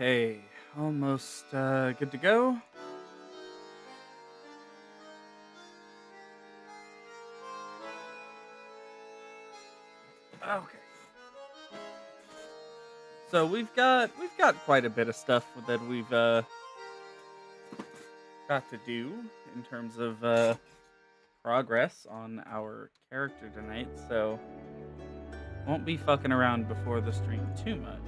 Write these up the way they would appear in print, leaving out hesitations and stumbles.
Okay, almost good to go. Okay. So we've got quite a bit of stuff that we've got to do in terms of progress on our character tonight. So won't be fucking around before the stream too much.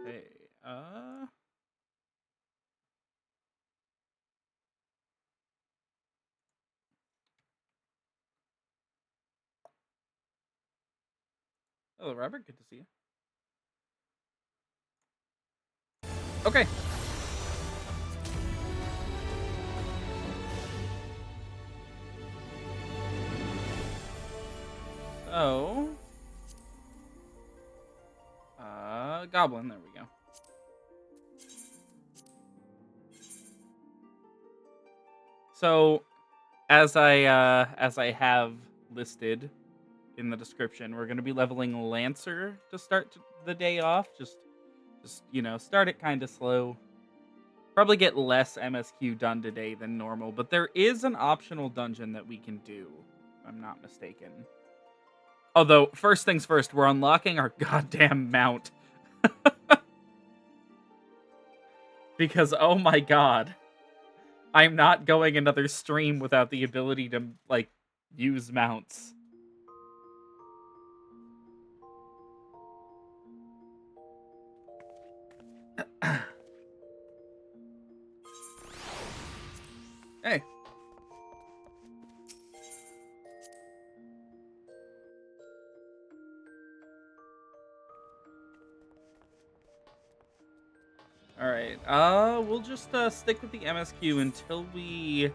Okay. Hello, Robert. Good to see you. Okay. So, Goblin. There we go. So, as I have listed in the description, we're going to be leveling Lancer to start the day off. Just start it kind of slow. Probably get less MSQ done today than normal, but there is an optional dungeon that we can do, if I'm not mistaken. Although, first things first, we're unlocking our goddamn mount. Because, oh my god, I'm not going another stream without the ability to, like, use mounts. Hey. Alright, we'll just stick with the MSQ until we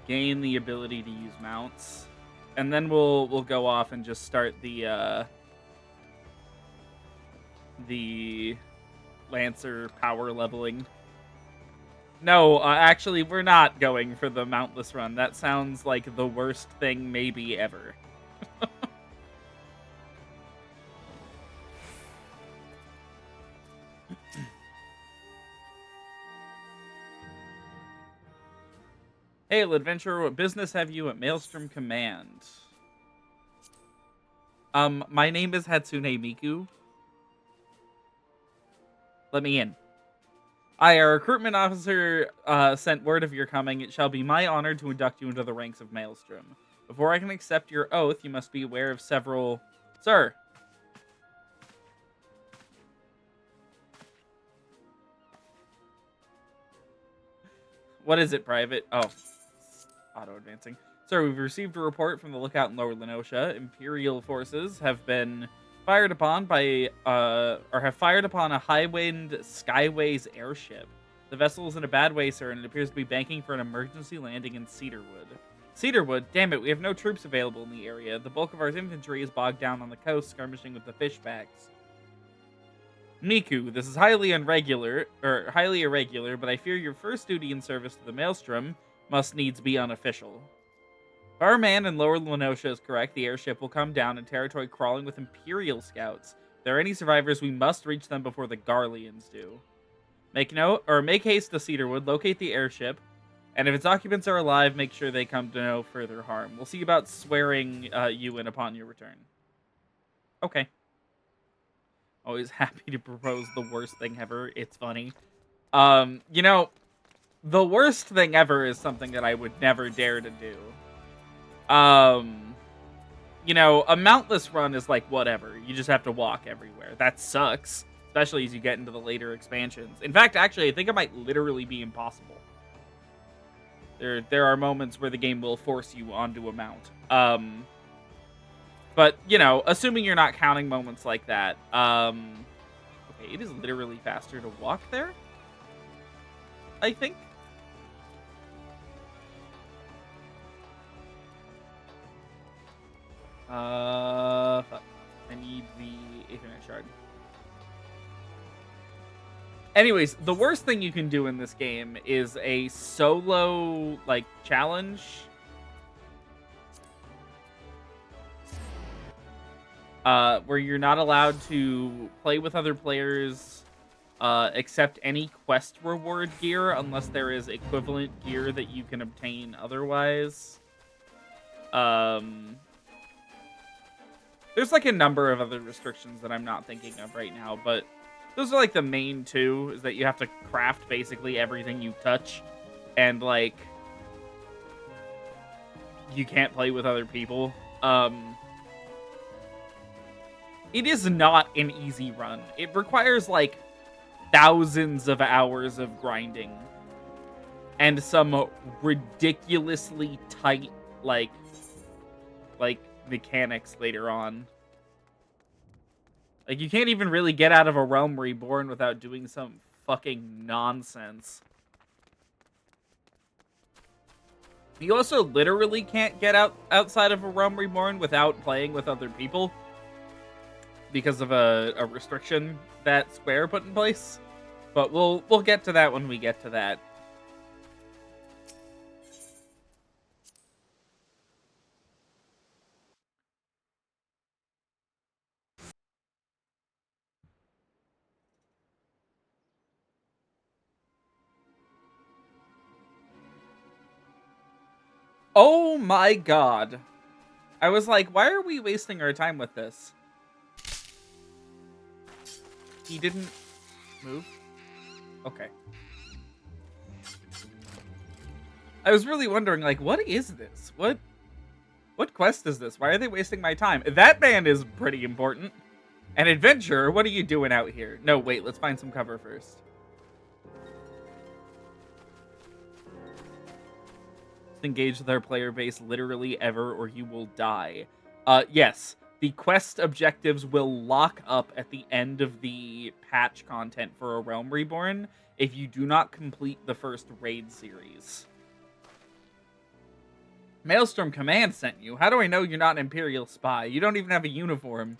gain the ability to use mounts. And then we'll go off and just start the Lancer power leveling. No, actually, we're not going for the mountless run. That sounds like the worst thing maybe ever. Hail, adventurer, what business have you at Maelstrom Command? My name is Hatsune Miku. Let me in. Our recruitment officer sent word of your coming. It shall be my honor to induct you into the ranks of Maelstrom. Before I can accept your oath, you must be aware of several... Sir! What is it, Private? Oh. Auto-advancing. Sir, we've received a report from the lookout in Lower Lenosha. Imperial forces have been fired upon by, have fired upon a Highwind Skyways airship. The vessel is in a bad way, sir, and it appears to be banking for an emergency landing in Cedarwood. Cedarwood? Damn it, we have no troops available in the area. The bulk of our infantry is bogged down on the coast, skirmishing with the fishbacks. Miku, this is highly irregular, but I fear your first duty in service to the Maelstrom must needs be unofficial. If our man in Lower Lenosha is correct, the airship will come down in territory crawling with Imperial scouts. If there are any survivors, we must reach them before the Garleans do. Make haste to Cedarwood, locate the airship, and if its occupants are alive, make sure they come to no further harm. We'll see about swearing you in upon your return. Okay. Always happy to propose the worst thing ever. It's funny. The worst thing ever is something that I would never dare to do. you know, a mountless run is like whatever. You just have to walk everywhere. That sucks, especially as you get into the later expansions. In fact, actually, I think it might literally be impossible. There are moments where the game will force you onto a mount. But, you know, assuming you're not counting moments like that, okay, it is literally faster to walk there, I think. Fuck. I need the Ethernet shard. Anyways, the worst thing you can do in this game is a solo, like, challenge. Where you're not allowed to play with other players, accept any quest reward gear unless there is equivalent gear that you can obtain otherwise. There's like a number of other restrictions that I'm not thinking of right now, but those are like the main two, is that you have to craft basically everything you touch, and like you can't play with other people. It is not an easy run. It requires like thousands of hours of grinding and some ridiculously tight like mechanics later on. Like, you can't even really get out of a realm reborn without doing some fucking nonsense. You also literally can't get outside of a realm reborn without playing with other people, because of a restriction that Square put in place. But we'll get to that when we get to that. Oh my god. I was like, why are we wasting our time with this? He didn't move? Okay. I was really wondering, like, what is this? What quest is this? Why are they wasting my time? That man is pretty important. An adventurer? What are you doing out here? No, wait, let's find some cover first. Engage with our player base literally ever, or you will die. Yes. The quest objectives will lock up at the end of the patch content for a Realm Reborn if you do not complete the first raid series. Maelstrom Command sent you. How do I know you're not an Imperial spy? You don't even have a uniform.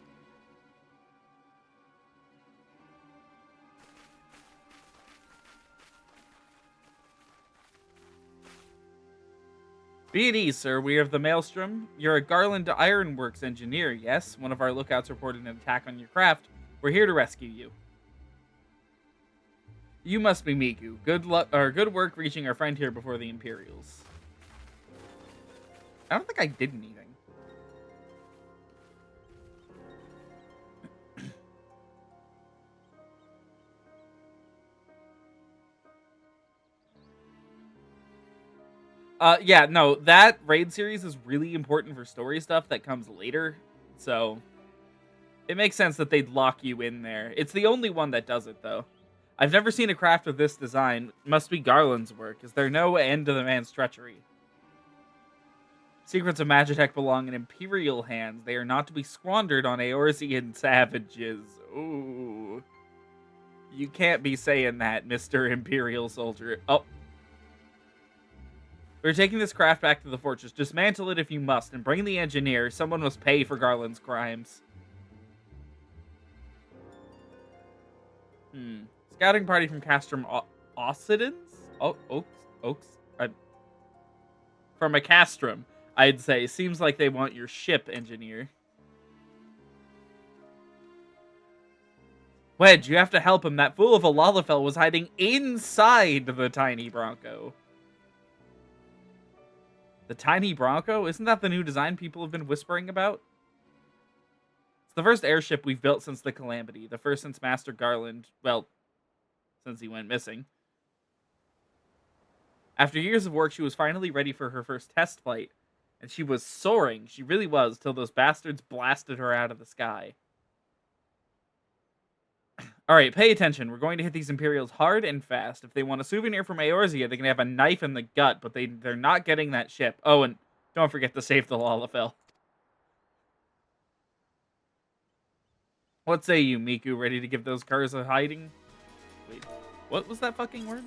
Be at ease, sir. We are the Maelstrom. You're a Garland Ironworks engineer, yes? One of our lookouts reported an attack on your craft. We're here to rescue you. You must be Miku. Good luck, or good work reaching our friend here before the Imperials. I don't think I did anything. Yeah, no, that raid series is really important for story stuff that comes later, so it makes sense that they'd lock you in there. It's the only one that does it, though. I've never seen a craft of this design. Must be Garland's work. Is there no end to the man's treachery? Secrets of Magitech belong in Imperial hands. They are not to be squandered on Eorzean savages. Ooh. You can't be saying that, Mr. Imperial Soldier. Oh. We're taking this craft back to the fortress. Dismantle it if you must, and bring the engineer. Someone must pay for Garland's crimes. Scouting party from Castrum Occidens? Oaks? From a Castrum, I'd say. Seems like they want your ship, engineer. Wedge, you have to help him. That fool of a Lalafell was hiding inside the tiny Bronco. The tiny Bronco? Isn't that the new design people have been whispering about? It's the first airship we've built since the Calamity. The first since Master Garland, well, since he went missing. After years of work, she was finally ready for her first test flight. And she was soaring. She really was, till those bastards blasted her out of the sky. Alright, pay attention. We're going to hit these Imperials hard and fast. If they want a souvenir from Eorzea, they can have a knife in the gut, but they're not getting that ship. Oh, and don't forget to save the Lalafell. What say you, Miku? Ready to give those cars a hiding? Wait, what was that fucking word?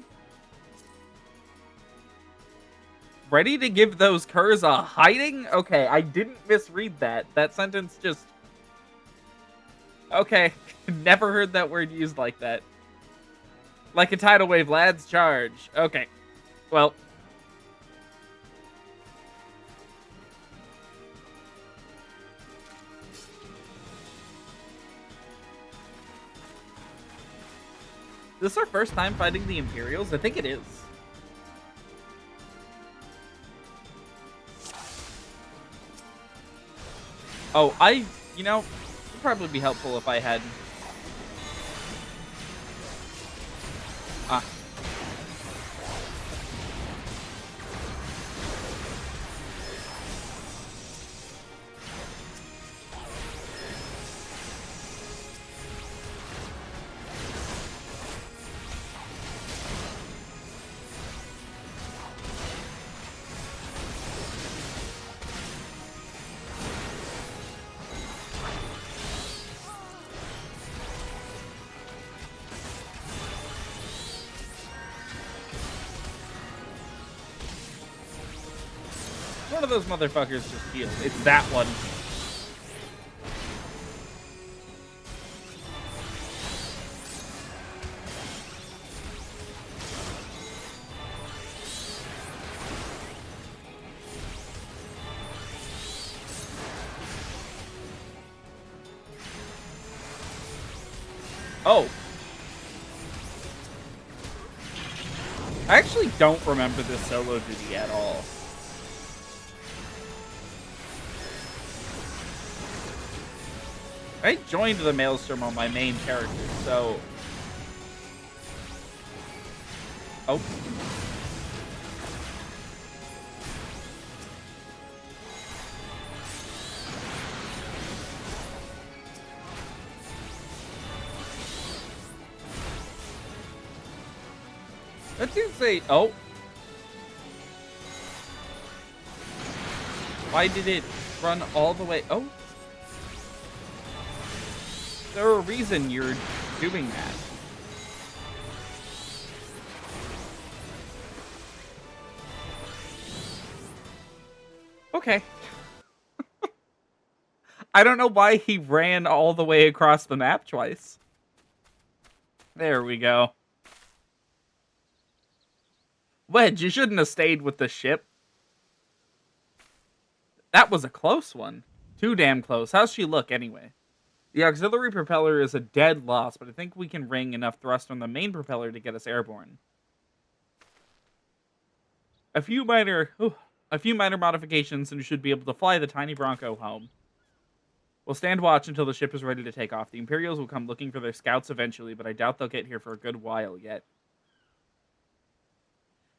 Ready to give those curs a hiding? Okay, I didn't misread that. That sentence just... Okay, never heard that word used like that. Like a tidal wave, lads, charge. Okay, well... Is this our first time fighting the Imperials? I think it is. Oh, you know, it'd probably be helpful if I had... Ah. One of those motherfuckers just healed. It's that one. Oh. I actually don't remember this solo duty at all. I joined the Maelstrom on my main character, so... Oh. That didn't say... Oh. Why did it run all the way... Oh. Is there a reason you're doing that? Okay. I don't know why he ran all the way across the map twice. There we go. Wedge, you shouldn't have stayed with the ship. That was a close one. Too damn close. How's she look, anyway? The auxiliary propeller is a dead loss, but I think we can wring enough thrust on the main propeller to get us airborne. A few minor modifications, and we should be able to fly the tiny Bronco home. We'll stand watch until the ship is ready to take off. The Imperials will come looking for their scouts eventually, but I doubt they'll get here for a good while yet.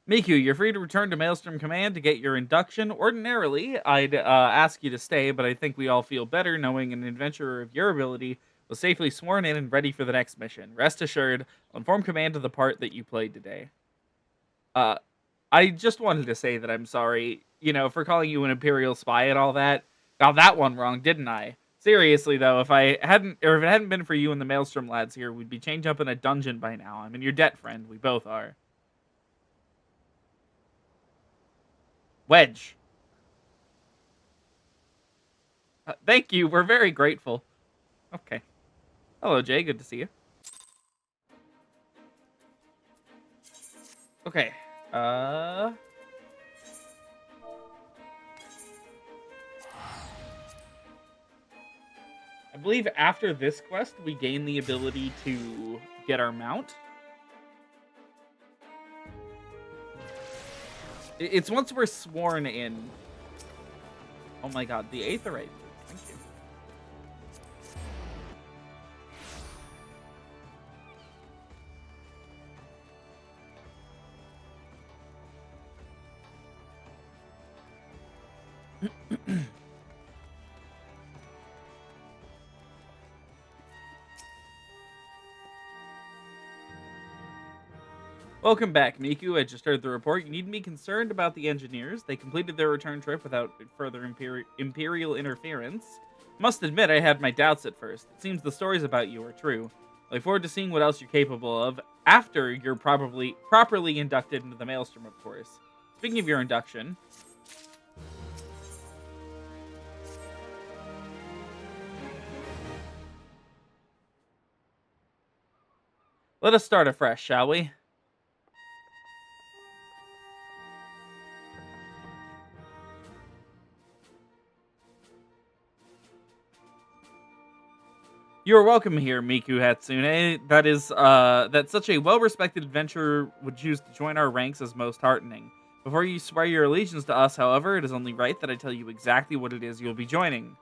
Miku, you're free to return to Maelstrom Command to get your induction. Ordinarily, I'd ask you to stay, but I think we all feel better knowing an adventurer of your ability was safely sworn in and ready for the next mission. Rest assured, I'll inform Command of the part that you played today. I just wanted to say that I'm sorry, you know, for calling you an Imperial spy and all that. Got that one wrong, didn't I? Seriously, though, if it hadn't been for you and the Maelstrom lads here, we'd be chained up in a dungeon by now. I'm in your debt, friend. We both are. Wedge. Thank you. We're very grateful. Okay. Hello, Jay. Good to see you. Okay. I believe after this quest, we gain the ability to get our mount. It's once we're sworn in. Oh my god, the Aetherite. Thank you. Welcome back, Miku. I just heard the report. You need to be concerned about the engineers. They completed their return trip without further Imperial interference. Must admit, I had my doubts at first. It seems the stories about you are true. I look forward to seeing what else you're capable of after you're properly inducted into the Maelstrom, of course. Speaking of your induction... let us start afresh, shall we? You are welcome here, Miku Hatsune. That such a well-respected adventurer would choose to join our ranks is most heartening. Before you swear your allegiance to us, however, it is only right that I tell you exactly what it is you'll be joining.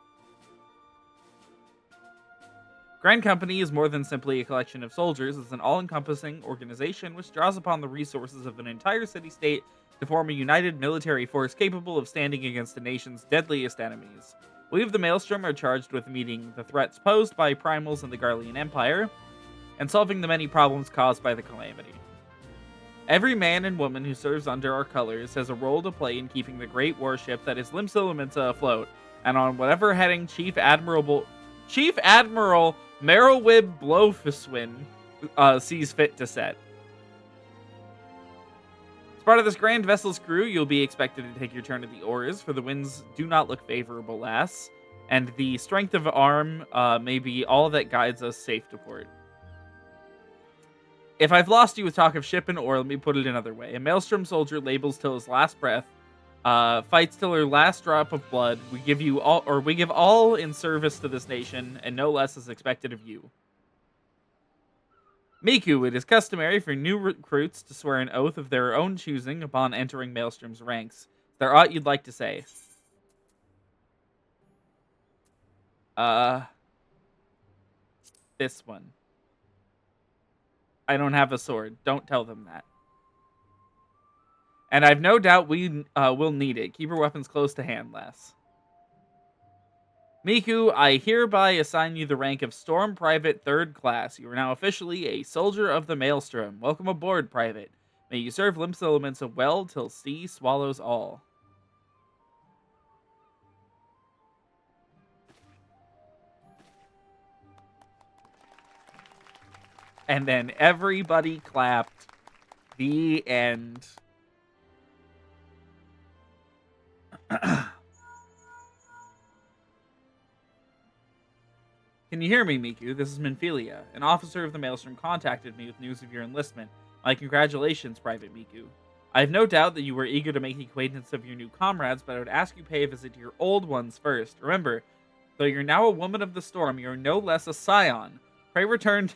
Grand Company is more than simply a collection of soldiers. It's an all-encompassing organization which draws upon the resources of an entire city-state to form a united military force capable of standing against the nation's deadliest enemies. We of the Maelstrom are charged with meeting the threats posed by primals in the Garlean Empire, and solving the many problems caused by the calamity. Every man and woman who serves under our colors has a role to play in keeping the great warship that is Limsa afloat, and on whatever heading Chief Admiral Merowib Blofuswin sees fit to set. As part of this grand vessel's crew, you'll be expected to take your turn at the oars, for the winds do not look favorable, lass, and the strength of arm may be all that guides us safe to port. If I've lost you with talk of ship and oar, let me put it another way. A Maelstrom soldier labors till his last breath, fights till her last drop of blood. We give all in service to this nation, and no less is expected of you. Miku, it is customary for new recruits to swear an oath of their own choosing upon entering Maelstrom's ranks. Is there aught you'd like to say? This one. I don't have a sword. Don't tell them that. And I've no doubt we will need it. Keep your weapons close to hand, lass. Miku, I hereby assign you the rank of Storm Private 3rd Class. You are now officially a soldier of the Maelstrom. Welcome aboard, Private. May you serve Limsa well till sea swallows all. And then everybody clapped. The end. Can you hear me, Miku? This is Minfilia. An officer of the Maelstrom contacted me with news of your enlistment. My congratulations, Private Miku. I have no doubt that you were eager to make the acquaintance of your new comrades, but I would ask you pay a visit to your old ones first. Remember, though you're now a woman of the storm, you are no less a scion. Pray return...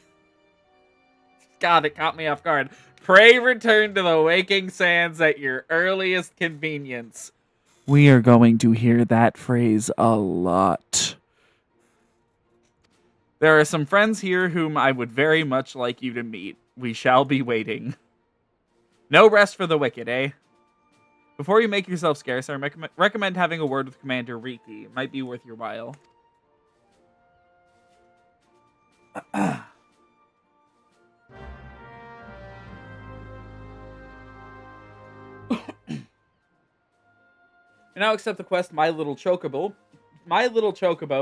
God, it caught me off guard. Pray return to the waking sands at your earliest convenience. We are going to hear that phrase a lot. There are some friends here whom I would very much like you to meet. We shall be waiting. No rest for the wicked, eh? Before you make yourself scarce, I recommend having a word with Commander Riki. It might be worth your while. You now accept the quest My Little Chocobo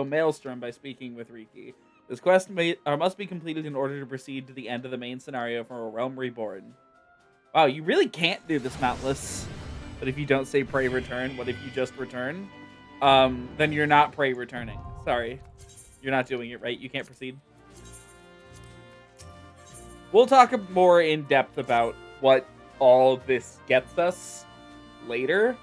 Maelstrom by speaking with Riki. This quest must be completed in order to proceed to the end of the main scenario for A Realm Reborn. Wow, you really can't do this mountless. But if you don't say pray return, what if you just return? Then you're not pray returning. Sorry. You're not doing it right. You can't proceed. We'll talk more in depth about what all this gets us later.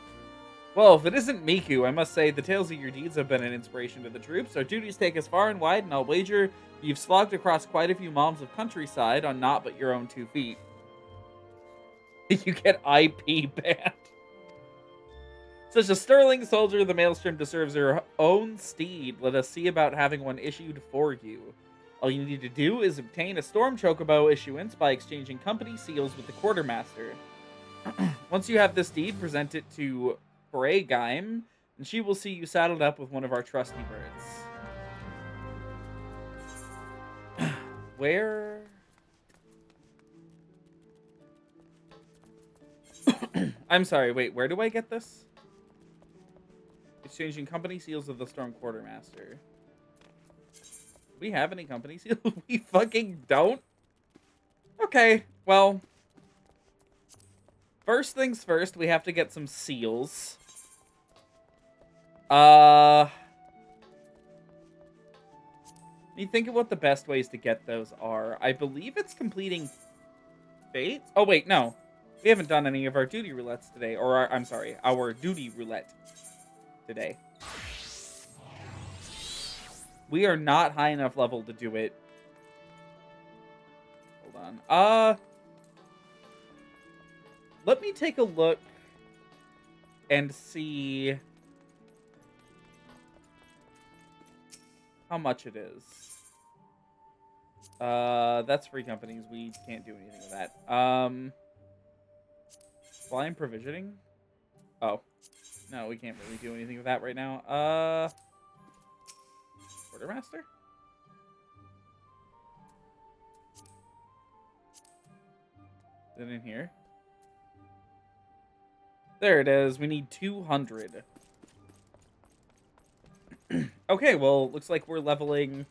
Well, if it isn't Miku, I must say the tales of your deeds have been an inspiration to the troops. Our duties take us far and wide, and I'll wager you've slogged across quite a few moms of countryside on naught but your own 2 feet. You get IP banned. Such a sterling soldier, the Maelstrom deserves her own steed. Let us see about having one issued for you. All you need to do is obtain a Storm Chocobo issuance by exchanging company seals with the Quartermaster. Once you have this deed, present it to Bregeim, and she will see you saddled up with one of our trusty birds. Where? I'm sorry, wait, where do I get this? Exchanging company seals of the Storm Quartermaster. Do we have any company seals? We fucking don't? Okay, well. First things first, we have to get some seals. Let me think of what the best ways to get those are. I believe it's completing fates. Oh, wait, no. We haven't done any of our duty roulettes today. Or, I'm sorry, our duty roulette today. We are not high enough level to do it. Hold on. Let me take a look and see how much it is. That's free companies. We can't do anything with that. Flying provisioning? Oh. No, we can't really do anything with that right now. Quartermaster? Is it in here? There it is. We need 200. Okay, well, looks like we're leveling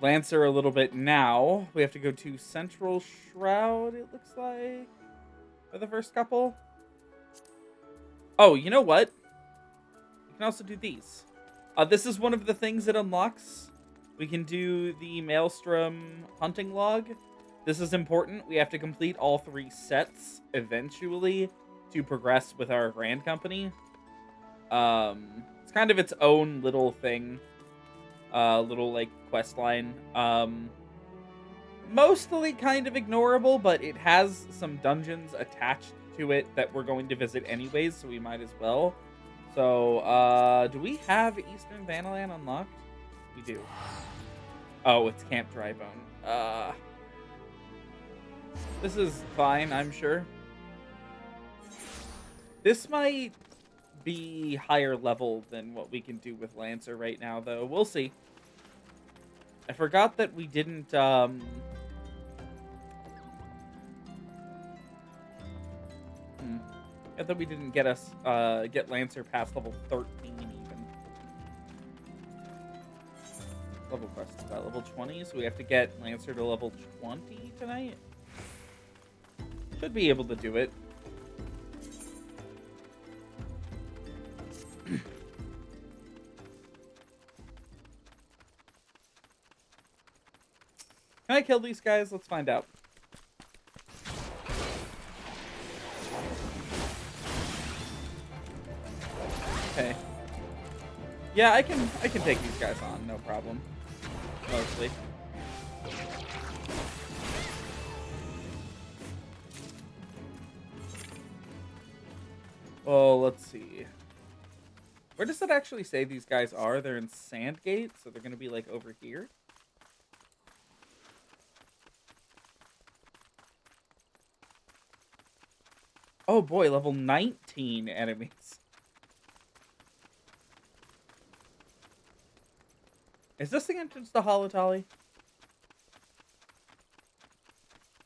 Lancer a little bit now. We have to go to Central Shroud, it looks like, for the first couple. Oh, you know what? We can also do these. This is one of the things it unlocks. We can do the Maelstrom hunting log. This is important. We have to complete all 3 sets eventually to progress with our Grand Company. It's kind of its own little thing. Little, like, quest line. Mostly kind of ignorable, but it has some dungeons attached to it that we're going to visit anyways, so we might as well. So, do we have Eastern Vanaland unlocked? We do. Oh, it's Camp Drybone. This is fine, I'm sure. This might be higher level than what we can do with Lancer right now, though. We'll see. I forgot that we didn't, I thought we didn't get us, get Lancer past level 13 even. Level quest is about level 20, so we have to get Lancer to level 20 tonight. Should be able to do it. Can I kill these guys? Let's find out. Okay. Yeah, I can take these guys on, no problem. Mostly. Oh, let's see. Where does it actually say these guys are? They're in Sandgate, so they're going to be, like, over here? Oh, boy, level 19 enemies. Is this the entrance to Halatali?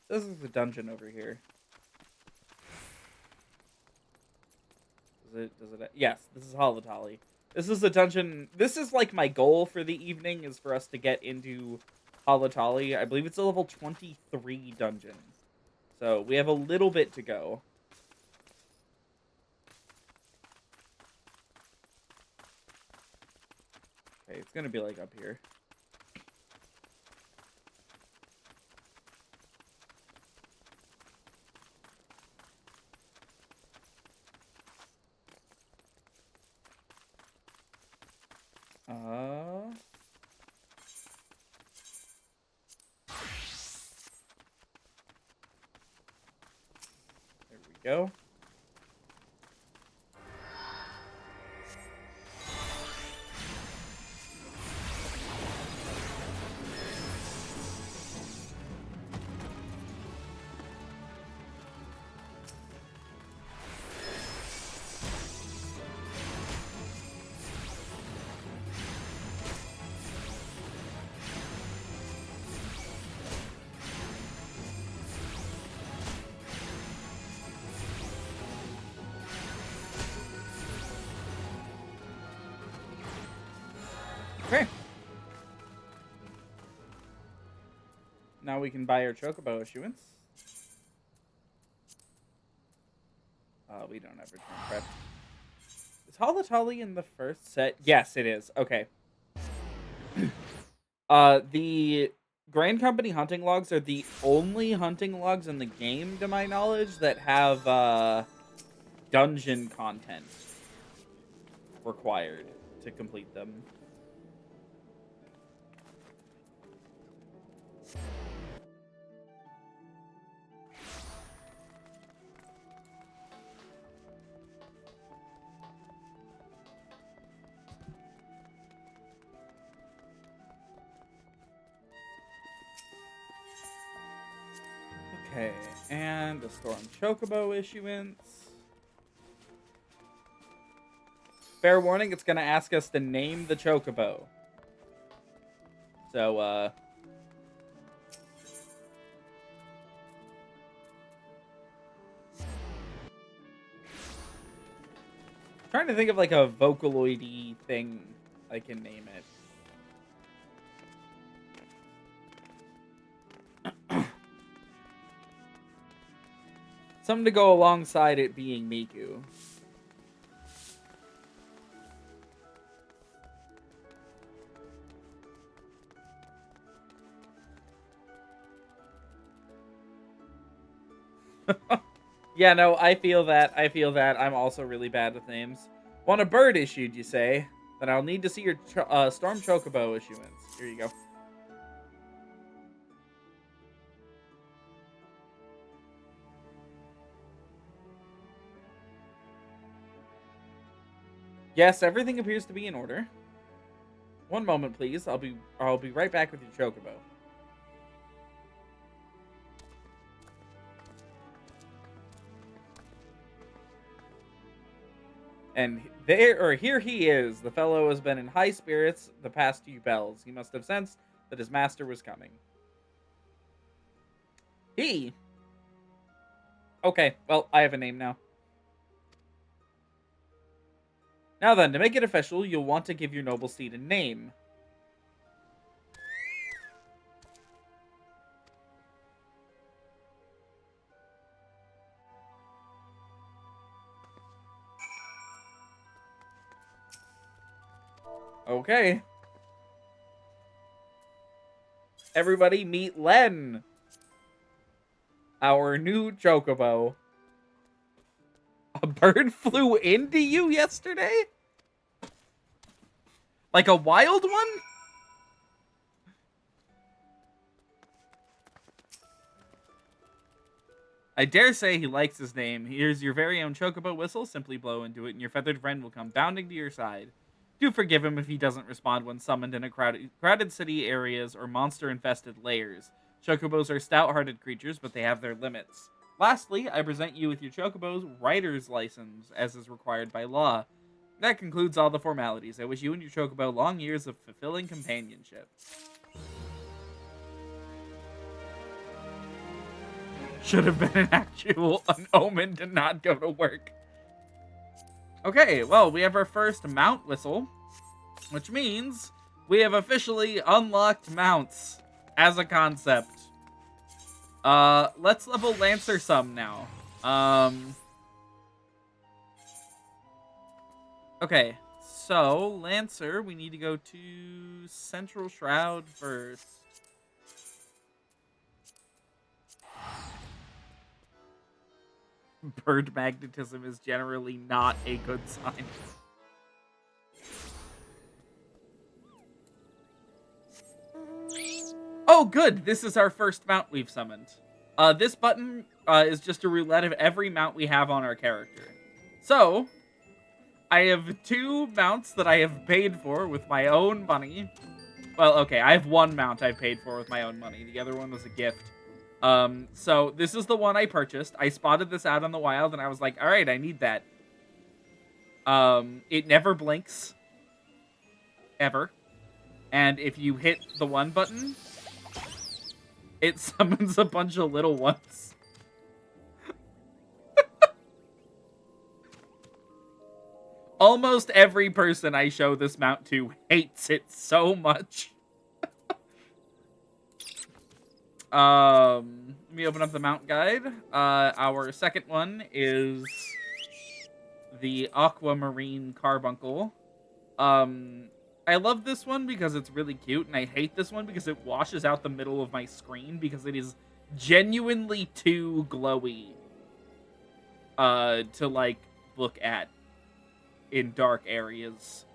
This is the dungeon over here. Does it? Yes, this is Halatali. This is the dungeon. This is like my goal for the evening, is for us to get into Halatali. I believe it's a level 23 dungeon. So we have a little bit to go. Okay, it's gonna be like up here. There we go. Now we can buy our Chocobo issuance. We don't have return prep. Is Halatali in the first set? Yes, it is. Okay. The Grand Company hunting logs are the only hunting logs in the game, to my knowledge, that have dungeon content required to complete them. Okay, and a Storm Chocobo issuance. Fair warning, it's going to ask us to name the Chocobo. So, trying to think of like a Vocaloid-y thing I can name it. Something to go alongside it being Miku. Yeah, no, I feel that. I'm also really bad with names. Want a bird issued, you say? Then I'll need to see your Storm Chocobo issuance. Here you go. Yes, everything appears to be in order. One moment, please. I'll be right back with your Chocobo. And here he is. The fellow has been in high spirits the past few bells. He must have sensed that his master was coming. He? Okay, well, I have a name now. Now then, to make it official, you'll want to give your noble steed a name. Okay. Everybody meet Len, our new Chocobo. A bird flew into you yesterday? Like a wild one? I dare say he likes his name. Here's your very own Chocobo whistle. Simply blow into it, and your feathered friend will come bounding to your side. Do forgive him if he doesn't respond when summoned in a crowded city areas or monster-infested lairs. Chocobos are stout-hearted creatures, but they have their limits. Lastly, I present you with your Chocobo's rider's license, as is required by law. That concludes all the formalities. I wish you and your Chocobo long years of fulfilling companionship. Should have been an omen to not go to work. Okay, well, we have our first mount whistle, which means we have officially unlocked mounts as a concept. Let's level Lancer some now. Okay, so Lancer, we need to go to Central Shroud first. Bird magnetism is generally not a good sign. Oh, good! This is our first mount we've summoned. This button is just a roulette of every mount we have on our character. So, I have 2 mounts that I have paid for with my own money. Well, okay, I have 1 mount I've paid for with my own money. The other one was a gift. So this is the one I purchased. I spotted this out on the wild, and I was like, all right, I need that. It never blinks. Ever. And if you hit the 1 button, it summons a bunch of little ones. Almost every person I show this mount to hates it so much. Let me open up the mount guide. Our second one is the Aquamarine Carbuncle. I love this one because it's really cute, and I hate this one because it washes out the middle of my screen because it is genuinely too glowy to, like, look at in dark areas.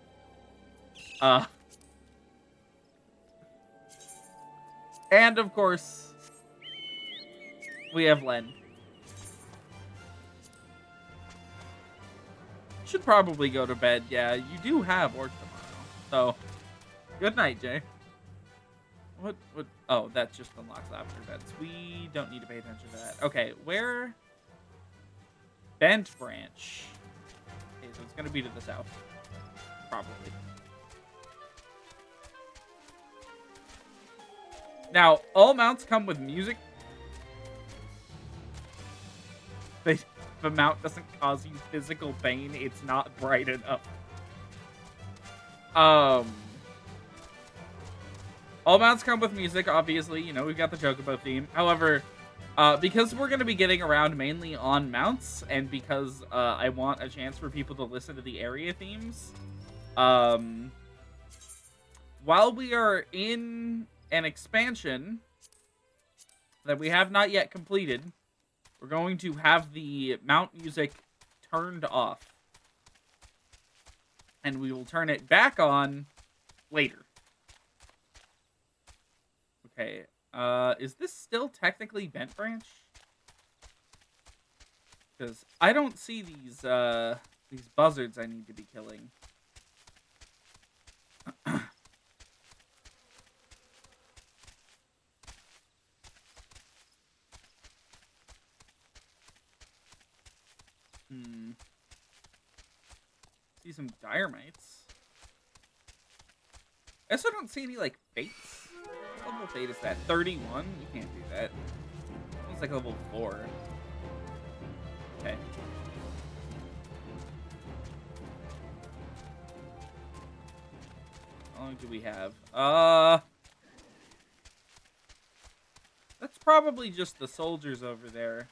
And, of course, we have Len. Should probably go to bed. Yeah, you do have work tomorrow. So, good night, Jay. What? Oh, that just unlocks lavender beds. We don't need to pay attention to that. Okay, where? Bent Branch. Okay, so it's going to be to the south. Probably. Now, all mounts come with music. If a mount doesn't cause you physical pain, it's not bright enough. All mounts come with music, obviously. You know, we've got the Chocobo theme. However, because we're going to be getting around mainly on mounts, and because I want a chance for people to listen to the area themes, while we are in an expansion that we have not yet completed, we're going to have the mount music turned off. And we will turn it back on later. Okay, is this still technically Bent Branch? Because I don't see these buzzards I need to be killing. See some Diremites. I also don't see any, like, fates. What level fate is that? 31? You can't do that. It's like level 4. Okay. How long do we have? That's probably just the soldiers over there.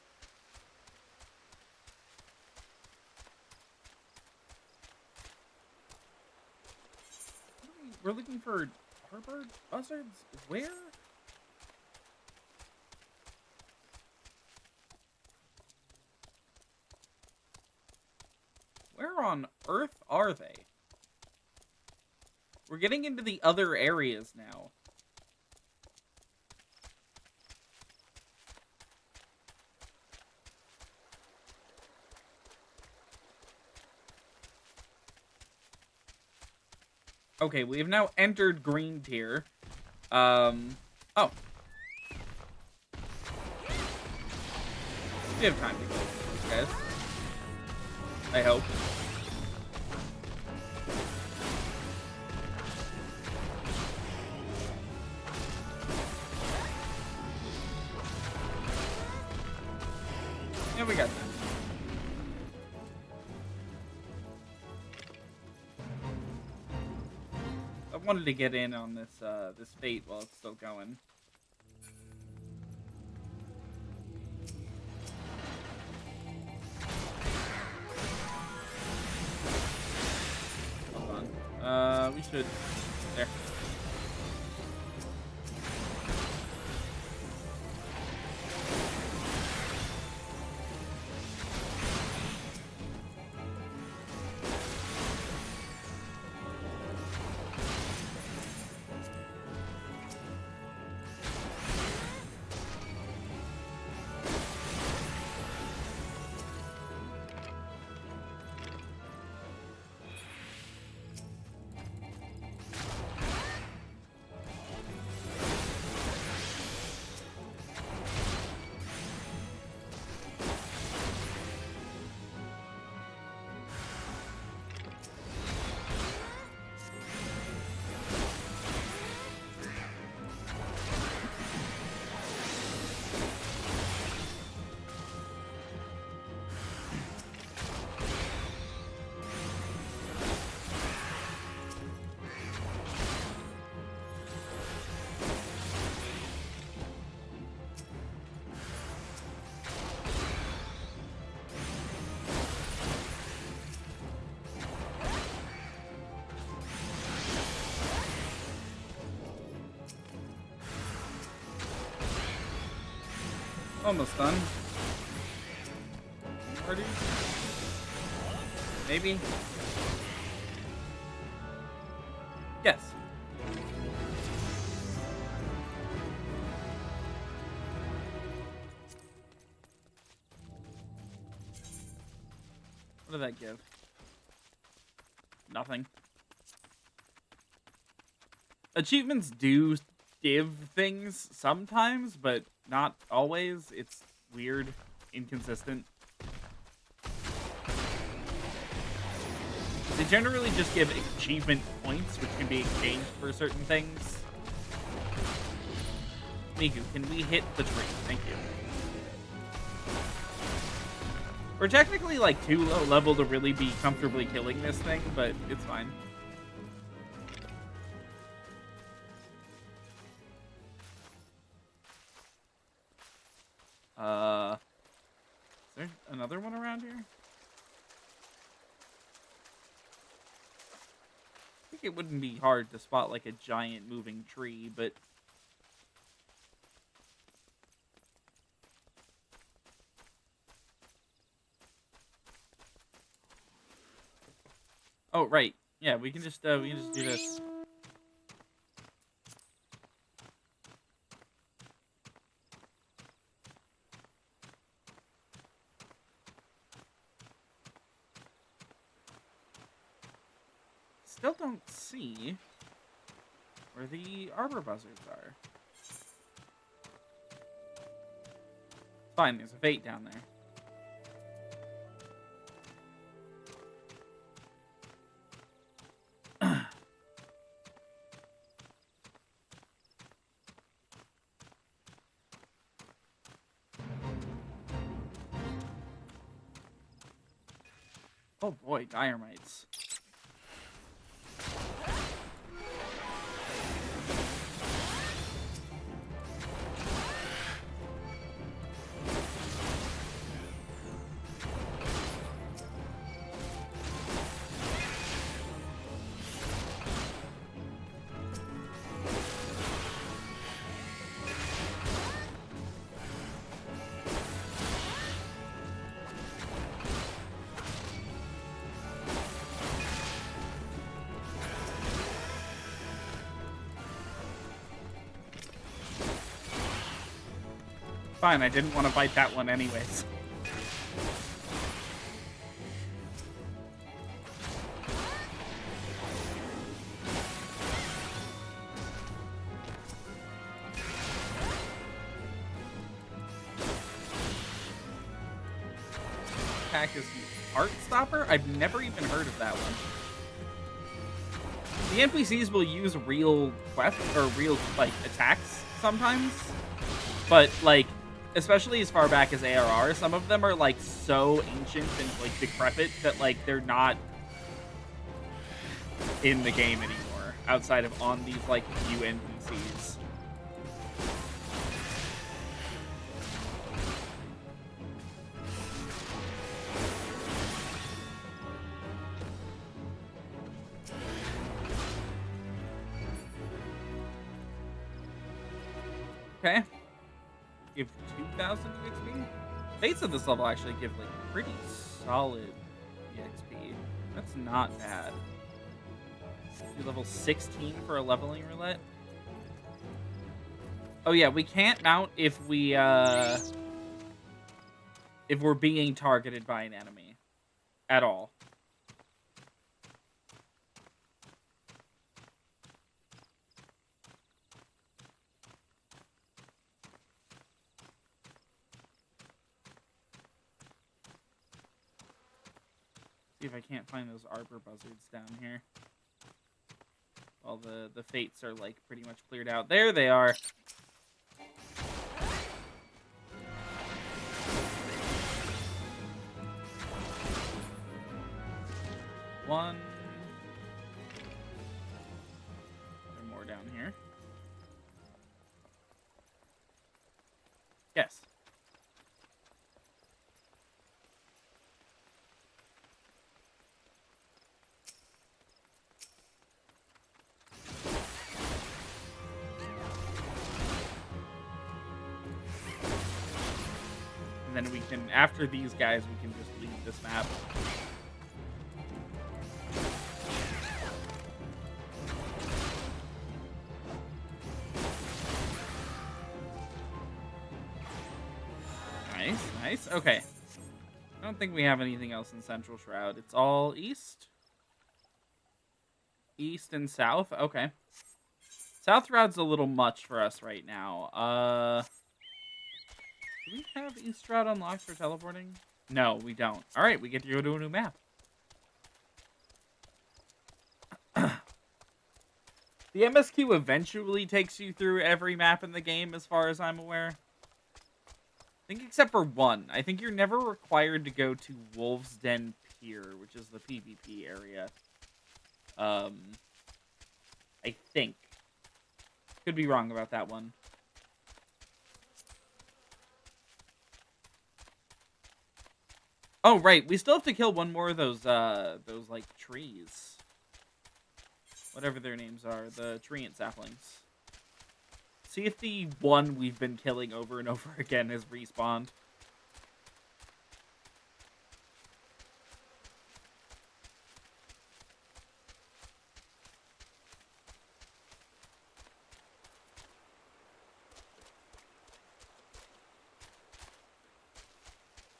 We're looking for harbor buzzards? Where? Where on earth are they? We're getting into the other areas now. Okay, we have now entered green tier. Oh. We have time to kill these guys. I hope. Yeah, we got time. I wanted to get in on this this fate while it's still going. Hold on. We should there. Almost done. Ready? Maybe? Yes. What did that give? Nothing. Achievements do give things sometimes, but not always. It's weird, inconsistent. They generally just give achievement points, which can be exchanged for certain things. Miku, can we hit the tree? Thank you. We're technically like too low level to really be comfortably killing this thing, but it's fine. Is there another one around here? I think it wouldn't be hard to spot like a giant moving tree, but oh right, yeah, we can just do this. Still don't see where the arbor buzzards are. Fine, there's a fate down there. Oh boy, dire mites. Fine, I didn't want to fight that one anyways. Cactus Heart Stopper? I've never even heard of that one. The NPCs will use real quests or real like attacks sometimes, but like especially as far back as ARR, some of them are like so ancient and like decrepit that like they're not in the game anymore outside of on these like few NPCs. Okay. Give 2,000 XP. Fates of this level actually give like pretty solid XP. That's not bad. Do level 16 for a leveling roulette. Oh yeah, we can't mount if we're being targeted by an enemy at all. See if I can't find those arbor buzzards down here. Well, the fates are like pretty much cleared out. There they are. One. There are more down here. Yes. then we can, after these guys, we can just leave this map. Nice, nice. Okay. I don't think we have anything else in Central Shroud. It's all east? East and south? Okay. South Shroud's a little much for us right now. Do we have East Shroud unlocked for teleporting? No, we don't. Alright, we get to go to a new map. The MSQ eventually takes you through every map in the game, as far as I'm aware. I think except for one. I think you're never required to go to Wolf's Den Pier, which is the PvP area. I think. Could be wrong about that one. Oh, right. We still have to kill one more of those like, trees. Whatever their names are. The treant saplings. See if the one we've been killing over and over again has respawned.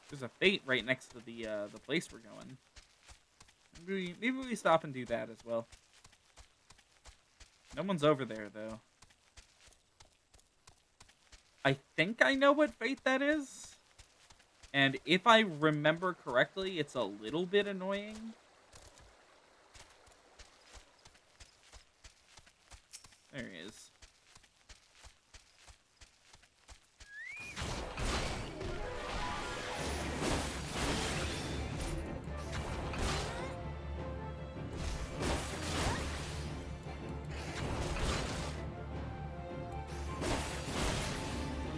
There's a fate right next to the place we're going. Maybe we stop and do that as well. No one's over there, though. I think I know what fate that is. And if I remember correctly, it's a little bit annoying. There he is.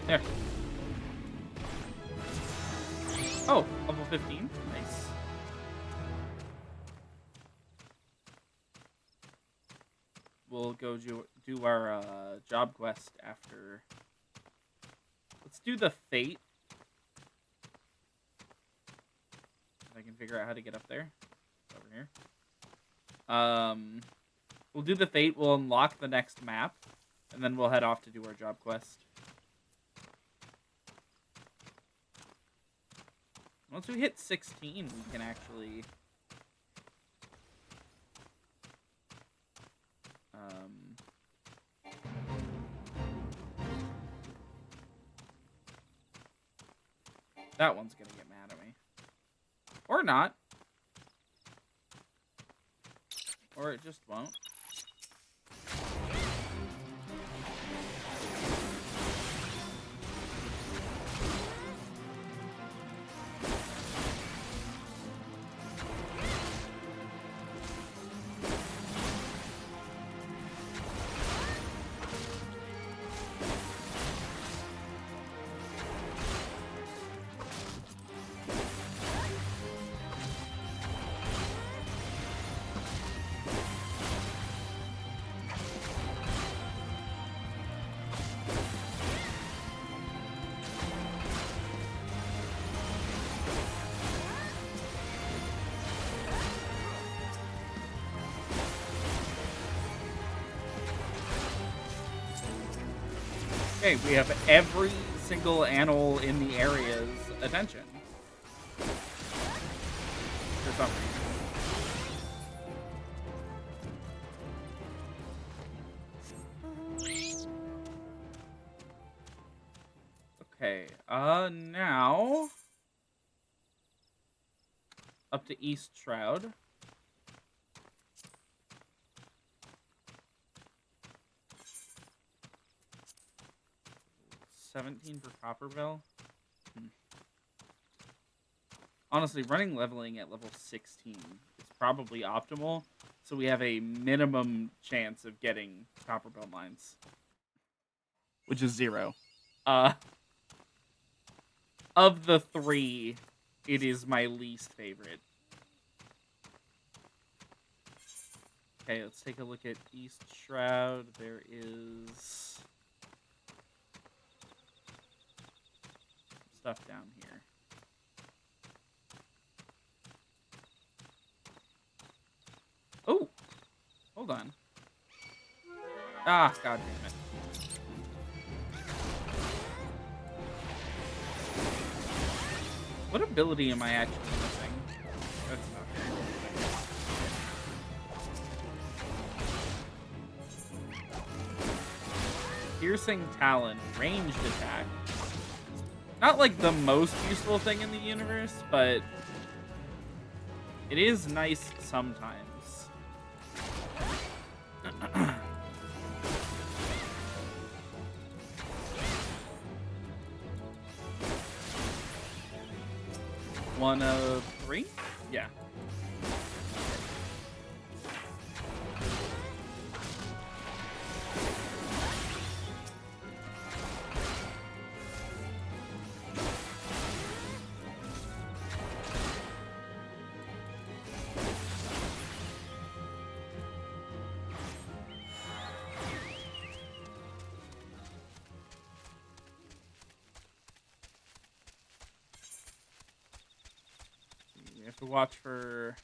There. Oh, level 15. Nice. We'll go do our job quest after. Let's do the fate. If I can figure out how to get up there. It's over here. We'll do the fate. We'll unlock the next map, and then we'll head off to do our job quest. Once we hit 16, we can actually... that one's gonna get mad at me. Or not. Or it just won't. Okay, we have every single animal in the area's attention. For some reason. Okay, now... up to East Shroud. 17 for Copperbell. Honestly, running leveling at level 16 is probably optimal, so we have a minimum chance of getting Copperbell mines, which is 0. Of the 3, it is my least favorite. Okay, let's take a look at East Shroud. There is stuff down here. Oh! Hold on. Ah, god damn it. What ability am I actually missing? That's not good. Piercing Talon, ranged attack. Not like the most useful thing in the universe, but it is nice sometimes. One of 3? Yeah. We have to watch for...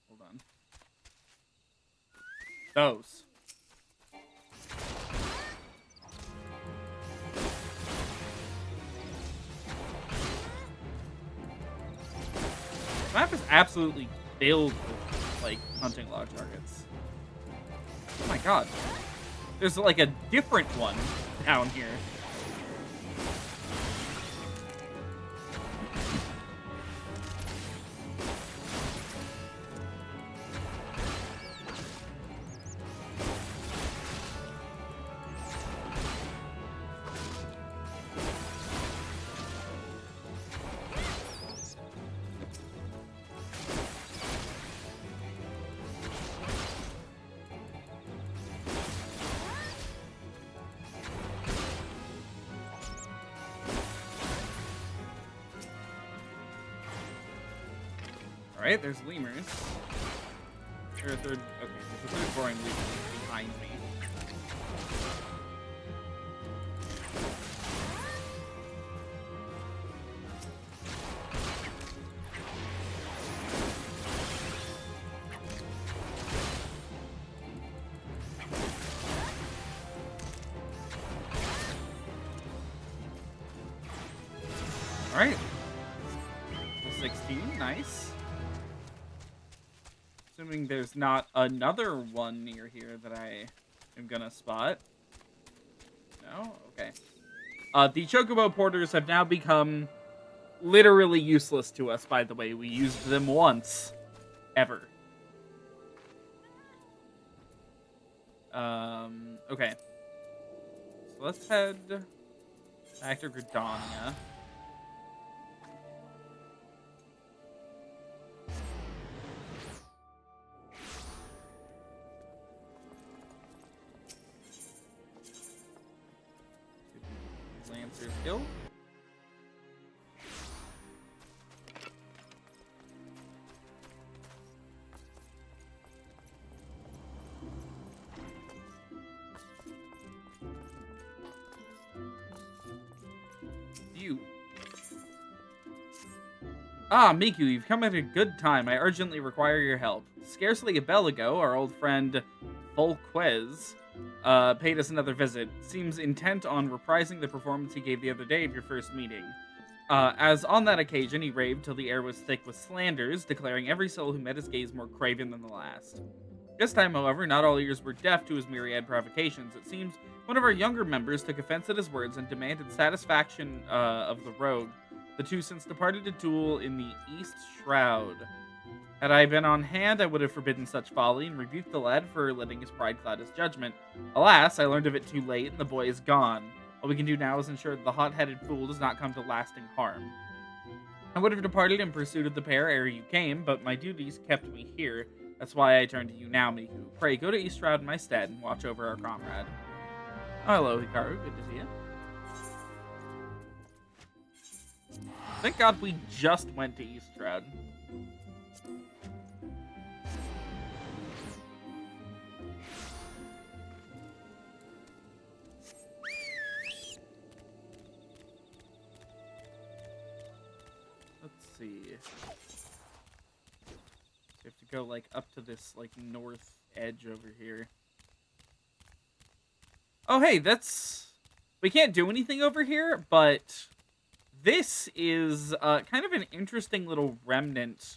Hold on. Those. The map is absolutely filled with, like, hunting log targets. Oh my god. There's, like, a different one down here. Alright, there's lemurs. There's a third. Okay, there's a third boring lemur behind me. Alright. 16, nice. Assuming there's not another one near here that I am gonna spot. No? Okay. The Chocobo Porters have now become literally useless to us, by the way. We used them once. Ever. Okay. So let's head back to Gridania. Lancer's Guild. You. Ah, Miku, you've come at a good time. I urgently require your help. Scarcely a bell ago, our old friend Volquez paid us another visit. Seems intent on reprising the performance he gave the other day of your first meeting. As on that occasion, he raved till the air was thick with slanders, declaring every soul who met his gaze more craven than the last. This time, however, not all ears were deaf to his myriad provocations. It seems one of our younger members took offense at his words and demanded satisfaction of the rogue. The two since departed to duel in the East Shroud. Had I been on hand, I would have forbidden such folly and rebuked the lad for letting his pride cloud his judgment. Alas, I learned of it too late, and the boy is gone. All we can do now is ensure that the hot-headed fool does not come to lasting harm. I would have departed in pursuit of the pair ere you came, but my duties kept me here. That's why I turn to you now, Miku. Pray, go to East Shroud in my stead and watch over our comrade. Oh, hello, Hikaru. Good to see you. Thank God we just went to East Shroud. see. We have to go, like, up to this, like, north edge over here. Oh, hey, that's... We can't do anything over here, but this is kind of an interesting little remnant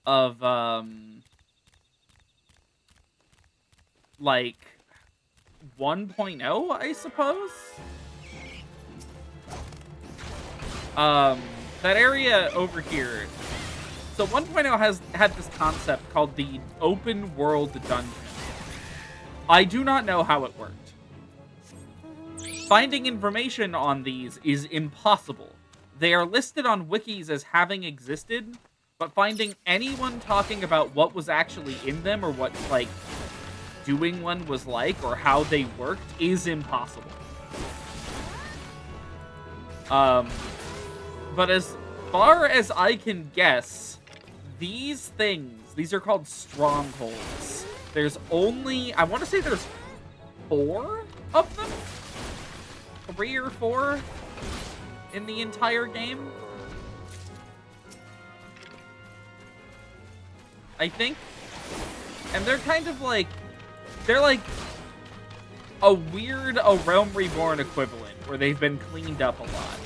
of, like, 1.0, I suppose? That area over here. So 1.0 had this concept called the open world dungeon. I do not know how it worked. Finding information on these is impossible. They are listed on wikis as having existed, but finding anyone talking about what was actually in them or what, like, doing one was like or how they worked is impossible. But as far as I can guess, these are called strongholds. There's only, I want to say there's 4 of them? 3 or 4 in the entire game, I think. And they're kind of like, they're like a weird A Realm Reborn equivalent, where they've been cleaned up a lot.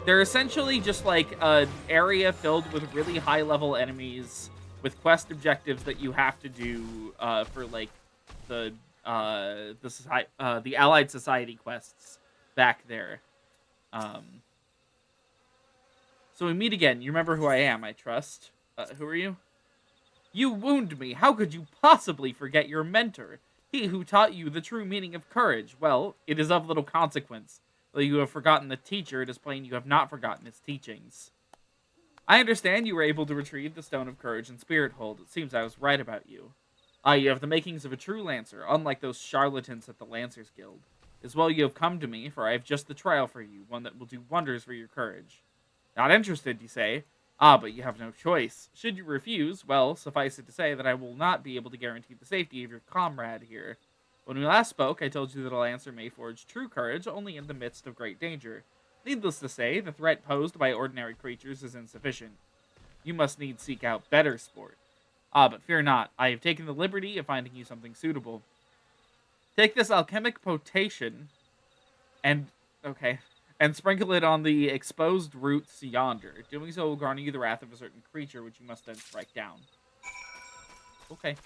They're essentially just like an area filled with really high-level enemies with quest objectives that you have to do for like the Allied Society quests back there. So we meet again. You remember who I am, I trust. Who are you? You wound me. How could you possibly forget your mentor? He who taught you the true meaning of courage. Well, it is of little consequence. Though you have forgotten the teacher, it is plain you have not forgotten his teachings. I understand you were able to retrieve the Stone of Courage and Spirit Hold. It seems I was right about you. You have the makings of a true Lancer, unlike those charlatans at the Lancers Guild. As well you have come to me, for I have just the trial for you, one that will do wonders for your courage. Not interested, you say? Ah, but you have no choice. Should you refuse, well, suffice it to say that I will not be able to guarantee the safety of your comrade here. When we last spoke, I told you that a Lancer may forge true courage only in the midst of great danger. Needless to say, the threat posed by ordinary creatures is insufficient. You must needs seek out better sport. Ah, but fear not. I have taken the liberty of finding you something suitable. Take this alchemic potation and sprinkle it on the exposed roots yonder. Doing so will garner you the wrath of a certain creature, which you must then strike down. Okay.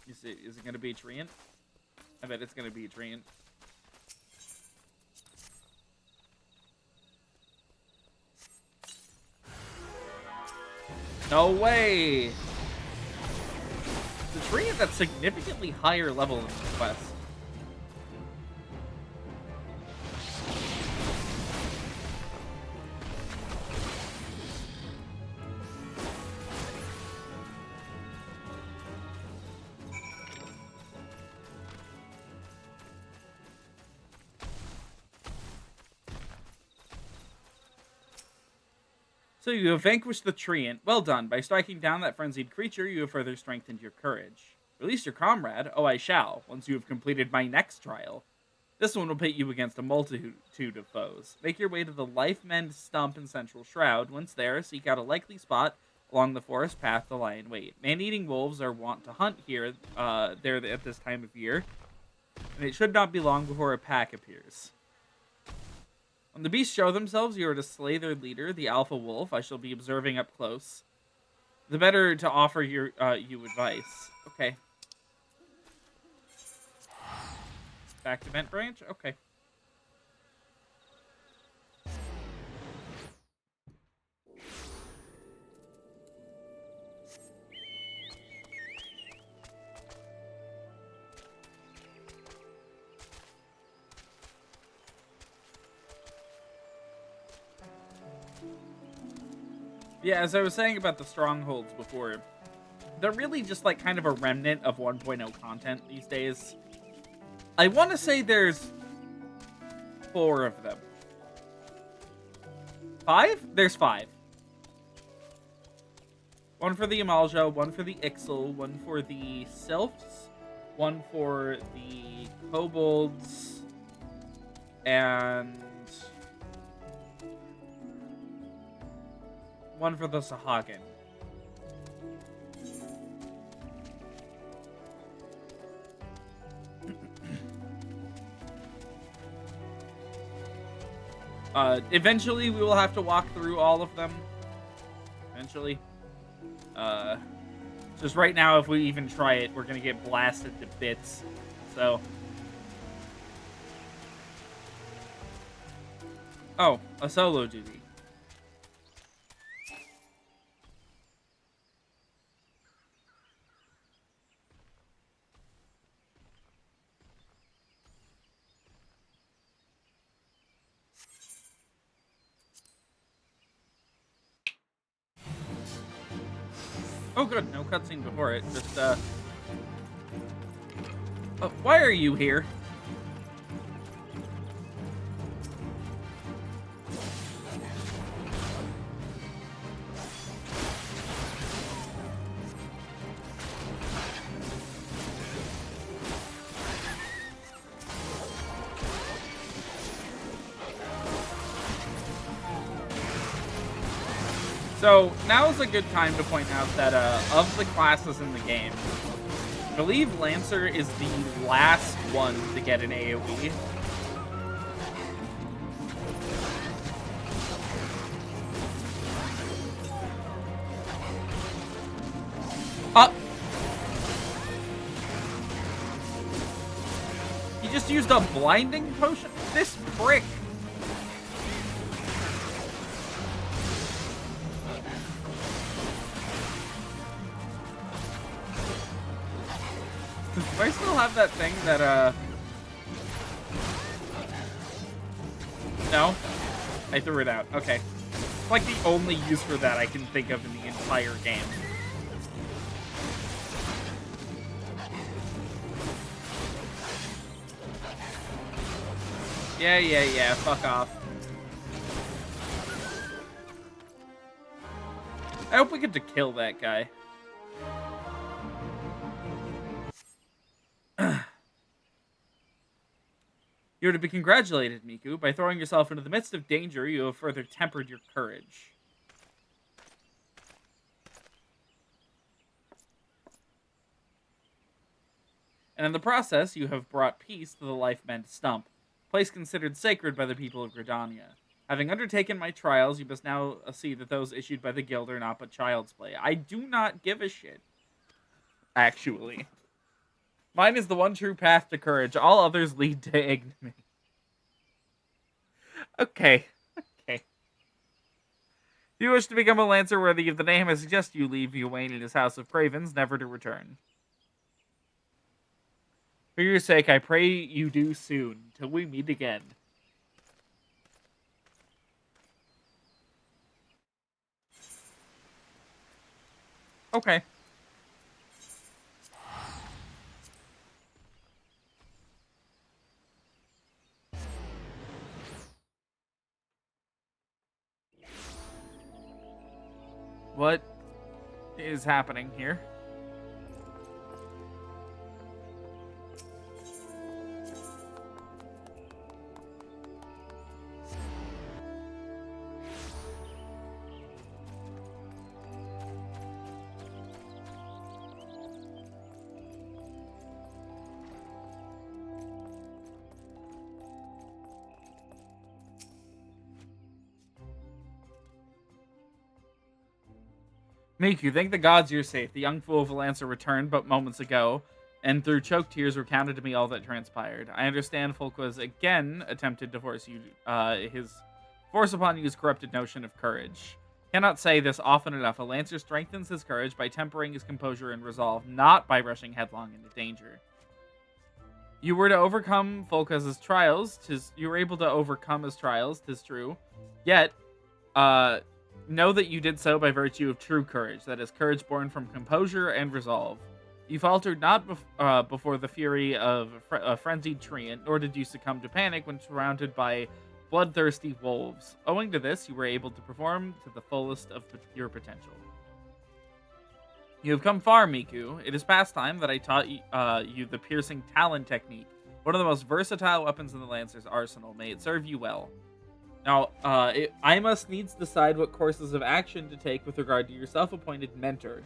Is it going to be a treant? I bet it's going to be a treant. No way! The treant that's significantly higher level in this quest. So you have vanquished the treant. Well done. By striking down that frenzied creature, you have further strengthened your courage. Release your comrade? Oh, I shall, once you have completed my next trial. This one will pit you against a multitude of foes. Make your way to the Life-Mend Stump in Central Shroud. Once there, seek out a likely spot along the forest path to lie in wait. Man-eating wolves are wont to hunt here, there at this time of year, and it should not be long before a pack appears. When the beasts show themselves, you are to slay their leader, the alpha wolf. I shall be observing up close. The better to offer you advice. Okay. Back to Vent Branch? Okay. Yeah, as I was saying about the strongholds before, they're really just like kind of a remnant of 1.0 content these days. I want to say there's 4 of them. 5? There's 5. One for the Amalja, one for the Ixal, one for the Sylphs, one for the Kobolds, And one for the Sahagin. Eventually we will have to walk through all of them. Eventually. Just right now, if we even try it, we're gonna get blasted to bits. So. Oh, a solo duty. Oh, good. No cutscene before it. Just, why are you here? So, now is a good time to point out that, of the classes in the game, I believe Lancer is the last one to get an AoE. He just used a blinding potion? This prick! Do I still have that thing that, No? I threw it out. Okay. It's like the only use for that I can think of in the entire game. Yeah, fuck off. I hope we get to kill that guy. You are to be congratulated, Miku. By throwing yourself into the midst of danger, you have further tempered your courage. And in the process, you have brought peace to the life-bent stump, a place considered sacred by the people of Gridania. Having undertaken my trials, you must now see that those issued by the guild are not but child's play. I do not give a shit. Actually. Mine is the one true path to courage. All others lead to ignominy. Okay. If you wish to become a Lancer worthy of the name, I suggest you leave Ywain in his house of cravens, never to return. For your sake, I pray you do soon, till we meet again. Okay. What is happening here? Miku, thank the gods you're safe. The young fool of a Lancer returned but moments ago, and through choked tears recounted to me all that transpired. I understand Folkwas again attempted to force you, his force upon you his corrupted notion of courage. Cannot say this often enough. A Lancer strengthens his courage by tempering his composure and resolve, not by rushing headlong into danger. You were to overcome Folkwas' trials. You were able to overcome his trials, 'tis true. Yet, know that you did so by virtue of true courage, that is, courage born from composure and resolve. You faltered not before the fury of a frenzied treant, nor did you succumb to panic when surrounded by bloodthirsty wolves. Owing to this, you were able to perform to the fullest of your potential. You have come far, Miku. It is past time that I taught you the piercing talon technique, One of the most versatile weapons in the Lancer's arsenal. May it serve you well. Now, I must needs decide what courses of action to take with regard to your self-appointed mentor.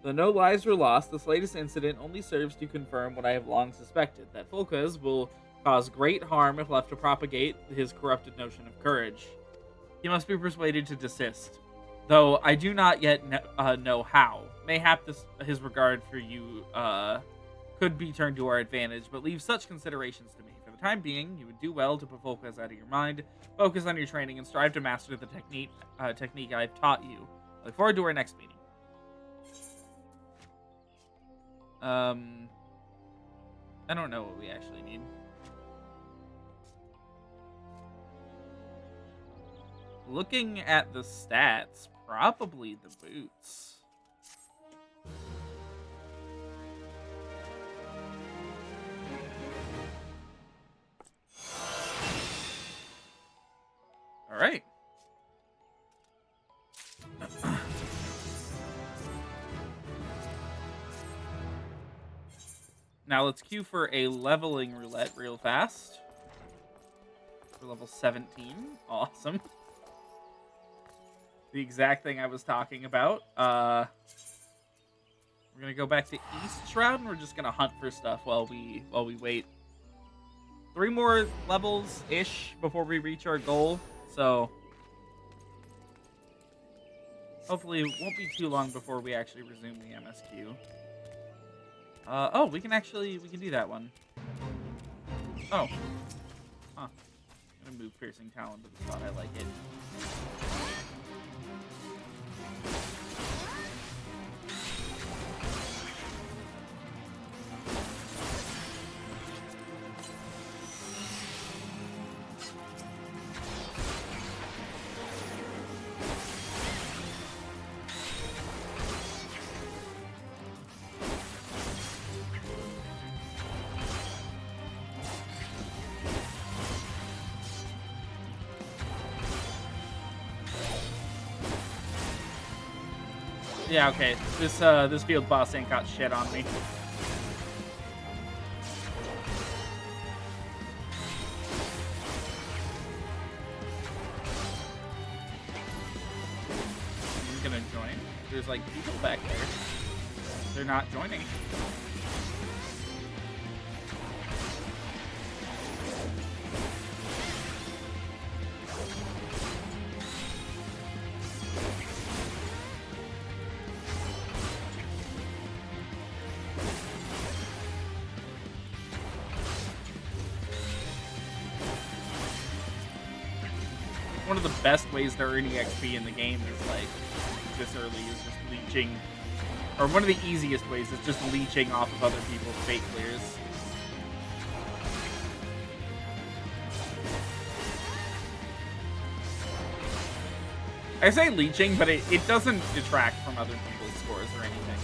Though no lives were lost, this latest incident only serves to confirm what I have long suspected, that Fulkas will cause great harm if left to propagate his corrupted notion of courage. He must be persuaded to desist, though I do not yet know how. Mayhap his regard for you could be turned to our advantage, but leave such considerations to me. For the time being, you would do well to put Fulkas out of your mind, focus on your training, and strive to master the technique I've taught you. I look forward to our next meeting. I don't know what we actually need. Looking at the stats, probably the boots. All right. Now let's queue for a leveling roulette real fast. For level 17. Awesome. The exact thing I was talking about. We're gonna go back to East Shroud and we're just gonna hunt for stuff while we wait. 3 more levels-ish before we reach our goal. So hopefully it won't be too long before we actually resume the MSQ. Oh, we can do that one. Oh. Huh. I'm gonna move Piercing Talon to the spot I like it. Yeah, okay. This field boss ain't got shit on me. He's gonna join. There's like people back there. They're not joining. One of the best ways to earn EXP in the game is like this early is just leeching, or one of the easiest ways is just leeching off of other people's fate clears. I say leeching, but it doesn't detract from other people's scores or anything.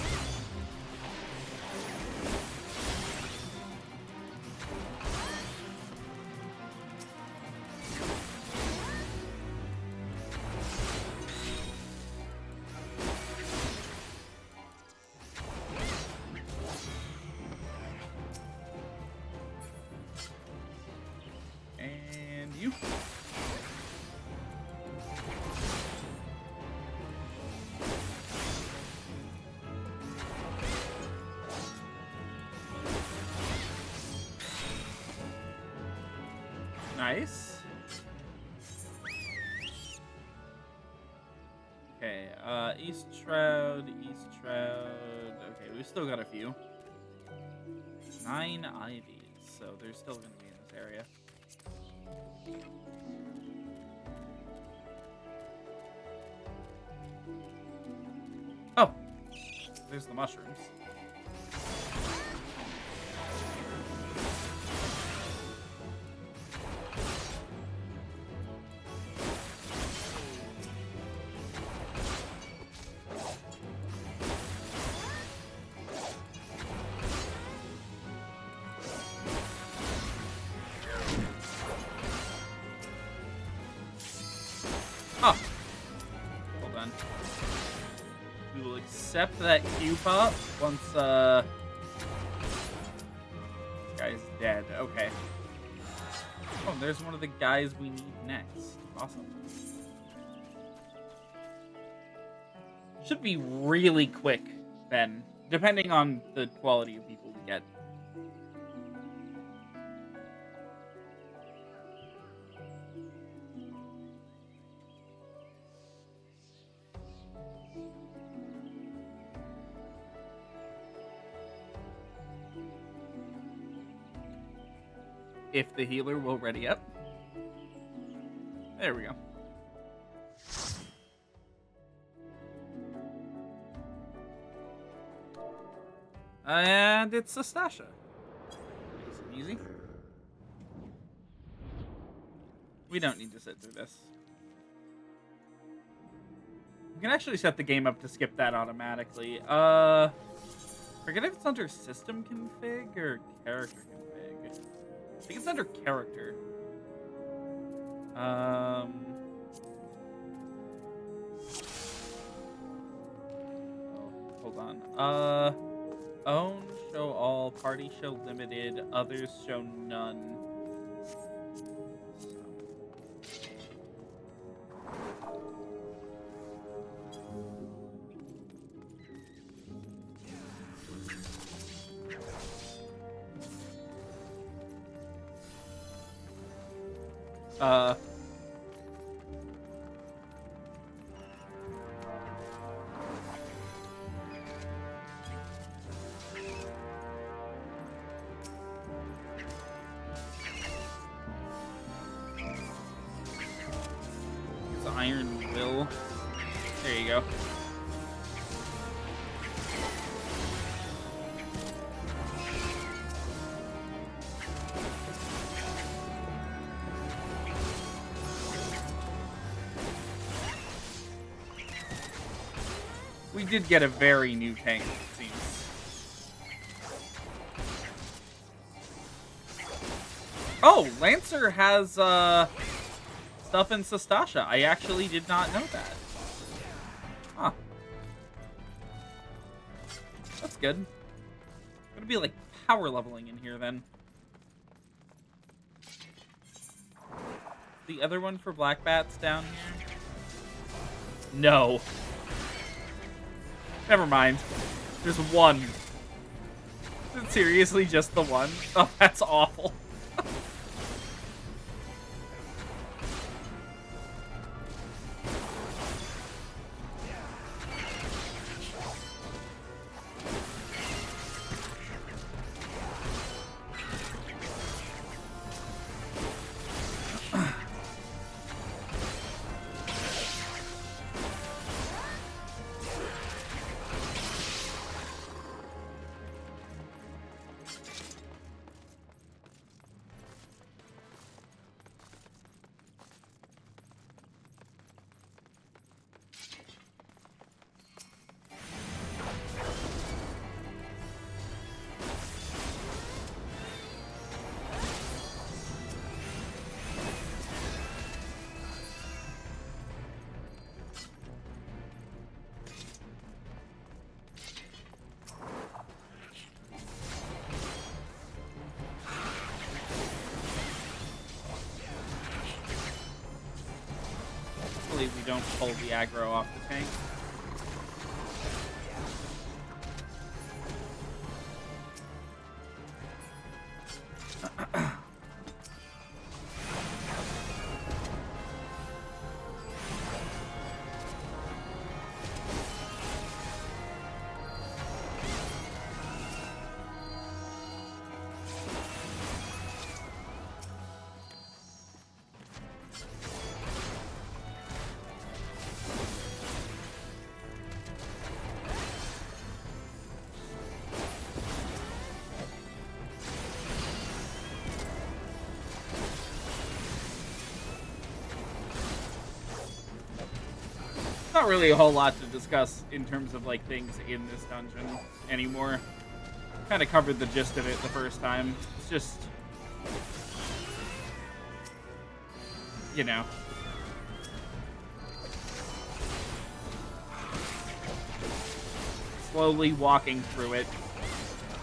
Nice. Okay, East Shroud. Okay, we've still got a few. 9 Ivies, so they're still going to be in this area. Oh, there's the mushrooms. We will accept that Q pop once Guy's dead. Okay. Oh, there's one of the guys we need next. Awesome. Should be really quick, then, depending on the quality of people we get. If the healer will ready up. There we go. And it's Sastasha. Nice and easy. We don't need to sit through this. We can actually set the game up to skip that automatically. Forget if it's under system config or character config. I think it's under character. Oh, hold on. Own, show all, party show limited, others show none. Iron Will. There you go. We did get a very new tank, it seems. Oh, Lancer has, stuff in Sastasha. I actually did not know that. Huh. That's good. Gonna be like power leveling in here then. The other one for Black Bats down here? No. Never mind. There's one. Is it seriously just the one? Oh, that's awful. We don't pull the aggro off the tank. Not really a whole lot to discuss in terms of like things in this dungeon anymore. Kind of covered the gist of it the first time. It's just, you know, slowly walking through it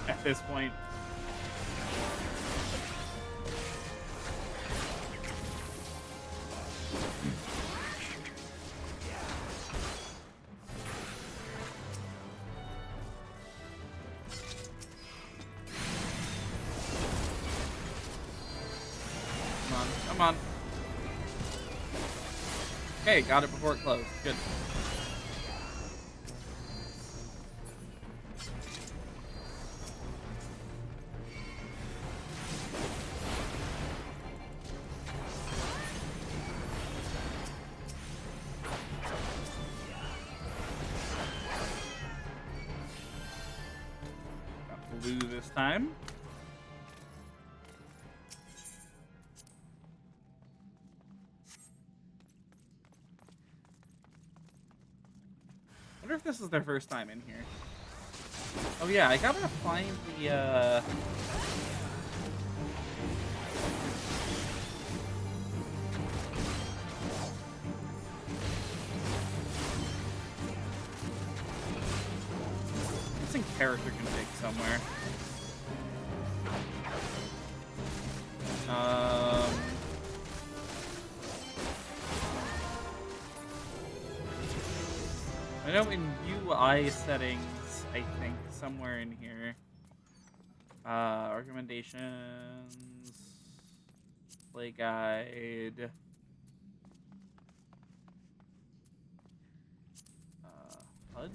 at this point. on, come on. Okay, got it before it closed. Good. Got blue this time. I wonder if this is their first time in here. Oh yeah, I gotta find the missing character config somewhere. I know in UI settings, I think somewhere in here. Recommendations, play guide. HUD.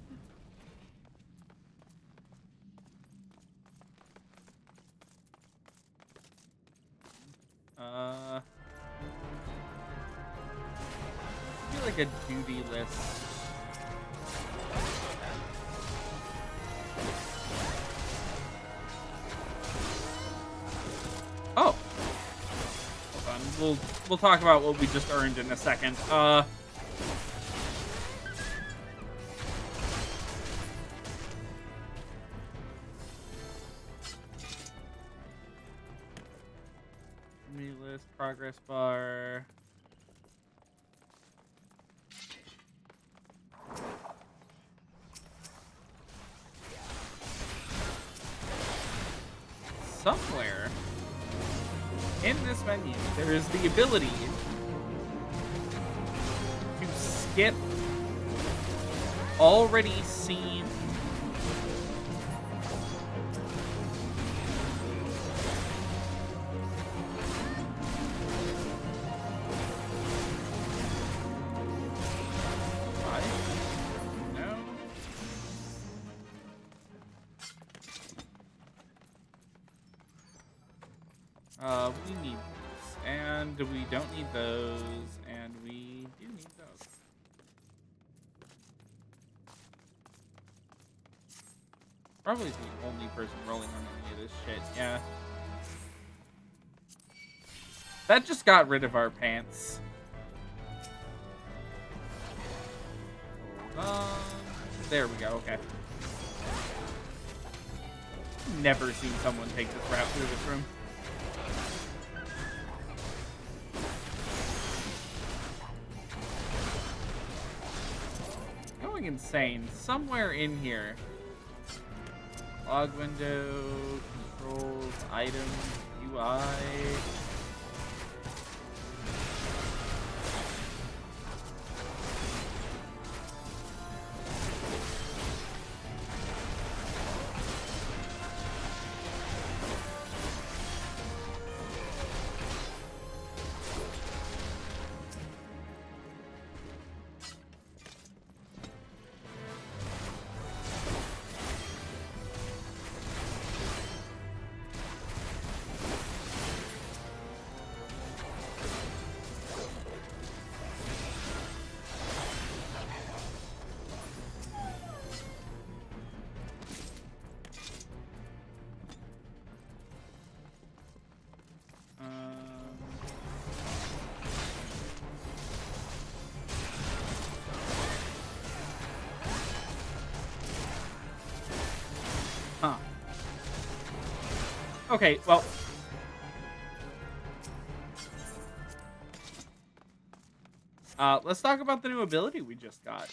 I feel like a duty list. Oh. Hold on. We'll talk about what we just earned in a second. Enemy list, progress bar. Somewhere in this menu, there is the ability to skip already seen we need these, and we don't need those, and we do need those. Probably the only person rolling on any of this shit, yeah. That just got rid of our pants. There we go, okay. Never seen someone take this route through this room. Going insane. Somewhere in here. Log window, controls, items, UI. Huh. Okay, well. Let's talk about the new ability we just got.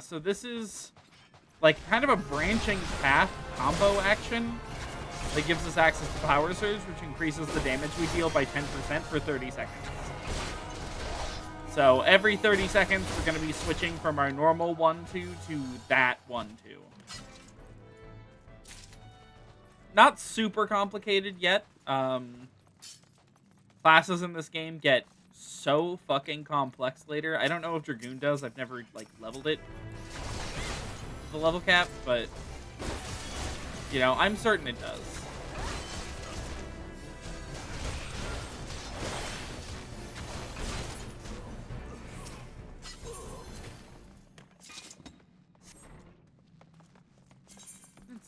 So this is like kind of a branching path combo action that gives us access to power surge, which increases the damage we deal by 10% for 30 seconds. So every 30 seconds, we're going to be switching from our normal 1-2 to that 1-2. Not super complicated yet. Classes in this game get so fucking complex later. I don't know if Dragoon does. I've never, like, leveled it. The level cap, but, you know, I'm certain it does.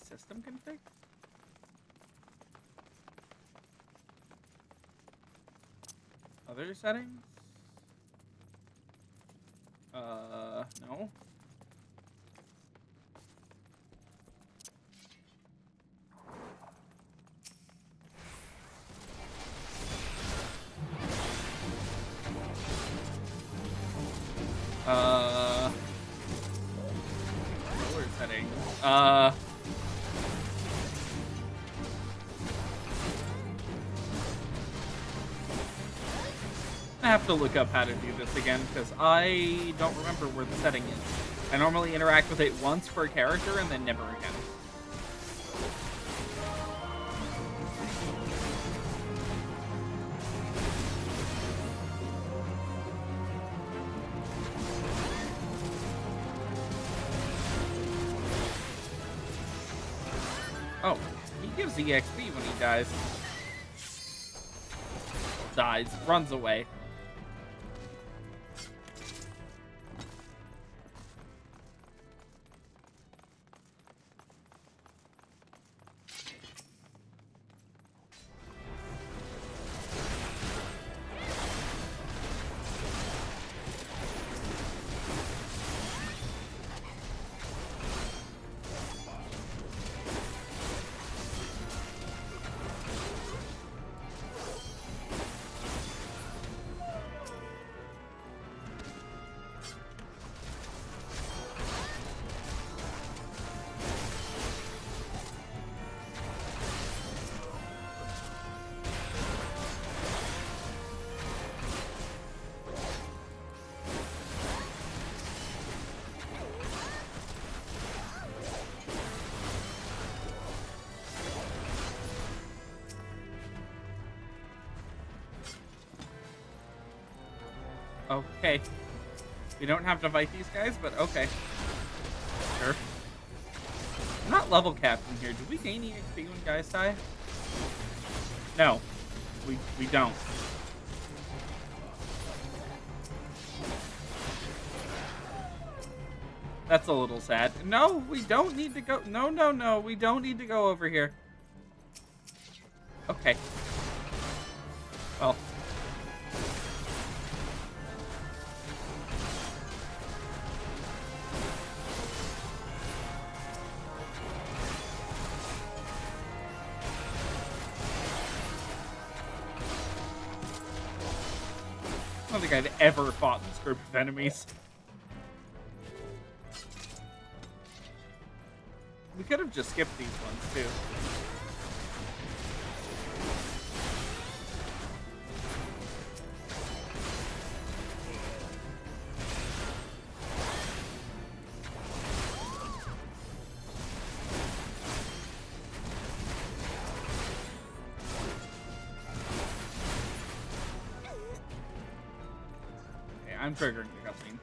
System config? Other settings? No. Lower settings. I have to look up how to do this again because I don't remember where the setting is. I normally interact with it once per character and then never again. Oh, he gives EXP when he dies. Dies, runs away. Okay. We don't have to fight these guys, but okay. Sure. I'm not level capped in here. Do we gain EXP when guys die? No. We don't. That's a little sad. No, we don't need to go. No. We don't need to go over here. Okay. Well. I don't think I've ever fought this group of enemies. We could have just skipped these ones, too. Okay, I'm triggering the cutscene.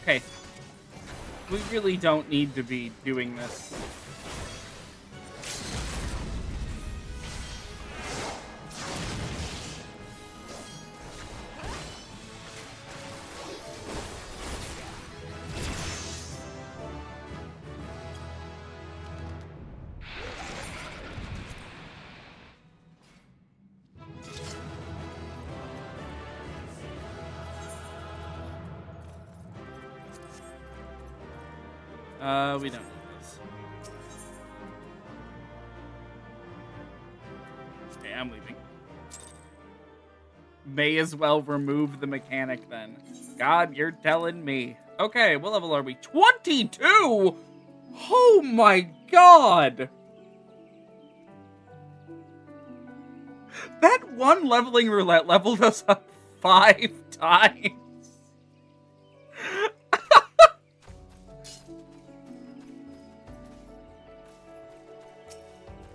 Okay. We really don't need to be doing this. We don't need this. Okay, I'm leaving. May as well remove the mechanic then. God, you're telling me. Okay, what level are we? 22! Oh my god! That one leveling roulette leveled us up 5 times.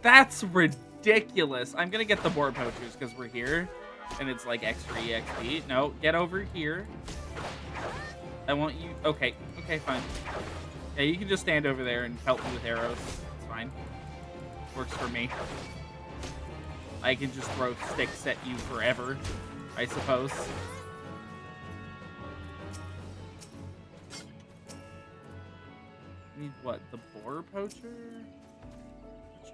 That's ridiculous. I'm gonna get the boar poachers because we're here. And it's like extra EXP. No, get over here. I want you... Okay, okay, fine. Yeah, you can just stand over there and help me with arrows. It's fine. Works for me. I can just throw sticks at you forever, I suppose. Need what? The boar poacher?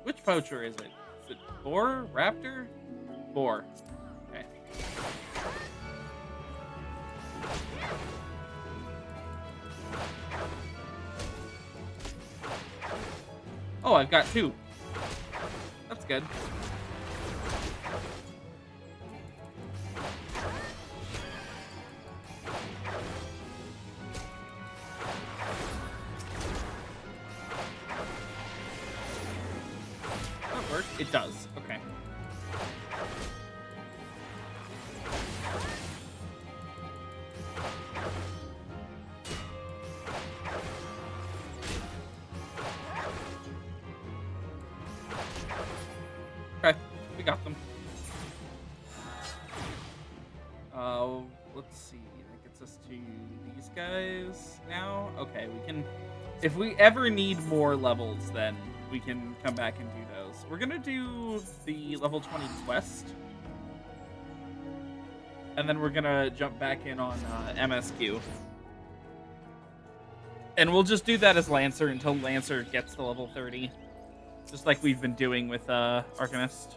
Which poacher is it? Is it boar? Raptor? Boar. Okay. Oh, I've got 2. That's good. That works. It does. Okay. Okay, we got them. Let's see. That gets us to these guys now. Okay, we can... If we ever need more levels, then we can come back and do those. We're gonna do the level 20 quest. And then we're gonna jump back in on MSQ. And we'll just do that as Lancer until Lancer gets to level 30. Just like we've been doing with Arcanist.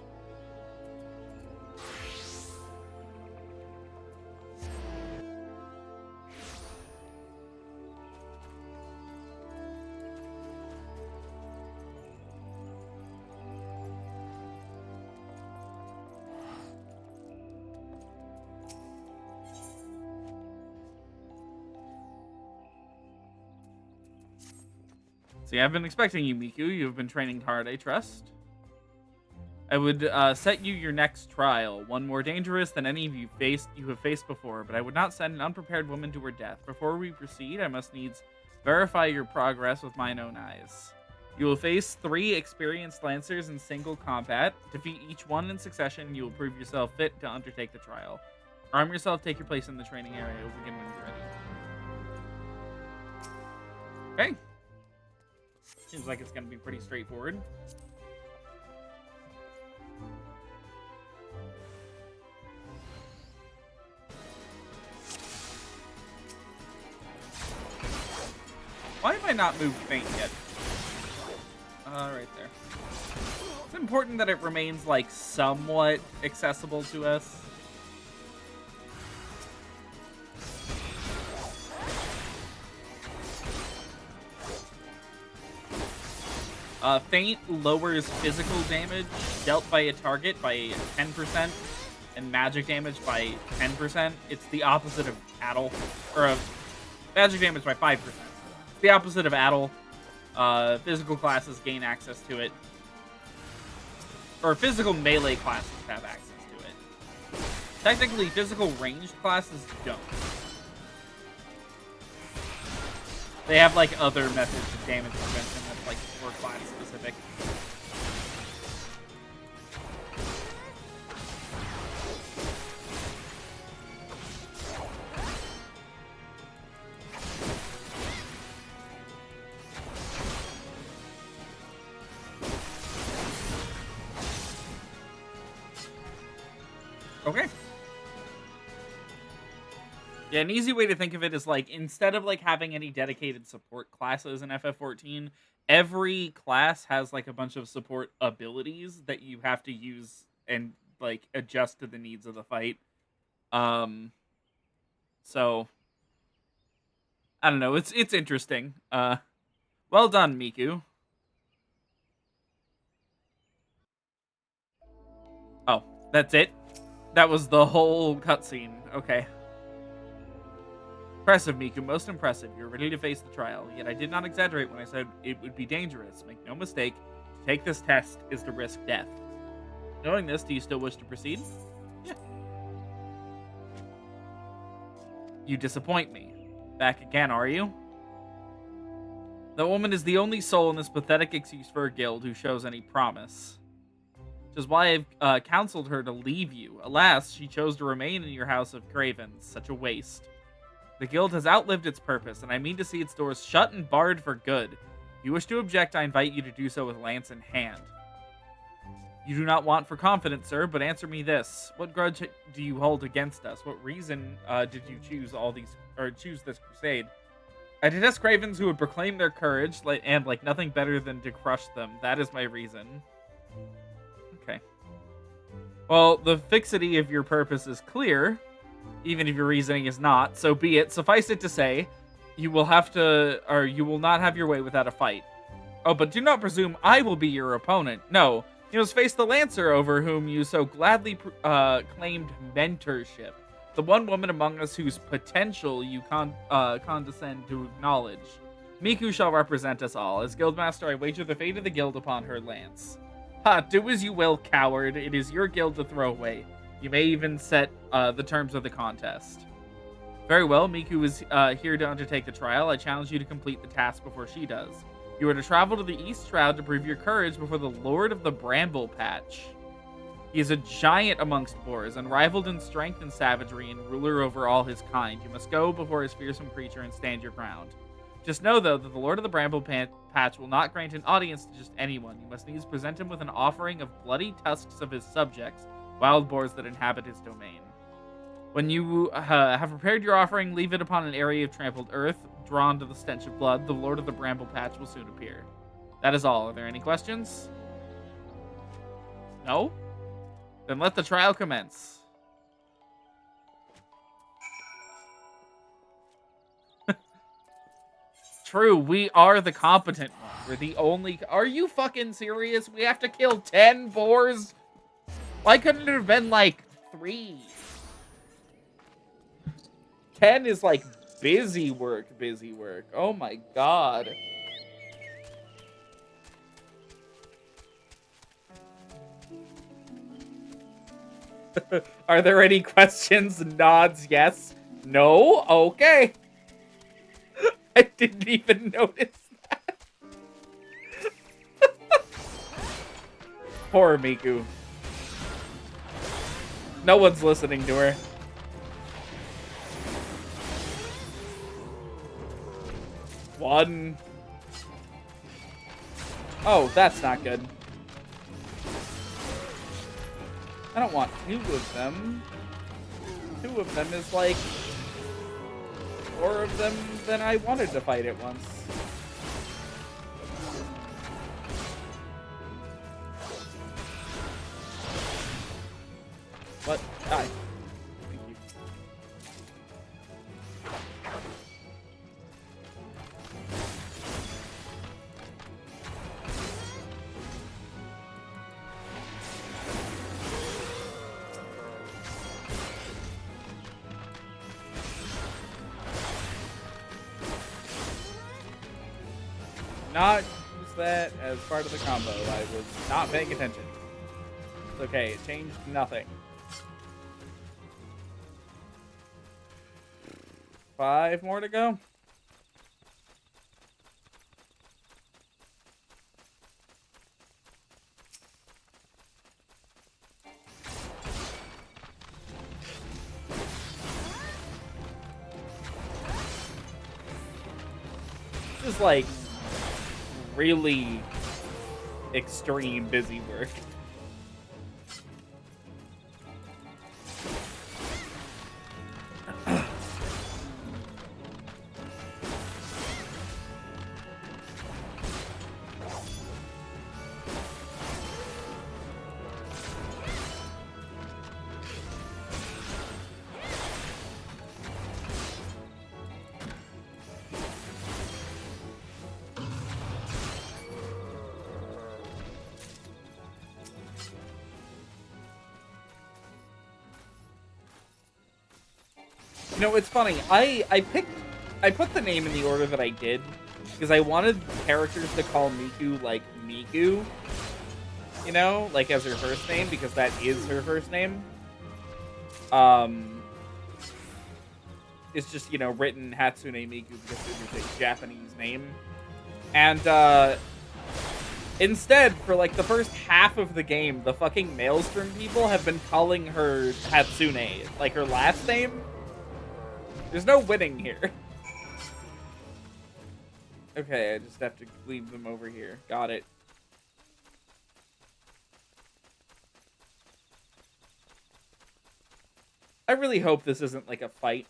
See, I've been expecting you, Miku. You've been training hard, I trust. I would set you your next trial, one more dangerous than any you have faced before, but I would not send an unprepared woman to her death. Before we proceed, I must needs verify your progress with mine own eyes. You will face 3 experienced Lancers in single combat. Defeat each one in succession, you will prove yourself fit to undertake the trial. Arm yourself, take your place in the training area. We'll begin when you're ready. Okay. Seems like it's going to be pretty straightforward. Why have I not moved faint yet? Right there. It's important that it remains, like, somewhat accessible to us. Faint lowers physical damage dealt by a target by 10% and magic damage by 10%. It's the opposite of Addle, or magic damage by 5%. It's the opposite of Addle. Physical classes gain access to it. Or physical melee classes have access to it. Technically, physical ranged classes don't. They have, like, other methods of damage prevention that's, like, more class specific. Okay. Yeah, an easy way to think of it is, like, instead of, like, having any dedicated support classes in FF14, every class has, like, a bunch of support abilities that you have to use and, like, adjust to the needs of the fight. So, I don't know, it's interesting. Well done, Miku. Oh, that's it? That was the whole cutscene. Okay. Impressive, Miku. Most impressive. You're ready to face the trial. Yet I did not exaggerate when I said it would be dangerous. Make no mistake, to take this test is to risk death. Knowing this, do you still wish to proceed? Yeah. You disappoint me. Back again, are you? The woman is the only soul in this pathetic excuse for a guild who shows any promise. Which is why I've counseled her to leave you. Alas, she chose to remain in your house of cravens. Such a waste. The guild has outlived its purpose, and I mean to see its doors shut and barred for good. If you wish to object, I invite you to do so with lance in hand. You do not want for confidence, sir, but answer me this. What grudge do you hold against us? What reason did you choose choose this crusade? I detest cravens who would proclaim their courage and like nothing better than to crush them. That is my reason. Okay. Well, the fixity of your purpose is clear, even if your reasoning is not. So be it. Suffice it to say, you will not have your way without a fight. Oh, but do not presume I will be your opponent. No, you must face the Lancer over whom you so gladly claimed mentorship. The one woman among us whose potential you condescend to acknowledge. Miku shall represent us all. As Guildmaster, I wager the fate of the guild upon her lance. Ha, do as you will, coward. It is your guild to throw away. You may even set the terms of the contest. Very well, Miku is here to undertake the trial. I challenge you to complete the task before she does. You are to travel to the East Shroud to prove your courage before the Lord of the Bramble Patch. He is a giant amongst boars, unrivaled in strength and savagery, and ruler over all his kind. You must go before his fearsome creature and stand your ground. Just know, though, that the Lord of the Bramble Patch will not grant an audience to just anyone. You must needs present him with an offering of bloody tusks of his subjects, wild boars that inhabit his domain. When you have prepared your offering, leave it upon an area of trampled earth, drawn to the stench of blood. The Lord of the Bramble Patch will soon appear. That is all. Are there any questions? No? Then let the trial commence. True, we are the competent one. We're the only... Are you fucking serious? We have to kill 10 boars? Why couldn't it have been, like, 3? 10 is, like, busy work. Oh my god. Are there any questions? Nods, yes. No? Okay. I didn't even notice that. Poor Miku. No one's listening to her. One. Oh, that's not good. I don't want 2 of them. 2 of them is like 4 of them than I wanted to fight at once. What? Die. Thank you. Not use that as part of the combo. I was not paying attention. It's okay, it changed nothing. 5 more to go. This is like really extreme busy work. You know, it's funny. I put the name in the order that I did because I wanted characters to call Miku like Miku. You know, like as her first name, because that is her first name. It's just, you know, written Hatsune Miku because it is a Japanese name. And instead, for like the first half of the game, the fucking Maelstrom people have been calling her Hatsune, like her last name. There's no winning here. Okay, I just have to leave them over here. Got it. I really hope this isn't like a fight.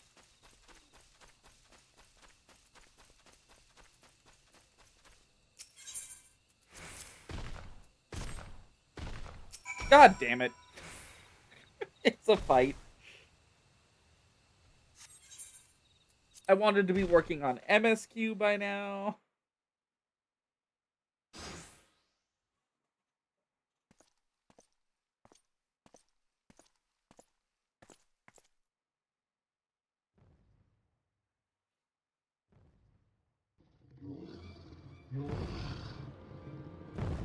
God damn it. It's a fight. I wanted to be working on MSQ by now.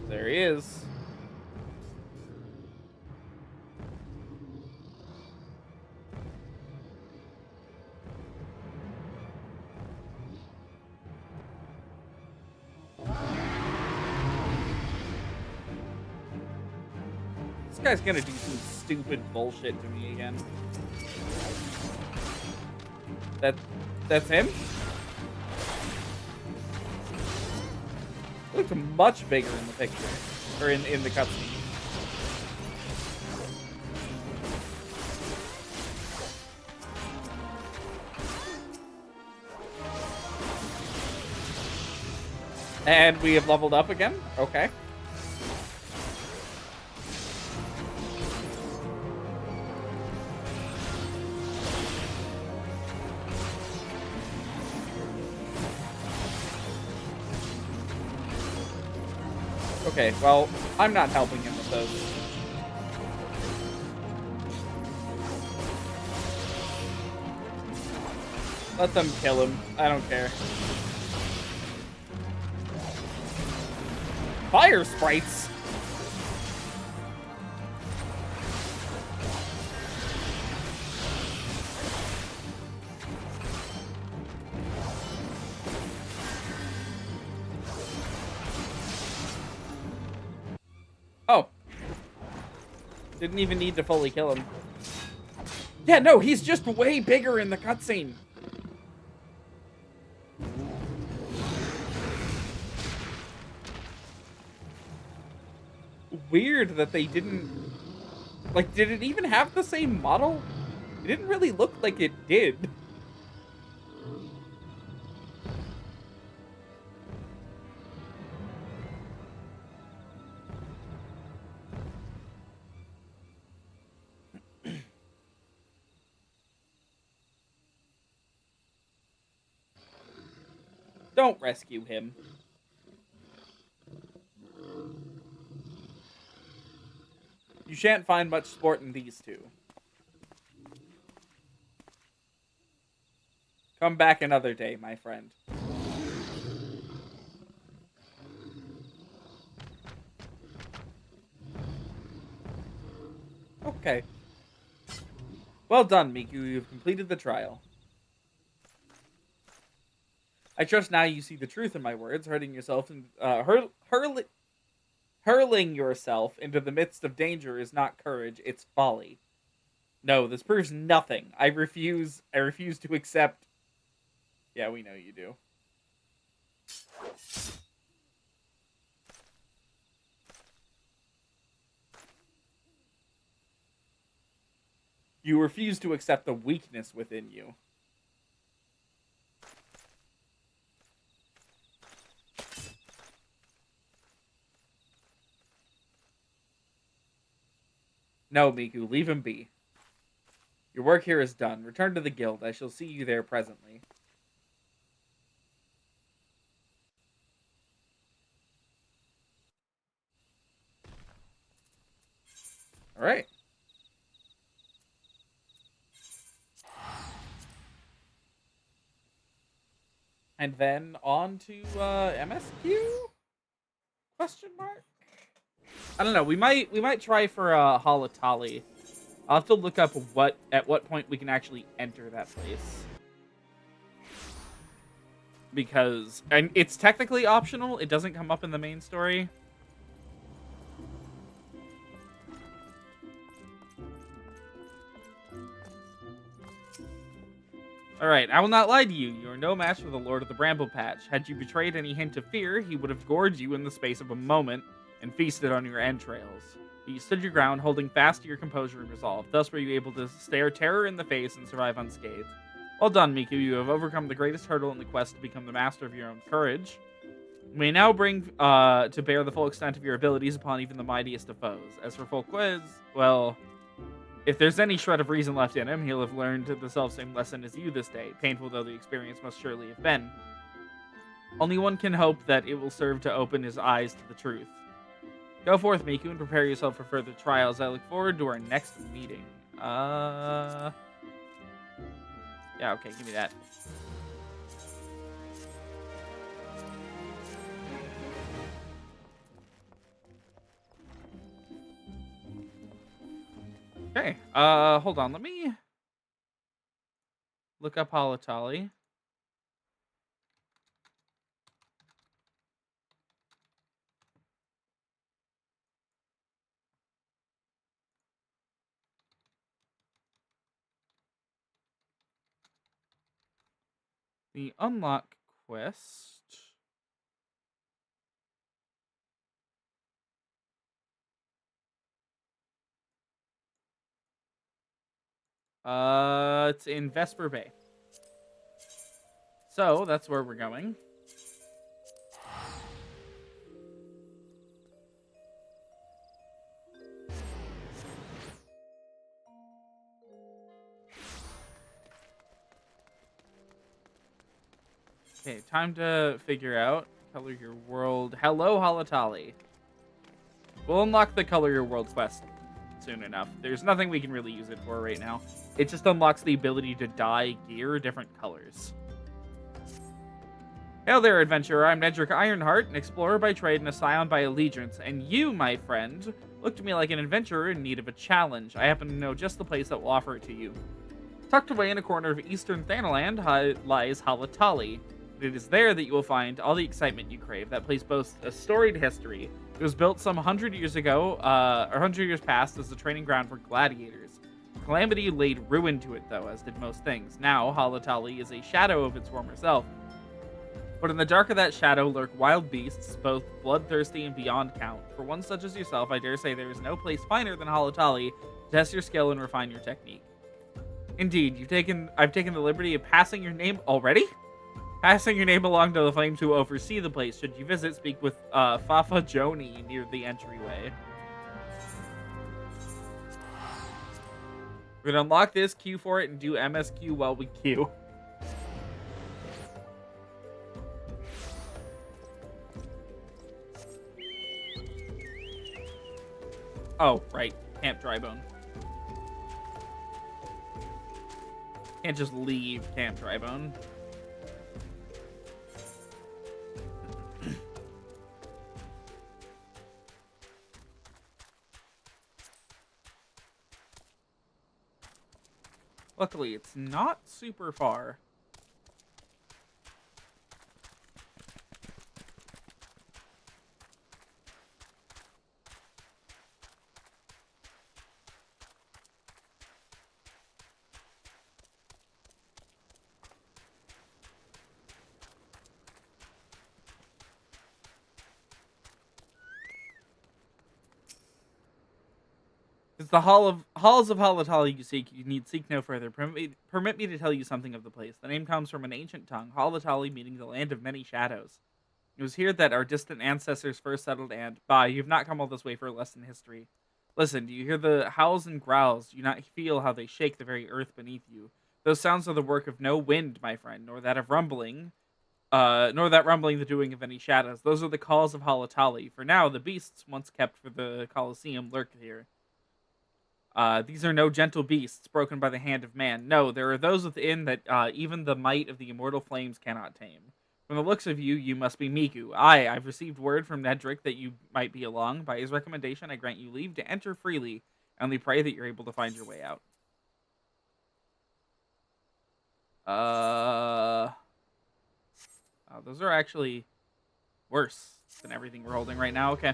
There he is. This guy's gonna do some stupid bullshit to me again. That's him? Looks much bigger in the picture. Or in the cutscene. And we have leveled up again? Okay. Okay, well, I'm not helping him with those. Let them kill him. I don't care. Fire sprites? Oh. Didn't even need to fully kill him. Yeah, no, he's just way bigger in the cutscene. Weird that they didn't... Like, did it even have the same model? It didn't really look like it did. Don't rescue him. You shan't find much sport in these two. Come back another day, my friend. Okay. Well done, Miku. You've completed the trial. I trust now you see the truth in my words, hurting yourself and hurling yourself into the midst of danger is not courage, it's folly. No, this proves nothing. I refuse to accept. Yeah, we know you do. You refuse to accept the weakness within you. No, Miku, leave him be. Your work here is done. Return to the guild. I shall see you there presently. All right. And then on to MSQ? Question mark? I don't know. We might try for Halatali. I'll have to look up at what point we can actually enter that place. Because and it's technically optional. It doesn't come up in the main story. Alright, I will not lie to you. You are no match for the Lord of the Bramble Patch. Had you betrayed any hint of fear, he would have gored you in the space of a moment and feasted on your entrails. But you stood your ground, holding fast to your composure and resolve. Thus were you able to stare terror in the face and survive unscathed. Well done, Miku. You have overcome the greatest hurdle in the quest to become the master of your own courage. You may now bring to bear the full extent of your abilities upon even the mightiest of foes. As for Folkwiz, well, if there's any shred of reason left in him, he'll have learned the selfsame lesson as you this day, painful though the experience must surely have been. Only one can hope that it will serve to open his eyes to the truth. Go forth, Miku, and prepare yourself for further trials. I look forward to our next meeting. Yeah, okay, give me that. Okay, hold on, let me look up Halatali. The Unlock quest. It's in Vesper Bay. So, that's where we're going. Okay, time to figure out Color Your World. Hello, Halatali. We'll unlock the Color Your World quest soon enough. There's nothing we can really use it for right now. It just unlocks the ability to dye gear different colors. Hail there, adventurer. I'm Nedrick Ironheart, an explorer by trade and a scion by allegiance. And you, my friend, look to me like an adventurer in need of a challenge. I happen to know just the place that will offer it to you. Tucked away in a corner of eastern Thanaland lies Halatali. It is there that you will find all the excitement you crave. That place boasts a storied history. It was built some 100 years ago, or 100 years past, as a training ground for gladiators. Calamity laid ruin to it, though, as did most things. Now, Halatali is a shadow of its former self. But in the dark of that shadow lurk wild beasts, both bloodthirsty and beyond count. For one such as yourself, I dare say there is no place finer than Halatali to test your skill and refine your technique. Indeed, I've taken the liberty of passing your name already? Passing your name along to the flames who oversee the place. Should you visit, speak with Fafa Joni near the entryway. We're gonna unlock this, queue for it, and do MSQ while we queue. Oh, right. Camp Drybone. Can't just leave Camp Drybone. Luckily, it's not super far. It's the halls of Halatali you seek. You need seek no further. Permit me to tell you something of the place. The name comes from an ancient tongue, Halatali, meaning the land of many shadows. It was here that our distant ancestors first settled, and you've not come all this way for a lesson in history. Listen, do you hear the howls and growls? Do you not feel how they shake the very earth beneath you? Those sounds are the work of no wind, my friend, nor that rumbling the doing of any shadows. Those are the calls of Halatali. For now, the beasts once kept for the Colosseum lurk here. These are no gentle beasts broken by the hand of man. No, there are those within that even the might of the immortal flames cannot tame. From the looks of you, you must be Miku. Aye, I've received word from Nedrick that you might be along. By his recommendation, I grant you leave to enter freely. I only pray that you're able to find your way out. Oh, those are actually worse than everything we're holding right now. Okay.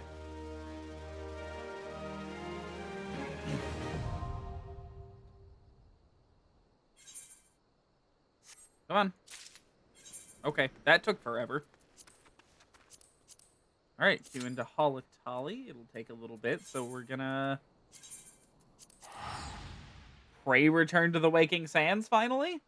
Come on. Okay, that took forever. All right, due into Halatali. It'll take a little bit, so we're gonna pray return to the Waking Sands finally.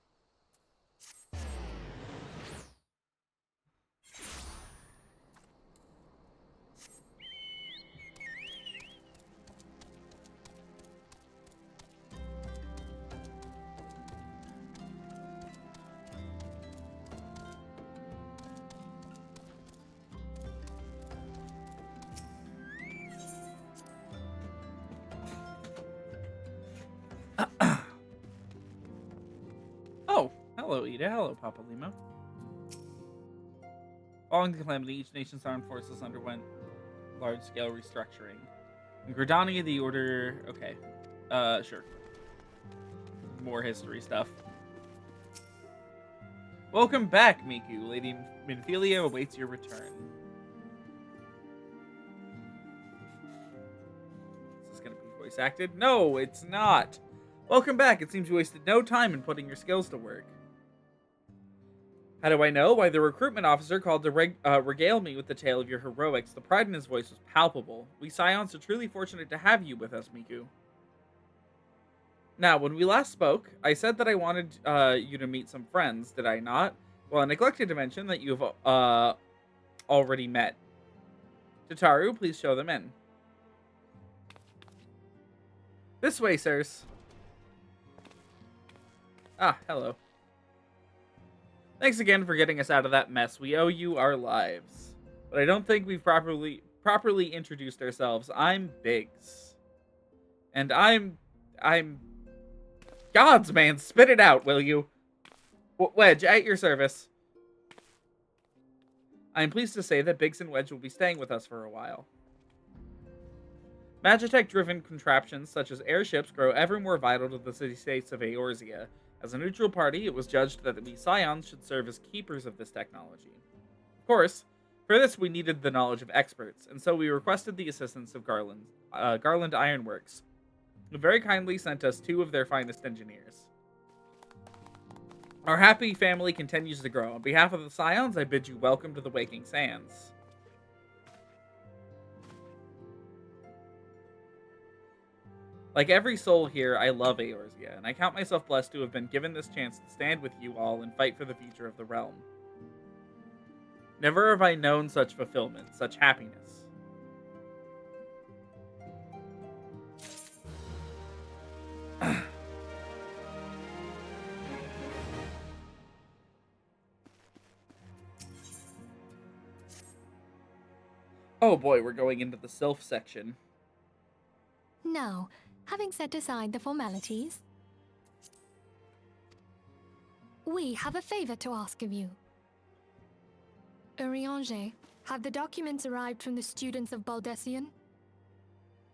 Oh, hello, Ida. Hello, Papa Limo. Following the calamity, each nation's armed forces underwent large-scale restructuring. In Gridania, the order... Okay. Sure. More history stuff. Welcome back, Miku. Lady Minfilia awaits your return. Is this going to be voice acted? No, it's not. Welcome back. It seems you wasted no time in putting your skills to work. How do I know? Why, the recruitment officer called to regale me with the tale of your heroics. The pride in his voice was palpable. We Scions are truly fortunate to have you with us, Miku. Now, when we last spoke, I said that I wanted you to meet some friends, did I not? Well, I neglected to mention that you've already met. Tataru, please show them in. This way, sirs. Ah, hello. Thanks again for getting us out of that mess. We owe you our lives. But I don't think we've properly introduced ourselves. I'm Biggs. And I'm... Gods, man, spit it out, will you? Wedge, at your service. I am pleased to say that Biggs and Wedge will be staying with us for a while. Magitech-driven contraptions such as airships grow ever more vital to the city-states of Eorzea. As a neutral party, it was judged that we Scions should serve as keepers of this technology. Of course, for this we needed the knowledge of experts, and so we requested the assistance of Garland Ironworks, who very kindly sent us 2 of their finest engineers. Our happy family continues to grow. On behalf of the Scions, I bid you welcome to the Waking Sands. Like every soul here, I love Eorzea, and I count myself blessed to have been given this chance to stand with you all and fight for the future of the realm. Never have I known such fulfillment, such happiness. Oh boy, we're going into the Sylph section. Now, having set aside the formalities, we have a favor to ask of you. Urianger, have the documents arrived from the students of Baldessian?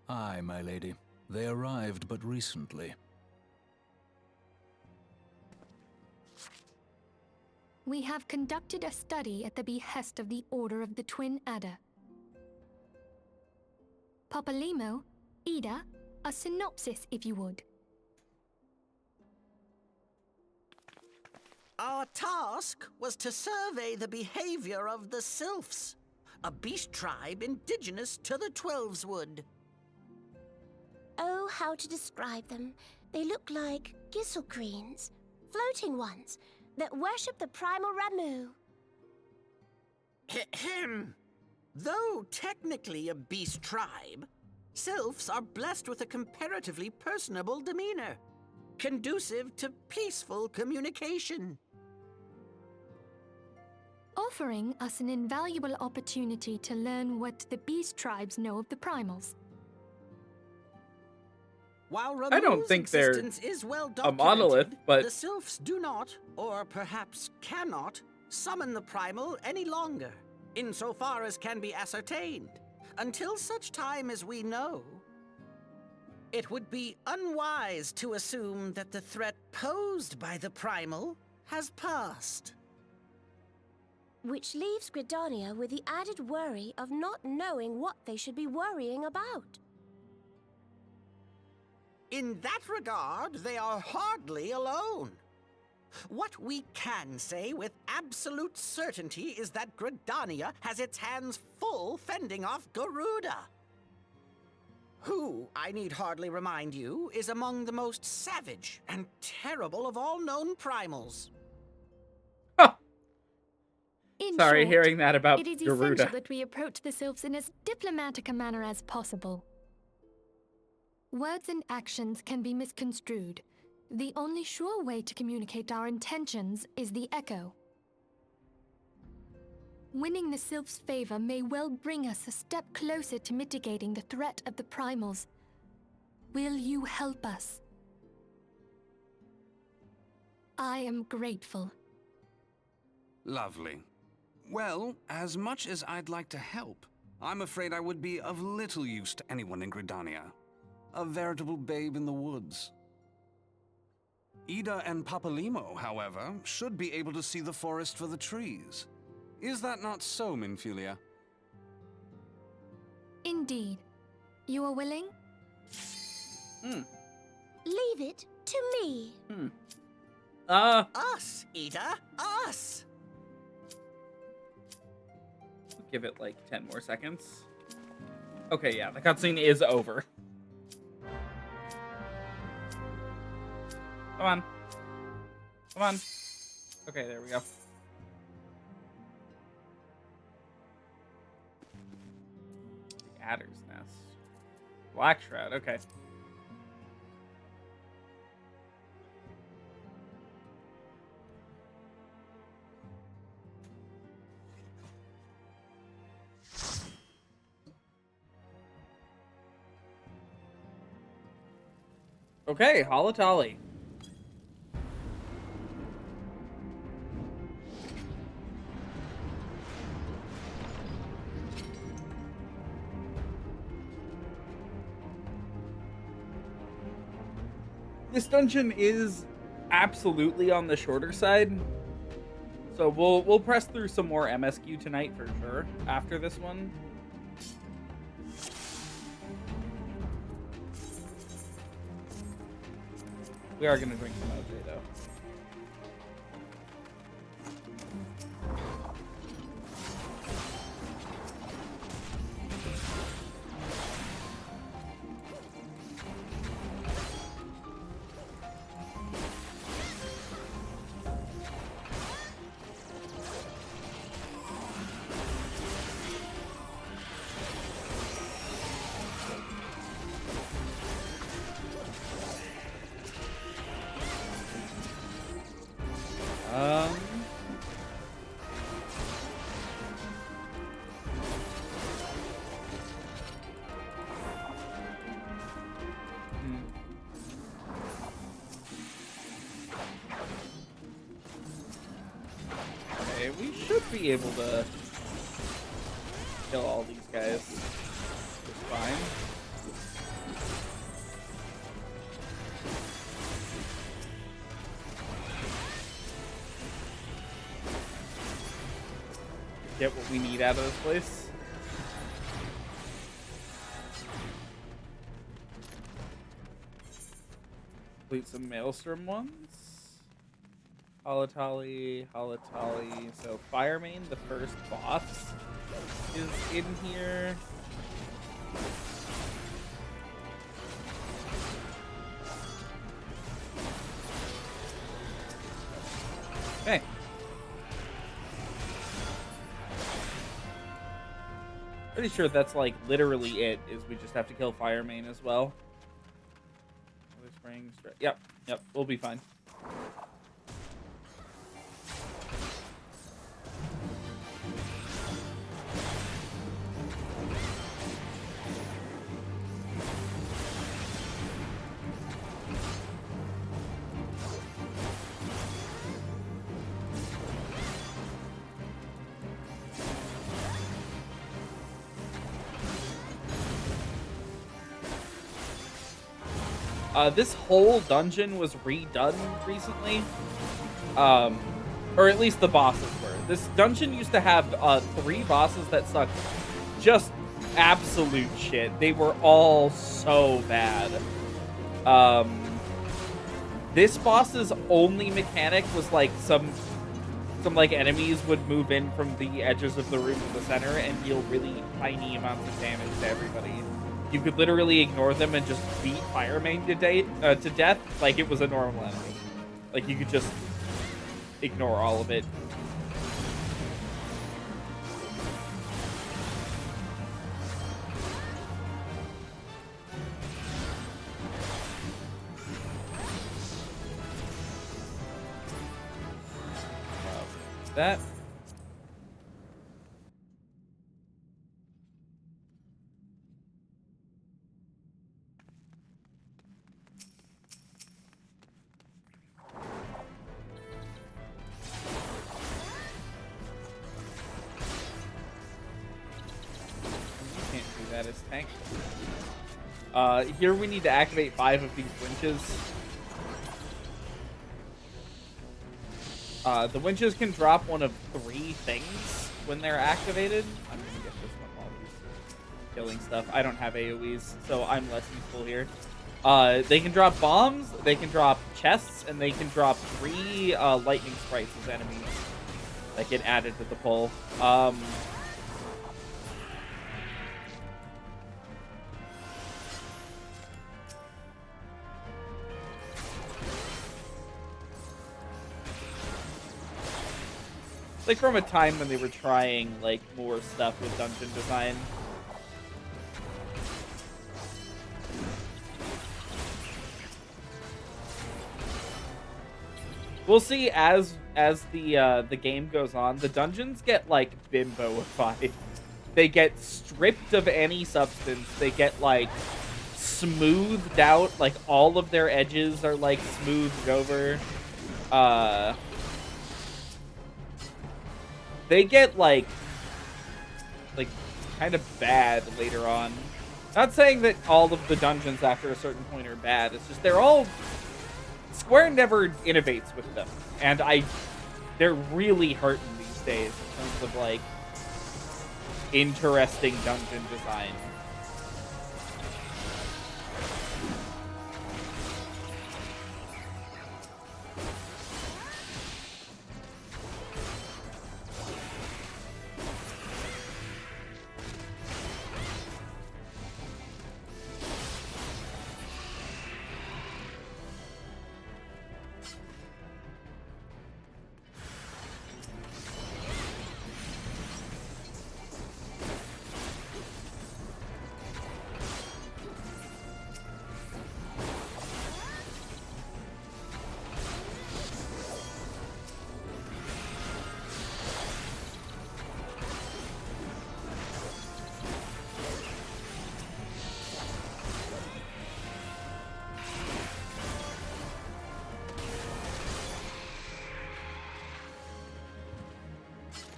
Aye, my lady. They arrived but recently. We have conducted a study at the behest of the Order of the Twin Adder. Papa Limo, Ida, a synopsis, if you would. Our task was to survey the behavior of the Sylphs, a beast tribe indigenous to the Twelveswood. Oh, how to describe them. They look like gisselcreens, floating ones, that worship the primal Ramu. Ahem. Though technically a beast tribe, Sylphs are blessed with a comparatively personable demeanor, conducive to peaceful communication. Offering us an invaluable opportunity to learn what the beast tribes know of the primals. While I don't Ramu's think they're existence is well a monolith, documented, but the Sylphs do not, or perhaps cannot, summon the primal any longer, insofar as can be ascertained, until such time as we know. It would be unwise to assume that the threat posed by the primal has passed. Which leaves Gridania with the added worry of not knowing what they should be worrying about. In that regard, they are hardly alone. What we can say with absolute certainty is that Gridania has its hands full fending off Garuda, who, I need hardly remind you, is among the most savage and terrible of all known primals. In Sorry, short, hearing that about it is Garuda. essential that we approach the sylphs in as diplomatic a manner as possible. Words and actions can be misconstrued. The only sure way to communicate our intentions is the echo. Winning the sylphs' favor may well bring us a step closer to mitigating the threat of the primals. Will you help us? I am grateful. Lovely. Well, as much as I'd like to help, I'm afraid I would be of little use to anyone in Gridania. A veritable babe in the woods. Ida and Papalimo, however, should be able to see the forest for the trees. Is that not so, Minfilia? Indeed. You are willing? Leave it to me. Us, Ida, us! Give it like 10 more seconds. Okay, yeah, the cutscene is over. Come on. Come on. Okay, there we go. The Adder's Nest. Black Shroud, okay. Okay, Halatali. This dungeon is absolutely on the shorter side, so we'll press through some more MSQ tonight for sure after this one. We are gonna drink some OJ though. Okay, we should be able to kill all these guys just fine. Get what we need out of this place. Complete some Maelstrom ones. Halatali, Halatali. So Firemane, the first boss, is in here. Okay. Pretty sure that's like literally it, is we just have to kill Firemane as well. Spring, yep, we'll be fine. This whole dungeon was redone recently. Or at least the bosses were. This dungeon used to have 3 bosses that sucked just absolute shit. They were all so bad. This boss's only mechanic was like some like enemies would move in from the edges of the room to the center and deal really tiny amounts of damage to everybody. You could literally ignore them and just beat Firemain to death like it was a normal enemy. Like you could just ignore all of it. That. Can't do that as tank. Here we need to activate 5 of these winches. The winches can drop one of 3 things when they're activated. I'm gonna get this one while he's killing stuff. I don't have AoEs, so I'm less useful here. They can drop bombs, they can drop chests, and they can drop 3 lightning sprites as enemies that get added to the pull. Like from a time when they were trying like more stuff with dungeon design. We'll see as the game goes on. The dungeons get like bimboified. They get stripped of any substance. They get like smoothed out. Like all of their edges are like smoothed over. They get like kind of bad later on. Not saying that all of the dungeons after a certain point are bad. It's just they're all Square never innovates with them, and they're really hurting these days in terms of like interesting dungeon design.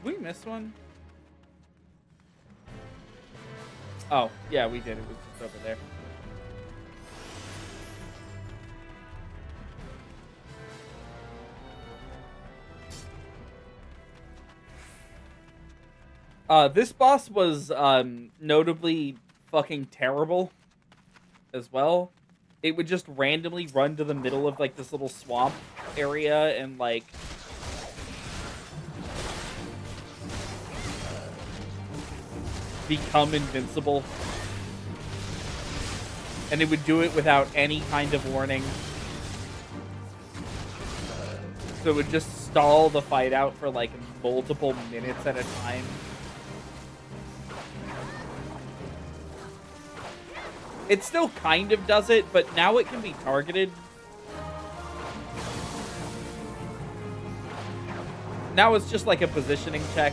Did we miss one? Oh, yeah, we did. It was just over there. This boss was notably fucking terrible as well. It would just randomly run to the middle of like this little swamp area and like become invincible. And it would do it without any kind of warning. So it would just stall the fight out for like multiple minutes at a time. It still kind of does it, but now it can be targeted. Now it's just like a positioning check.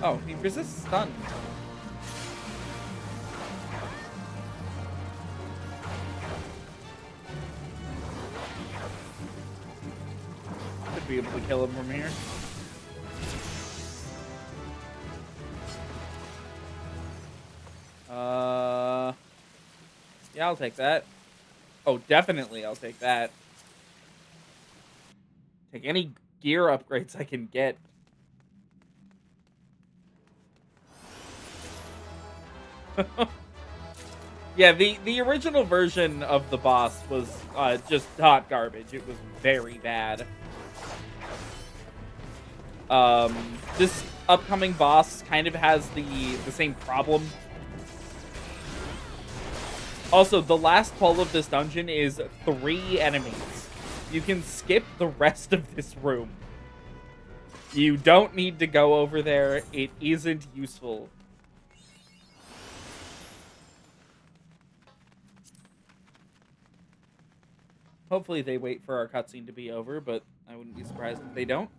Oh, he resists stun. Should be able to kill him from here. Yeah, I'll take that. Oh, definitely I'll take that. Take any gear upgrades I can get. Yeah, the original version of the boss was just hot garbage. It was very bad. This upcoming boss kind of has the same problem. Also, the last pull of this dungeon is 3 enemies. You can skip the rest of this room. You don't need to go over there. It isn't useful. Hopefully they wait for our cutscene to be over, but I wouldn't be surprised if they don't.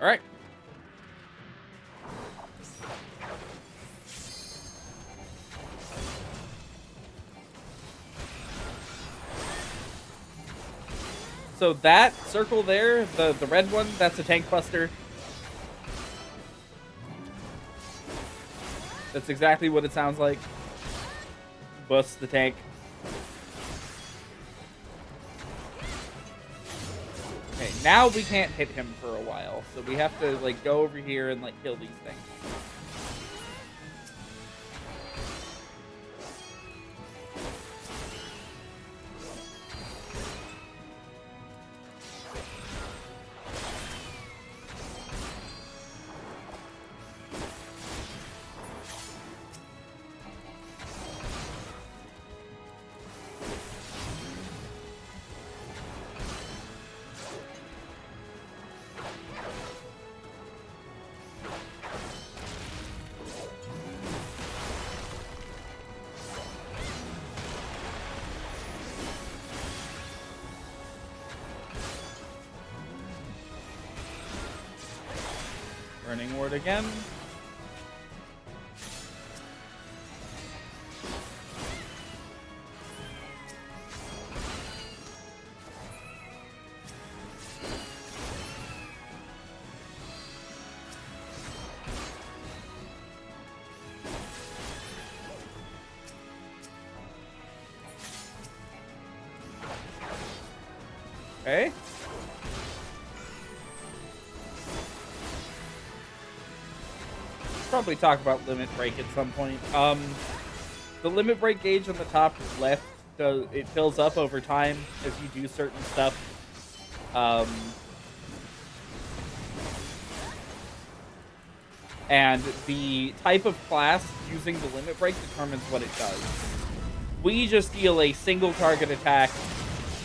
All right. So that circle there, the red one, that's a tank buster. That's exactly what it sounds like. Bust the tank. Okay, now we can't hit him for a while, so we have to like go over here and like kill these things. Burning ward again. Okay. Probably talk about limit break at some point. The limit break gauge on the top left, it fills up over time as you do certain stuff. And the type of class using the limit break determines what it does. We just deal a single target attack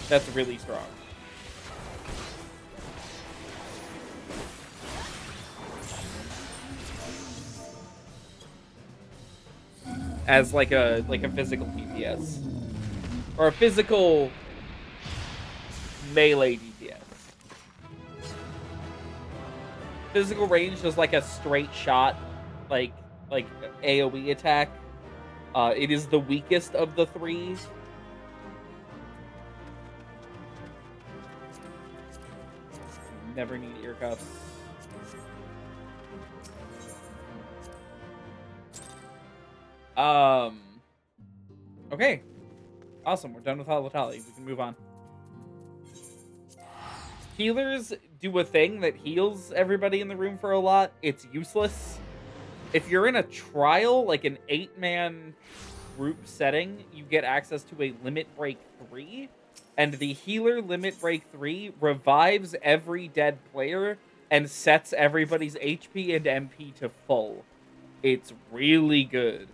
that's really strong. As like a physical DPS. Or a physical melee DPS. Physical range is like a straight shot, like AoE attack. It is the weakest of the 3. Never need ear cuffs. Okay. Awesome, we're done with Halatali. We can move on. Healers do a thing that heals everybody in the room for a lot. It's useless. If you're in a trial, like an 8-man group setting, you get access to a Limit Break 3. And the healer Limit Break 3 revives every dead player and sets everybody's HP and MP to full. It's really good.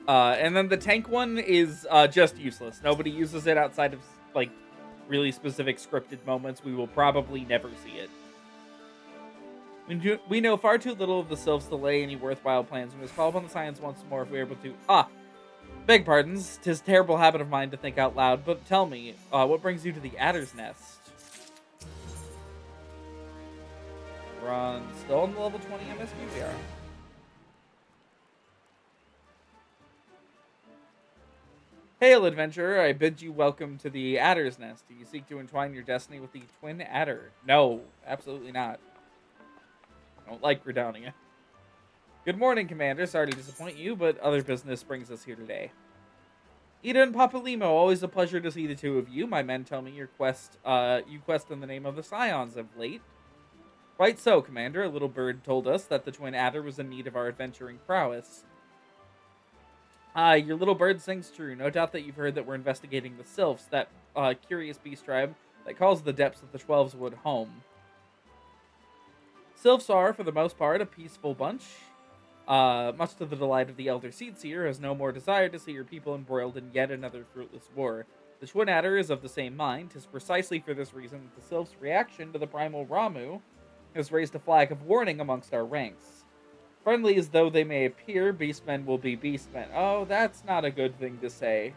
And then the tank one is just useless. Nobody uses it outside of, like, really specific scripted moments. We will probably never see it. We know far too little of the sylphs to lay any worthwhile plans. We must call upon the science once more if we are able to. Beg pardons. 'Tis terrible habit of mine to think out loud, but tell me, what brings you to the Adder's Nest? We're on still on the level 20 MSQ we are. Hail, adventurer, I bid you welcome to the Adder's Nest. Do you seek to entwine your destiny with the Twin Adder? No, absolutely not. I don't like Gridania. Good morning, Commander. Sorry to disappoint you, but other business brings us here today. Ida and Papalimo, always a pleasure to see the two of you. My men tell me you quest in the name of the Scions of late. Quite so, Commander. A little bird told us that the Twin Adder was in need of our adventuring prowess. Your little bird sings true. No doubt that you've heard that we're investigating the Sylphs, that curious beast tribe that calls the depths of the Twelveswood home. Sylphs are, for the most part, a peaceful bunch. Much to the delight of the Elder Seedseer, who has no more desire to see your people embroiled in yet another fruitless war. The Twin Adder is of the same mind. 'Tis precisely for this reason that the Sylphs' reaction to the primal Ramu has raised a flag of warning amongst our ranks. Friendly as though they may appear, beastmen will be beastmen. Oh, that's not a good thing to say.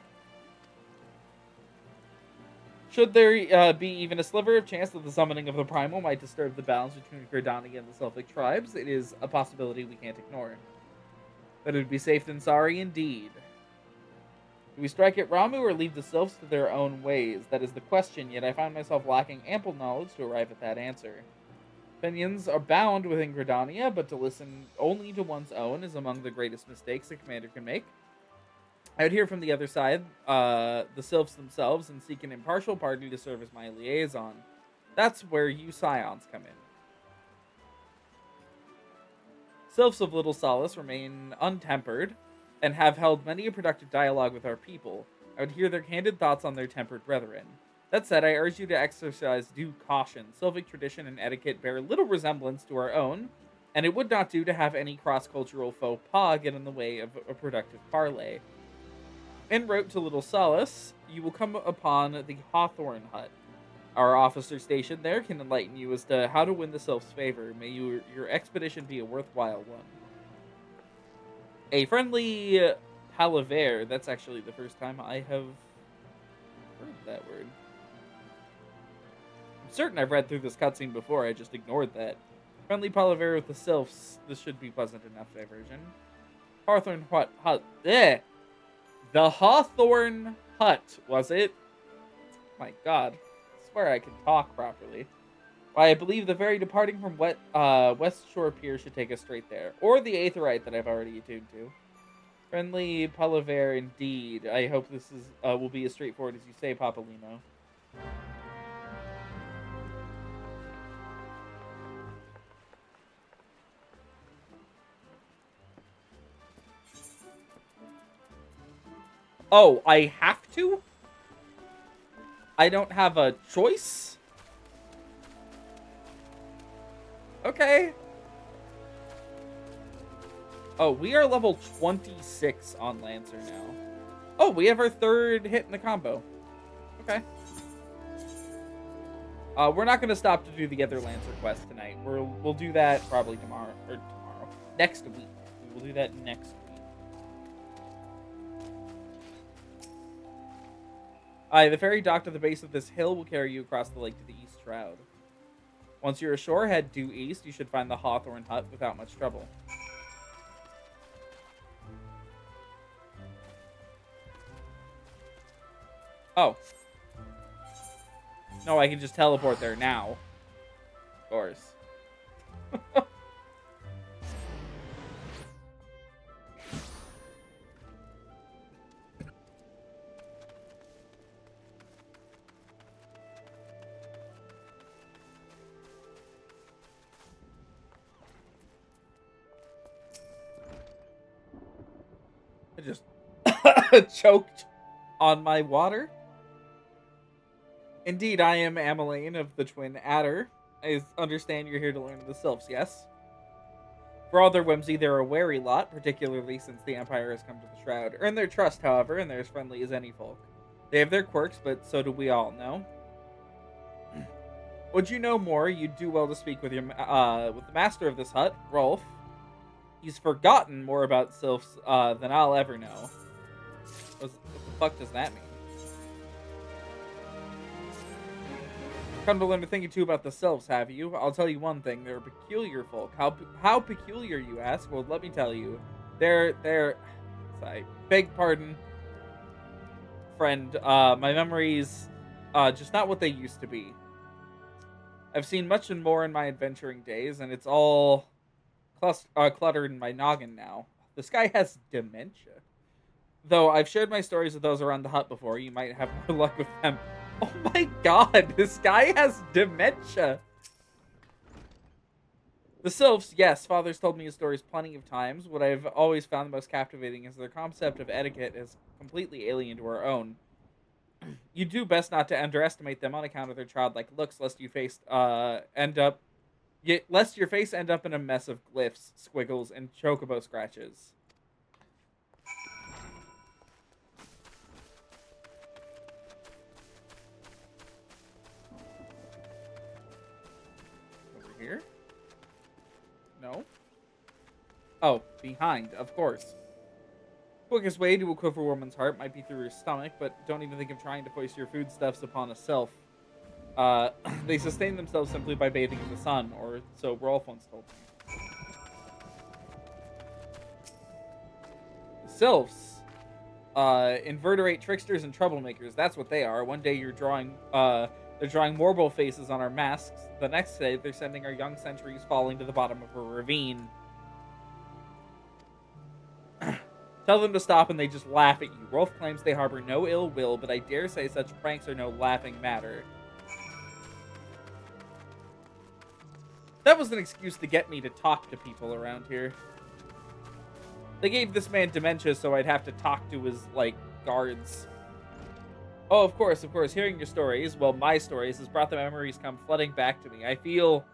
Should there be even a sliver of chance that the summoning of the primal might disturb the balance between Gridania and the Sylphic tribes, it is a possibility we can't ignore. But it would be safe than sorry indeed. Do we strike at Ramu or leave the Sylphs to their own ways? That is the question, yet I find myself lacking ample knowledge to arrive at that answer. Opinions are bound within Gridania, but to listen only to one's own is among the greatest mistakes a commander can make. I would hear from the other side, the Sylphs themselves, and seek an impartial party to serve as my liaison. That's where you Scions come in. Sylphs of Little Solace remain untempered, and have held many a productive dialogue with our people. I would hear their candid thoughts on their tempered brethren. That said, I urge you to exercise due caution. Sylphic tradition and etiquette bear little resemblance to our own, and it would not do to have any cross-cultural faux pas get in the way of a productive parley. En route to Little Solace, you will come upon the Hawthorne Hut. Our officer stationed there can enlighten you as to how to win the Sylph's favor. May your expedition be a worthwhile one. A friendly palaver. That's actually the first time I have heard that word. I'm certain I've read through this cutscene before, I just ignored that. Friendly palaver with the Sylphs. This should be pleasant enough diversion. Hawthorne Hut. Eh! The Hawthorne Hut, was it? My god. I swear I can talk properly. Why, I believe the ferry departing from West Shore Pier should take us straight there. Or the Aetherite that I've already attuned to. Friendly palaver indeed. I hope this is will be as straightforward as you say, Papalimo. Oh, I have to? I don't have a choice? Okay. Oh, we are level 26 on Lancer now. Oh, we have our third hit in the combo. Okay. We're not going to stop to do the other Lancer quest tonight. We'll do that probably tomorrow. Next week. We will do that next week. The ferry docked at the base of this hill will carry you across the lake to the East Shroud. Once you're ashore, head due east. You should find the Hawthorne Hut without much trouble. Oh. No, I can just teleport there now. Of course. I just choked on my water. Indeed, I am Ameline of the Twin Adder. I understand you're here to learn of the Sylphs, yes? For all their whimsy, they're a wary lot, particularly since the Empire has come to the Shroud. Earn their trust, however, and they're as friendly as any folk. They have their quirks, but so do we all, no? Would you know more, you'd do well to speak with with the master of this hut, Rolf. He's forgotten more about sylphs than I'll ever know. What the fuck does that mean? Come to learn a thing or two about the sylphs, have you? I'll tell you one thing, they're a peculiar folk. How peculiar, you ask? Well, let me tell you. They're... Sorry, beg pardon, friend. My memories, just not what they used to be. I've seen much and more in my adventuring days, and it's all cluttered in my noggin now. This guy has dementia. Though I've shared my stories with those around the hut before, you might have more luck with them. Oh my god, this guy has dementia. The sylphs, yes, father's told me his stories plenty of times. What I've always found the most captivating is their concept of etiquette is completely alien to our own. You do best not to underestimate them on account of their childlike looks, lest your face end up in a mess of glyphs, squiggles, and chocobo scratches. Over here? No? Oh, behind, of course. Quickest way to a quiver woman's heart might be through her stomach, but don't even think of trying to foist your foodstuffs upon a sylph. They sustain themselves simply by bathing in the sun, or so Rolf once told me. Sylphs. Invertebrate tricksters and troublemakers, that's what they are. One day they're drawing Morbo faces on our masks. The next day, they're sending our young centuries falling to the bottom of a ravine. Tell them to stop and they just laugh at you. Rolf claims they harbor no ill will, but I dare say such pranks are no laughing matter. That was an excuse to get me to talk to people around here. They gave this man dementia, so I'd have to talk to his, guards. Oh, of course. Hearing your stories, well, my stories, has brought the memories come flooding back to me. I feel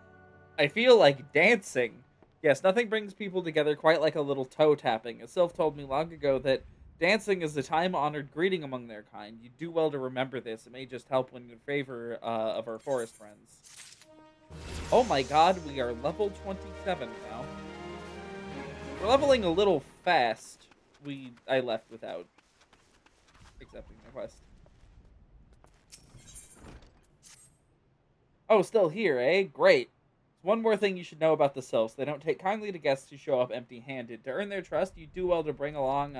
like dancing. Yes, nothing brings people together quite like a little toe tapping. A sylph told me long ago that dancing is a time-honored greeting among their kind. You do well to remember this. It may just help when in favor of our forest friends. Oh my god, we are level 27 now. We're leveling a little fast. I left without accepting the quest. Oh, still here, eh? Great. One more thing you should know about the sylphs. They don't take kindly to guests who show up empty-handed. To earn their trust, you do well to bring along,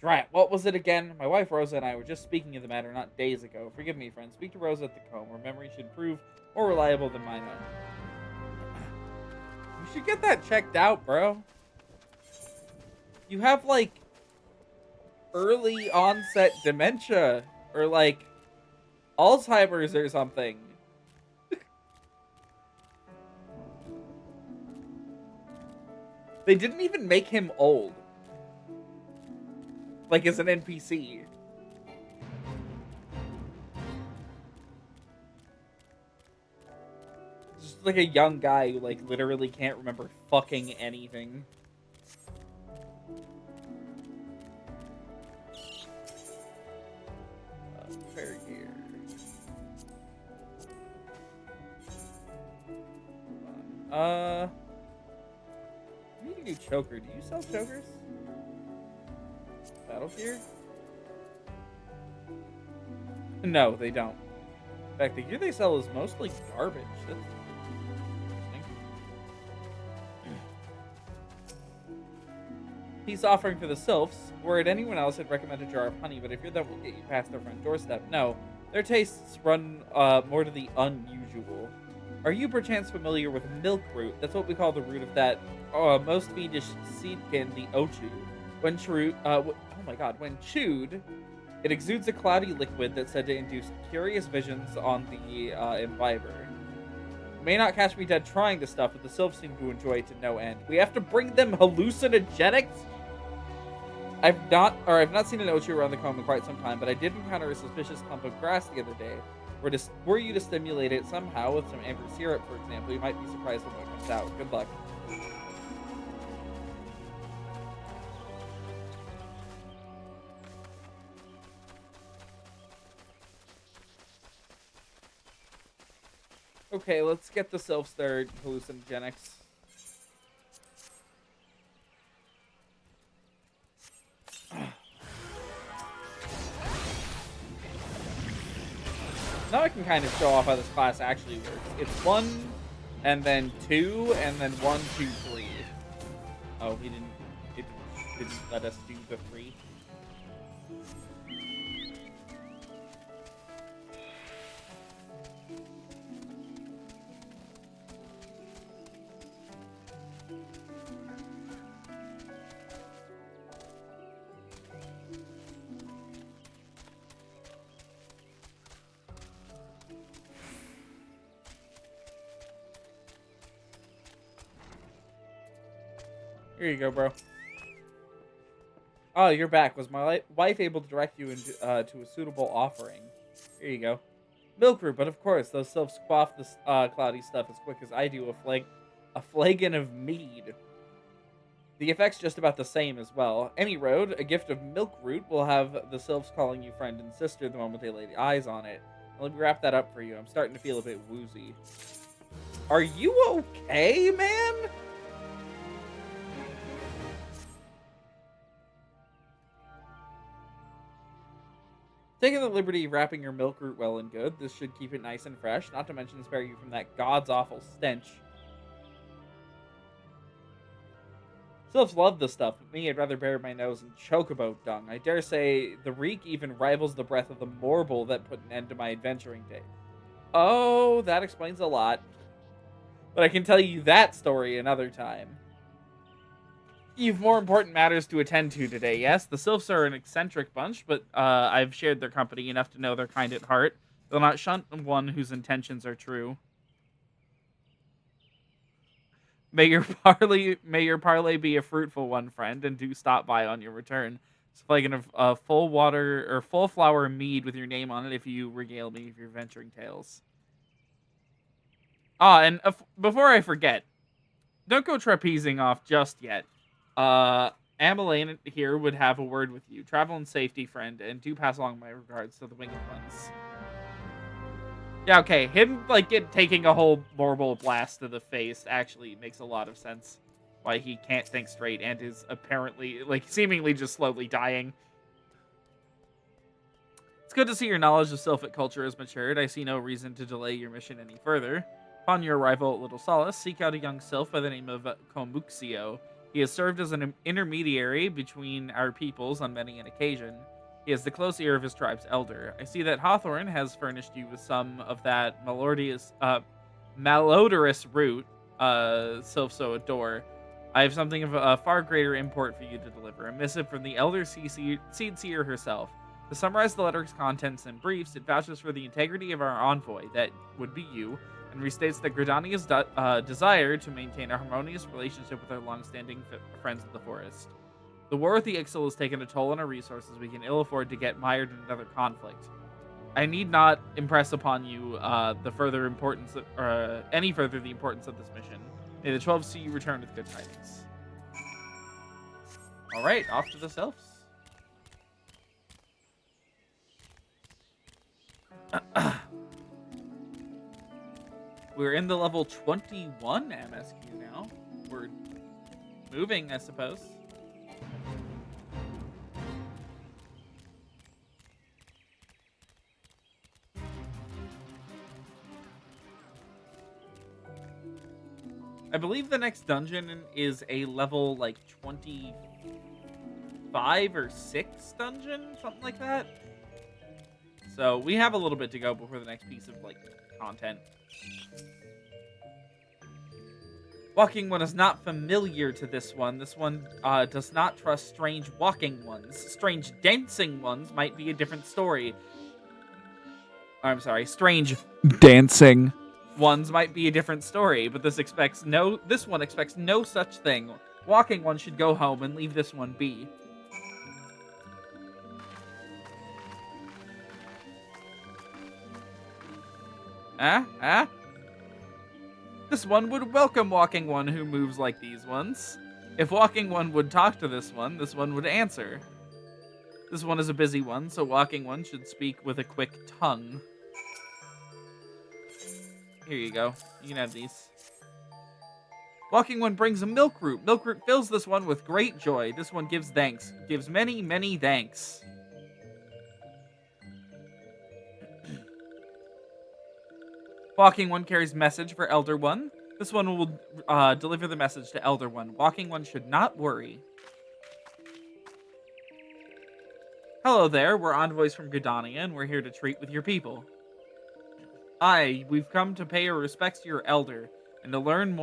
Drat, what was it again? My wife Rosa and I were just speaking of the matter not days ago. Forgive me, friend. Speak to Rosa at the comb. Her memory should prove more reliable than mine own. You should get that checked out, bro. You have, early onset dementia. Or, Alzheimer's or something. They didn't even make him old. As an NPC. Just a young guy who, literally can't remember fucking anything. Fair gear. I need a new choker. Do you sell chokers? Battle gear? No, they don't. In fact, the gear they sell is mostly garbage. That's interesting. Peace offering for the sylphs. Were it anyone else, I'd recommend a jar of honey, but if you're them, we'll get you past their front doorstep. No, their tastes run more to the unusual. Are you perchance familiar with milk root? That's what we call the root of that most fiendish seedkin, the ochu. When chewed, it exudes a cloudy liquid that's said to induce curious visions on the imbiber. You may not catch me dead trying this stuff, but the sylphs seem to enjoy it to no end. We have to bring them hallucinogenics? I've not seen an ochu around the comb in quite some time, but I did encounter a suspicious clump of grass the other day. Were you to stimulate it somehow with some amber syrup, for example, you might be surprised when it comes out. Good luck. Okay, let's get the self-starred hallucinogenics. Now I can kind of show off how this class actually works. It's 1, and then 2, and then 1, 2, 3. Oh, it didn't let us do the 3. Here you go, bro. Oh, you're back. Was my wife able to direct you into to a suitable offering? Here you go. Milk root, but of course, those sylphs quaff this cloudy stuff as quick as I do a flagon of mead. The effect's just about the same as well. Any road, a gift of milk root will have the sylphs calling you friend and sister the moment they lay the eyes on it. Let me wrap that up for you. I'm starting to feel a bit woozy. Are you okay, man? Taking the liberty of wrapping your milk root well and good. This should keep it nice and fresh, not to mention spare you from that god's awful stench. Sylphs love this stuff, but me, I'd rather bare my nose and chocobo dung. I dare say the reek even rivals the breath of the morble that put an end to my adventuring day. Oh, that explains a lot. But I can tell you that story another time. You've more important matters to attend to today, yes? The sylphs are an eccentric bunch, but I've shared their company enough to know they're kind at heart. They'll not shunt one whose intentions are true. May your parley be a fruitful one, friend, and do stop by on your return. It's a flagon of full water or full flower mead with your name on it if you regale me of your venturing tales. Ah, and before I forget, don't go trapezing off just yet. Ameline here would have a word with you. Travel in safety, friend, and do pass along my regards to the winged ones. Yeah, okay. Him, taking a whole mortal blast to the face actually makes a lot of sense. Why he can't think straight and is apparently, seemingly just slowly dying. It's good to see your knowledge of Sylphic culture has matured. I see no reason to delay your mission any further. Upon your arrival at Little Solace, seek out a young Sylph by the name of Komuxio. He has served as an intermediary between our peoples on many an occasion. He has the close ear of his tribe's elder. I see that Hawthorne has furnished you with some of that malodorous root sylphs so adore. I have something of far greater import for you to deliver. A missive from the elder seed seer herself. To summarize the letter's contents in briefs, it vouches for the integrity of our envoy, that would be you, and restates that Gridania's desire to maintain a harmonious relationship with our long-standing friends of the forest. The war with the Ixal has taken a toll on our resources. We can ill afford to get mired in another conflict. I need not impress upon you any further the importance of this mission. May the 12 see you return with good tidings. All right, off to the sylphs. We're in the level 21 MSQ now. We're moving, I suppose. I believe the next dungeon is a level 25 or 6 dungeon, something like that. So we have a little bit to go before the next piece of content. Walking one is not familiar to this one. This one does not trust strange walking ones. Strange dancing ones might be a different story. I'm sorry, strange dancing ones might be a different story, but this one expects no such thing. Walking one should go home and leave this one be. This one would welcome Walking One who moves like these ones. If Walking One would talk to this one would answer. This one is a busy one, so Walking One should speak with a quick tongue. Here you go. You can have these. Walking One brings a milk root. Milk root fills this one with great joy. This one gives thanks. Gives many, many thanks. Walking One carries message for Elder One. This one will deliver the message to Elder One. Walking One should not worry. Hello there, we're envoys from Gridania, and we're here to treat with your people. We've come to pay our respects to your elder, and to learn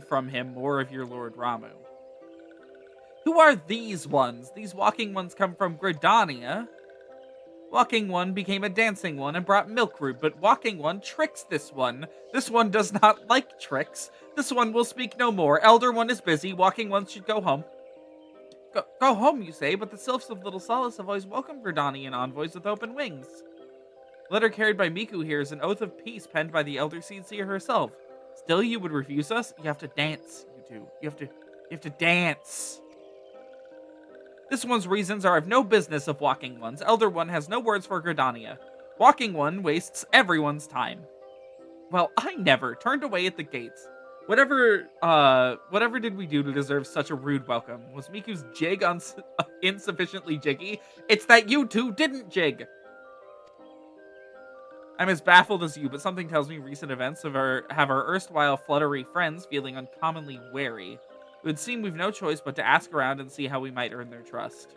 from him more of your Lord Ramu. Who are these ones? These Walking Ones come from Gridania. Walking One became a dancing one and brought milk root, but Walking One tricks this one. This one does not like tricks. This one will speak no more. Elder One is busy. Walking One should go home. Go home, you say, but the Sylphs of Little Solace have always welcomed Gridanian envoys with open wings. The letter carried by Miku here is an oath of peace penned by the Elder Seedseer herself. Still, you would refuse us? You have to dance, you two. You have to dance. This one's reasons are of no business of Walking One's. Elder One has no words for Gridania. Walking One wastes everyone's time. Well, I never turned away at the gates. Whatever did we do to deserve such a rude welcome? Was Miku's jig insufficiently jiggy? It's that you two didn't jig. I'm as baffled as you, but something tells me recent events have our erstwhile fluttery friends feeling uncommonly wary. It would seem we've no choice but to ask around and see how we might earn their trust.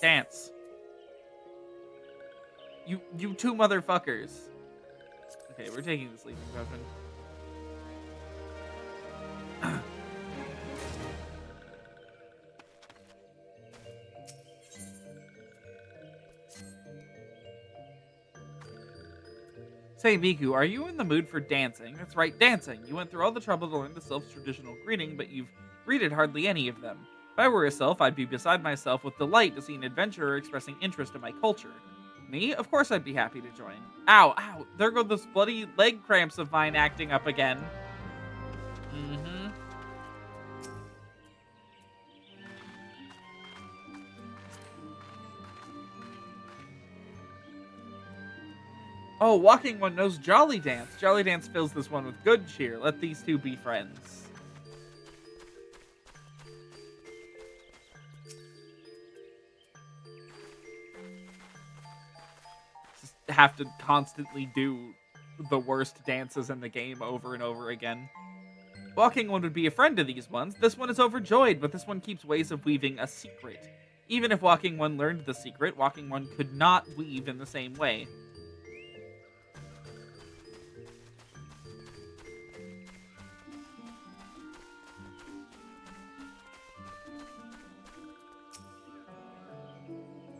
Dance. You two motherfuckers. Okay, we're taking the sleeping potion. Say, Miku, are you in the mood for dancing? That's right, dancing. You went through all the trouble to learn the Sylph's traditional greeting, but you've greeted hardly any of them. If I were a Sylph, I'd be beside myself with delight to see an adventurer expressing interest in my culture. Me? Of course I'd be happy to join. Ow, ow, there go those bloody leg cramps of mine acting up again. Oh, Walking One knows Jolly Dance. Jolly Dance fills this one with good cheer. Let these two be friends. Just have to constantly do the worst dances in the game over and over again. Walking One would be a friend to these ones. This one is overjoyed, but this one keeps ways of weaving a secret. Even if Walking One learned the secret, Walking One could not weave in the same way.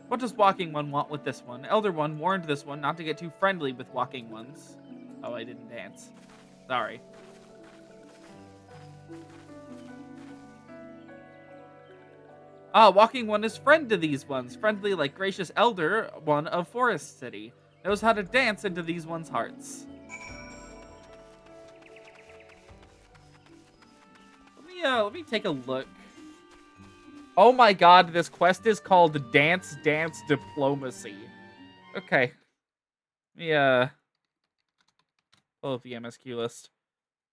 What does Walking One want with this one? Elder One warned this one not to get too friendly with Walking Ones. Oh, I didn't dance. Sorry. Walking One is friend to these ones. Friendly like gracious Elder One of Forest City. Knows how to dance into these ones' hearts. Let me take a look. Oh my god, this quest is called Dance Dance Diplomacy. Okay. Let me, pull up the MSQ list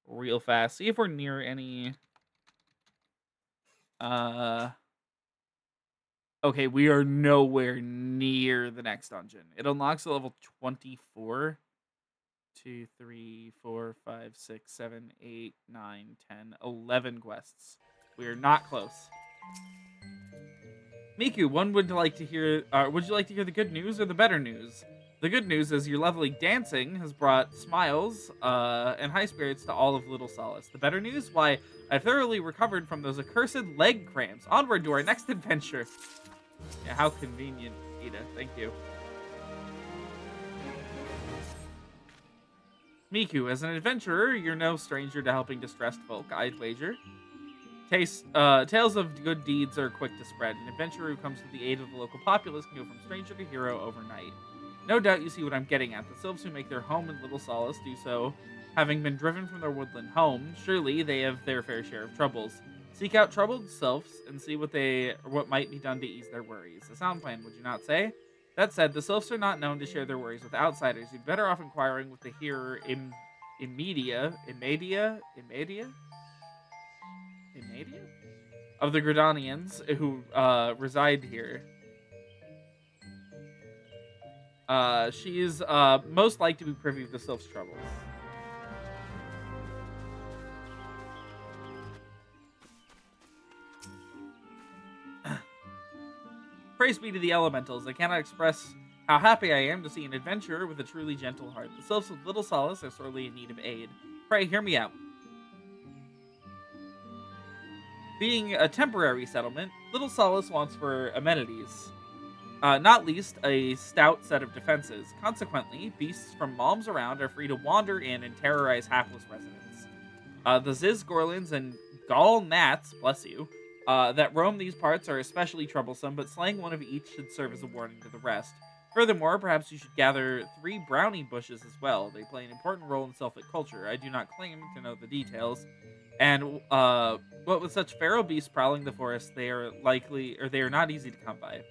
real fast. See if we're near any... Okay, we are nowhere near the next dungeon. It unlocks at level 24. 2, 3, 4, 5, 6, 7, 8, 9, 10, 11 quests. We are not close. Miku, would you like to hear the good news or the better news? The good news is your lovely dancing has brought smiles and high spirits to all of Little Solace. The better news? Why, I've thoroughly recovered from those accursed leg cramps. Onward to our next adventure. Yeah, how convenient, Ida. Thank you. Miku, as an adventurer, you're no stranger to helping distressed folk, I'd wager. Tales of good deeds are quick to spread. An adventurer who comes to the aid of the local populace can go from stranger to hero overnight. No doubt you see what I'm getting at. The sylphs who make their home in Little Solace do so having been driven from their woodland home. Surely they have their fair share of troubles. Seek out troubled sylphs and see what might be done to ease their worries. A sound plan, would you not say? That said, the sylphs are not known to share their worries with outsiders. You'd better off inquiring with the hearer Imedia of the Gridanians who reside here. She's most like to be privy to the sylph's troubles. Praise be to the elementals. I cannot express how happy I am to see an adventurer with a truly gentle heart. The sylphs of Little Solace are sorely in need of aid. Pray, hear me out. Being a temporary settlement, Little Solace wants for amenities. Not least, a stout set of defenses. Consequently, beasts from malms around are free to wander in and terrorize hapless residents. The Ziz Gorlins and Gall Gnats, bless you, that roam these parts are especially troublesome, but slaying one of each should serve as a warning to the rest. Furthermore, perhaps you should gather 3 brownie bushes as well. They play an important role in Sylphic culture. I do not claim to know the details. And what with such feral beasts prowling the forest, they are not easy to come by.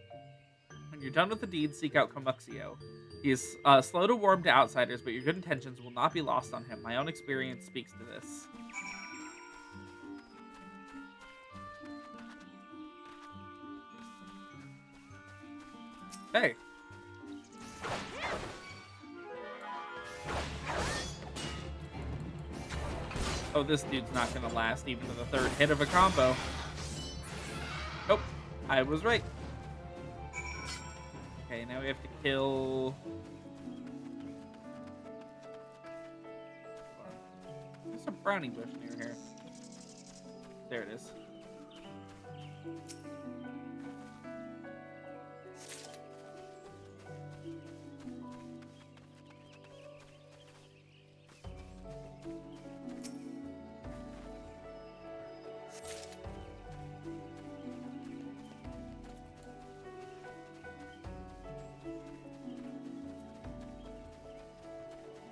When you're done with the deed, seek out Comuxio. He is slow to warm to outsiders, but your good intentions will not be lost on him. My own experience speaks to this. Hey. Oh, this dude's not gonna last even to the 3rd hit of a combo. Nope, I was right. Okay, now we have to kill... There's a brownie bush near here. There it is.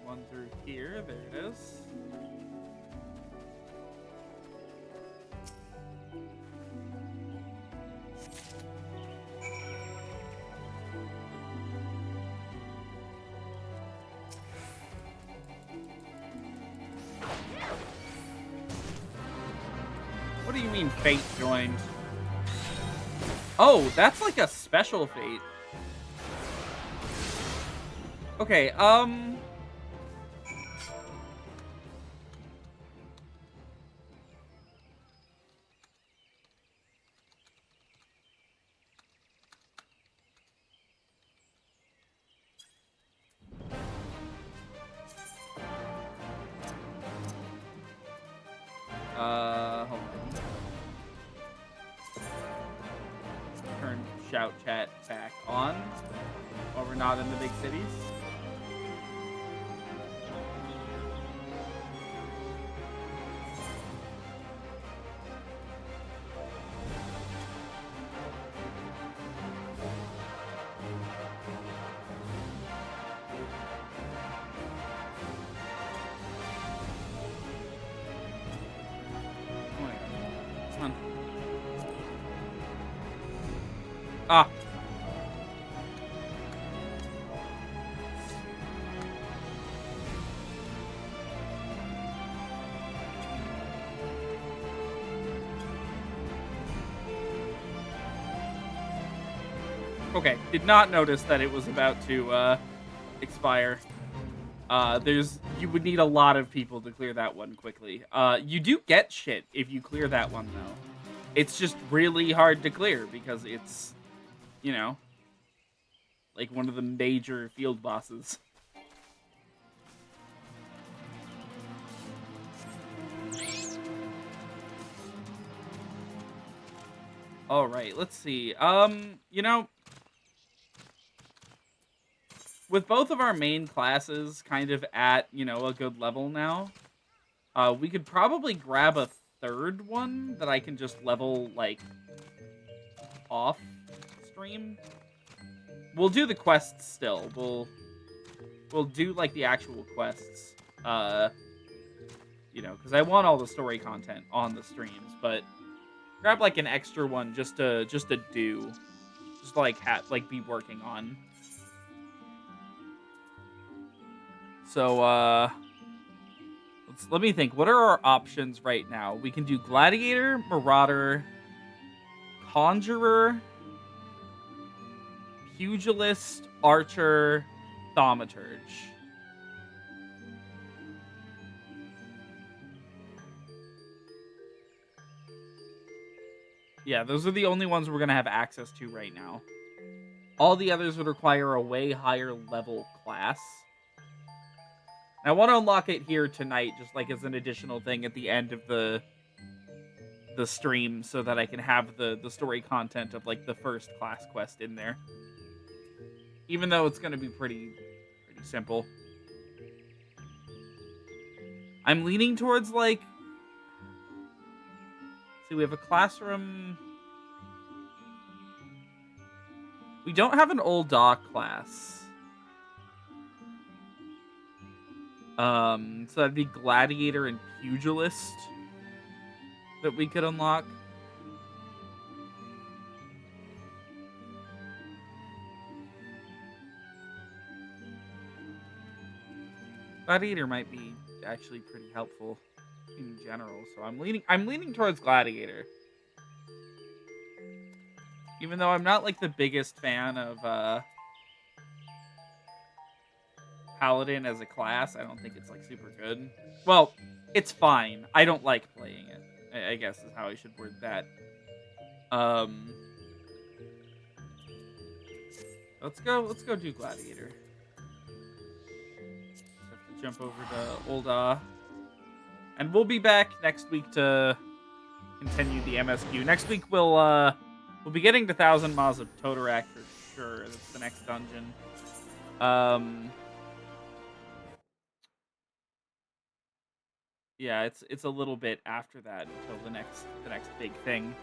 One through here, there it is. What do you mean fate joined? Oh, that's like a special fate. Okay, hold on. Turn shout chat back on while we're not in the big cities. Ah. Okay, did not notice that it was about to expire. You would need a lot of people to clear that one quickly. You do get shit if you clear that one though. It's just really hard to clear because it's, you know, like one of the major field bosses. All right, let's see. You know, with both of our main classes kind of at, you know, a good level now, we could probably grab a 3rd one that I can just level, like, off stream. we'll do the quests still. We'll do like the actual quests. You know, because I want all the story content on the streams, but grab like an extra one just to do, just like be working on. So let me think. What are our options right now? We can do Gladiator, Marauder, Conjurer, Pugilist, Archer, Thaumaturge. Yeah, those are the only ones we're going to have access to right now. All the others would require a way higher level class. And I want to unlock it here tonight, just like as an additional thing at the end of the stream, so that I can have the story content of like the first class quest in there. Even though it's going to be pretty simple. I'm leaning towards like... See, we have a classroom... We don't have an old doc class. So that'd be Gladiator and Pugilist that we could unlock. Gladiator might be actually pretty helpful in general, so I'm leaning towards Gladiator. Even though I'm not like the biggest fan of Paladin as a class, I don't think it's like super good. Well, it's fine. I don't like playing it, I guess is how I should word that. Let's go do Gladiator. Have to jump over to Olda. And we'll be back next week to continue the MSQ. Next week we'll be getting to 1,000 Maws of Totorak for sure. That's the next dungeon. Yeah, it's a little bit after that until the next big thing.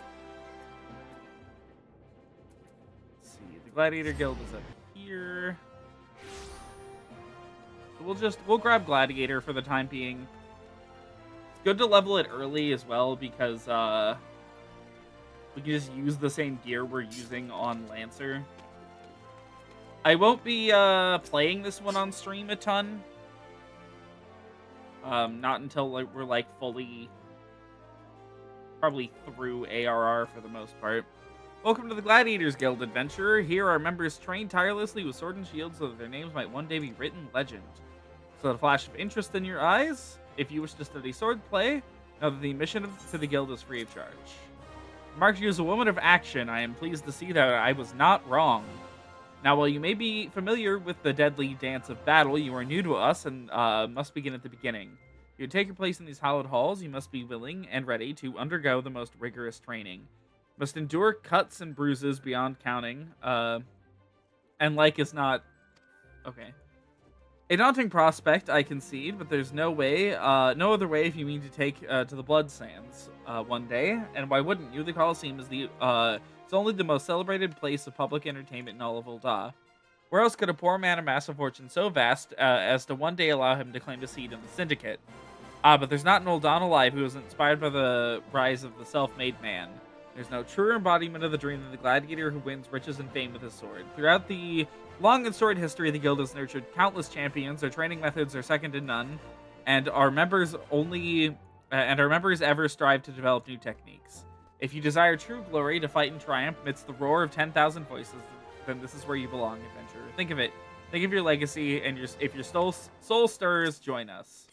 Let's see, the Gladiator Guild is up here. So we'll grab Gladiator for the time being. It's good to level it early as well because we can just use the same gear we're using on Lancer. I won't be playing this one on stream a ton. Not until we're like fully, probably through ARR for the most part. Welcome to the Gladiators Guild, adventurer. Here our members train tirelessly with sword and shield so that their names might one day be written legend. So a flash of interest in your eyes. If you wish to study swordplay, know that the admission to the guild is free of charge. Marked you as a woman of action, I am pleased to see that I was not wrong. Now, while you may be familiar with the deadly dance of battle, you are new to us and must begin at the beginning. If you take your place in these hallowed halls, you must be willing and ready to undergo the most rigorous training. You must endure cuts and bruises beyond counting, and like is not... Okay. A daunting prospect, I concede, but there's no other way if you mean to take to the Blood Sands one day. And why wouldn't you? The Colosseum is it's only the most celebrated place of public entertainment in all of Ul'dah. Where else could a poor man amass a fortune so vast as to one day allow him to claim a seat in the Syndicate? But there's not an Ul'dan alive who is inspired by the rise of the self-made man. There's no truer embodiment of the dream than the gladiator who wins riches and fame with his sword. Throughout the long and storied history, the guild has nurtured countless champions. Their training methods are second to none, and our members ever strive to develop new techniques. If you desire true glory, to fight in triumph amidst the roar of 10,000 voices, then this is where you belong, adventurer. Think of it. Think of your legacy, and if your soul stirs, join us.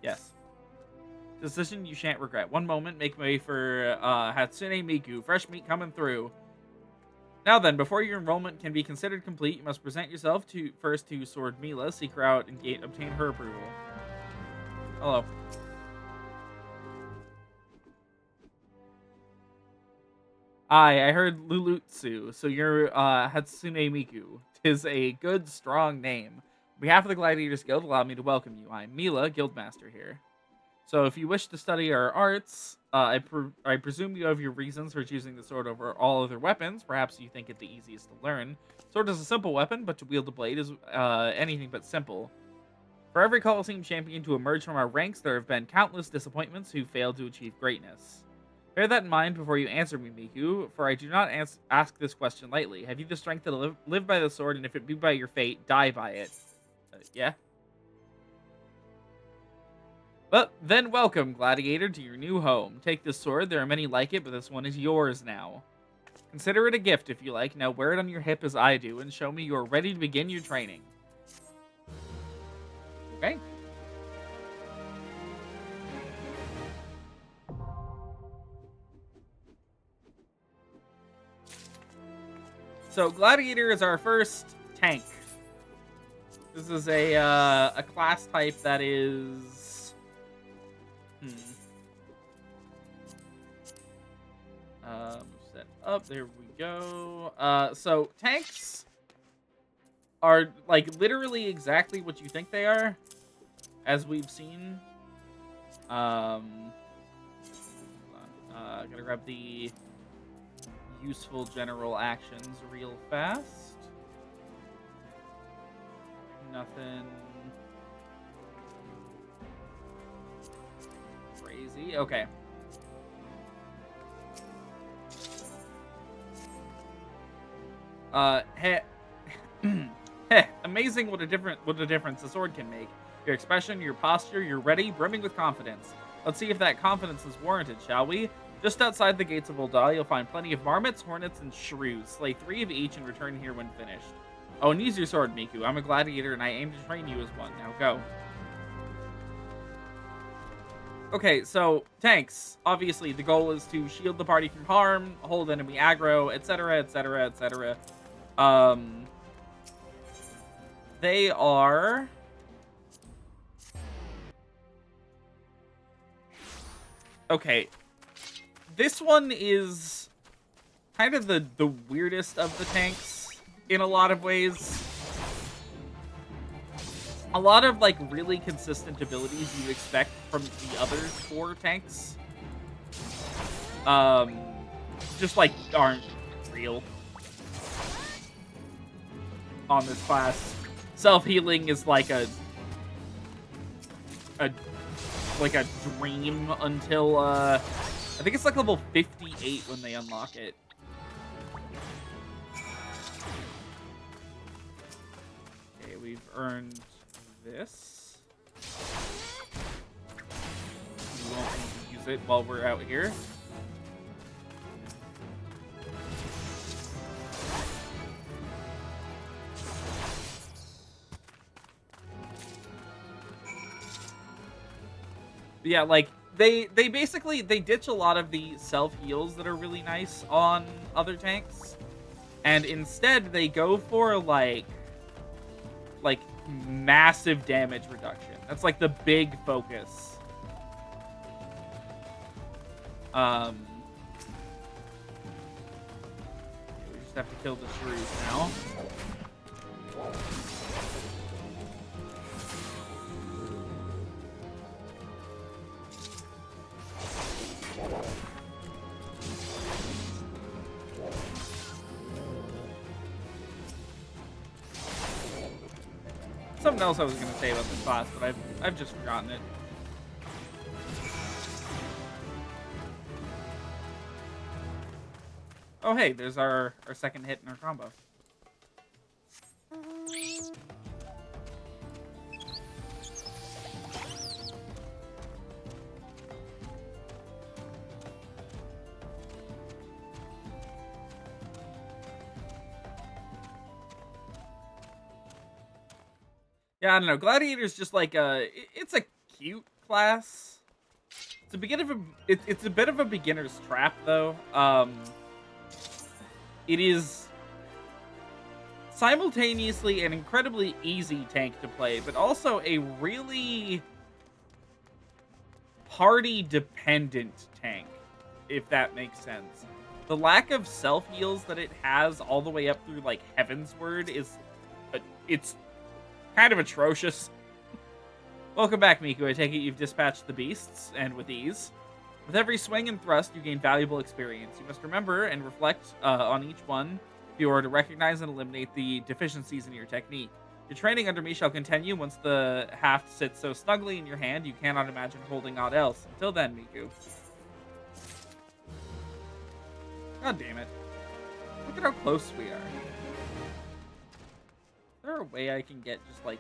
Yes. Decision you shan't regret. One moment, make way for Hatsune Miku. Fresh meat coming through. Now then, before your enrollment can be considered complete, you must present yourself first to Sword Mila, seek her out, and obtain her approval. Hello. I heard Lulutsu, so you're Hatsune Miku. 'Tis a good, strong name. On behalf of the Gladiators Guild, allow me to welcome you. I'm Mila, Guildmaster here. So if you wish to study our arts, I presume you have your reasons for choosing the sword over all other weapons. Perhaps you think it the easiest to learn. Sword is a simple weapon, but to wield a blade is anything but simple. For every Coliseum champion to emerge from our ranks, there have been countless disappointments who failed to achieve greatness. Bear that in mind before you answer me, Miku, for I do not ask this question lightly. Have you the strength to live by the sword, and if it be by your fate, die by it? Yeah? But then welcome, Gladiator, to your new home. Take this sword, there are many like it, but this one is yours now. Consider it a gift if you like, now wear it on your hip as I do, and show me you are ready to begin your training. Okay. So Gladiator is our first tank. This is a class type that is set up. There we go. So tanks are like literally exactly what you think they are, as we've seen. Gotta grab the useful general actions real fast. Nothing crazy. Okay. Amazing what a difference a sword can make. Your expression, your posture, you're ready, brimming with confidence. Let's see if that confidence is warranted, shall we? Just outside the gates of Uldal, you'll find plenty of marmots, hornets, and shrews. Slay 3 of each and return here when finished. Oh, and use your sword, Miku. I'm a gladiator, and I aim to train you as one. Now go. Okay, so tanks. Obviously, the goal is to shield the party from harm, hold enemy aggro, etc., etc., etc. They are... Okay. This one is kind of the weirdest of the tanks in a lot of ways. A lot of, like, really consistent abilities you expect from the other 4 tanks. Just, like, aren't real on this class. Self-healing is like a dream until, I think it's like level 58 when they unlock it. Okay, we've earned this. We won't need to use it while we're out here. But yeah, like, they basically, they ditch a lot of the self-heals that are really nice on other tanks. And instead, they go for, like massive damage reduction. That's, like, the big focus. We just have to kill the shrews now. Something else I was going to say about this class, but I've just forgotten it. Oh, hey, there's our second hit in our combo. Yeah, I don't know. Gladiator's just like it's a cute class. It's a bit of a beginner's trap though. It is simultaneously an incredibly easy tank to play, but also a really party-dependent tank, if that makes sense. The lack of self-heals that it has all the way up through, like, Heavensward is... it's kind of atrocious. Welcome back, Miku. I take it you've dispatched the beasts, and with ease. With every swing and thrust, you gain valuable experience. You must remember and reflect on each one in order to recognize and eliminate the deficiencies in your technique. Your training under me shall continue once the haft sits so snugly in your hand you cannot imagine holding aught else. Until then, Miku. God damn it. Look at how close we are. Is there a way I can get just like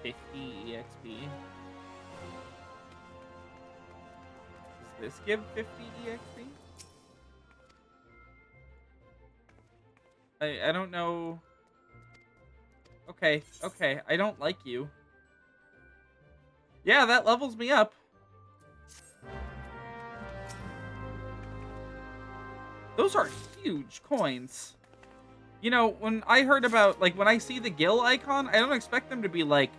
50 EXP? Does this give 50 EXP? I don't know. Okay, I don't like you. Yeah, that levels me up. Those are huge coins. You know, when I heard about, like, when I see the Gil icon, I don't expect them to be, like,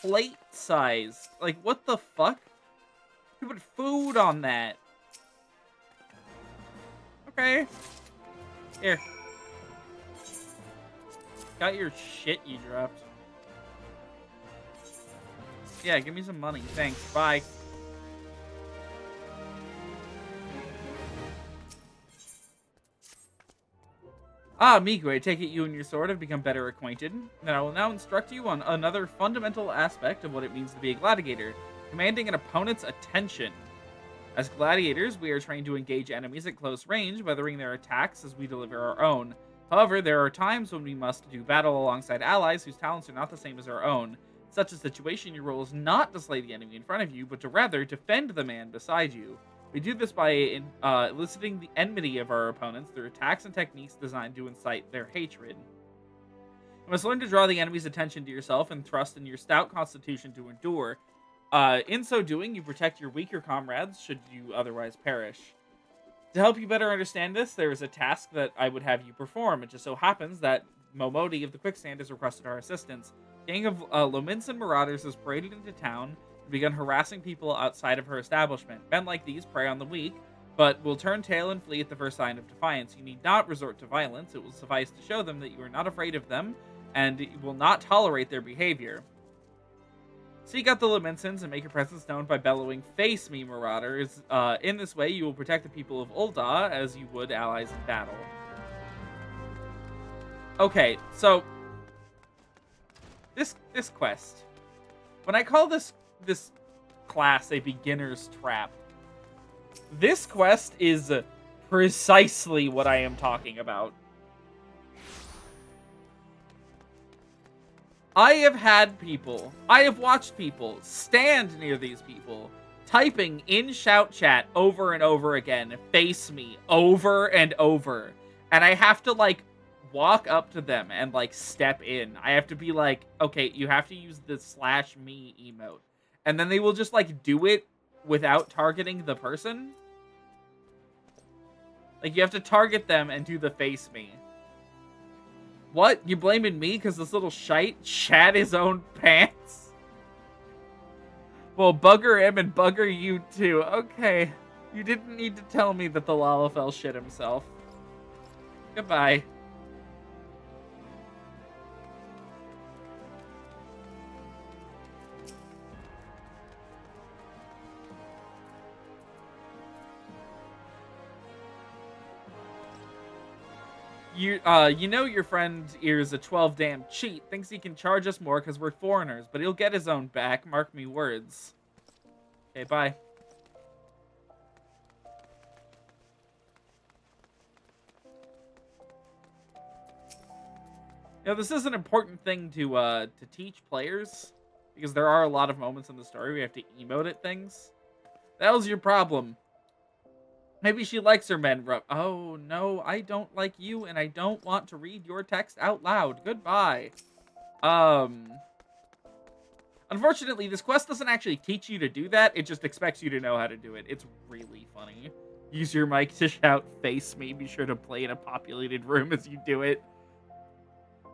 plate size. Like, what the fuck? You put food on that. Okay. Here. Got your shit you dropped. Yeah, give me some money. Thanks. Bye. Ah, Miku, I take it you and your sword have become better acquainted. Then I will now instruct you on another fundamental aspect of what it means to be a gladiator, commanding an opponent's attention. As gladiators, we are trained to engage enemies at close range, weathering their attacks as we deliver our own. However, there are times when we must do battle alongside allies whose talents are not the same as our own. In such a situation, your role is not to slay the enemy in front of you, but to rather defend the man beside you. We do this by eliciting the enmity of our opponents through attacks and techniques designed to incite their hatred. You must learn to draw the enemy's attention to yourself and trust in your stout constitution to endure. In so doing, you protect your weaker comrades should you otherwise perish. To help you better understand this, there is a task that I would have you perform. It just so happens that Momodi of the Quicksand has requested our assistance. A gang of Lominsan marauders has paraded into town and begun harassing people outside of her establishment. Men like these prey on the weak, but will turn tail and flee at the first sign of defiance. You need not resort to violence. It will suffice to show them that you are not afraid of them and you will not tolerate their behavior. Seek out the Lominsans and make your presence known by bellowing, "Face me, marauders." In this way, you will protect the people of Ul'dah as you would allies in battle. Okay, so this quest. When I call this class a beginner's trap, this quest is precisely what I am talking about. I have watched people stand near these people, typing in shout chat over and over again, "Face me," over and over. And I have to, like, walk up to them and, like, step in. I have to be like, okay, you have to use the /me emote. And then they will just, like, do it without targeting the person. Like, you have to target them and do the "face me." What? You blaming me because this little shite shat his own pants? Well, bugger him and bugger you too. Okay. You didn't need to tell me that the Lalafell shit himself. Goodbye. You know your friend here's a 12 damn cheat, thinks he can charge us more because we're foreigners, but he'll get his own back, mark me words. Okay, bye. You know, this is an important thing to teach players, because there are a lot of moments in the story we have to emote at things. That was your problem. Maybe she likes her men rough. Oh, no, I don't like you, and I don't want to read your text out loud. Goodbye. Unfortunately, this quest doesn't actually teach you to do that. It just expects you to know how to do it. It's really funny. Use your mic to shout, "Face me." Be sure to play in a populated room as you do it.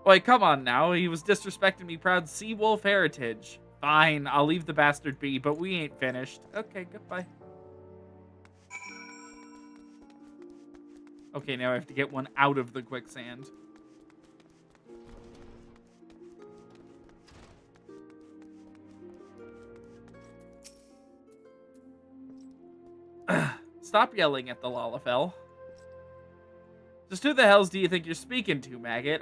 Boy, come on now. He was disrespecting me proud sea wolf heritage. Fine, I'll leave the bastard be, but we ain't finished. Okay, goodbye. Okay, now I have to get one out of the quicksand. stop yelling at the Lalafell. Just who the hells do you think you're speaking to, Maggot?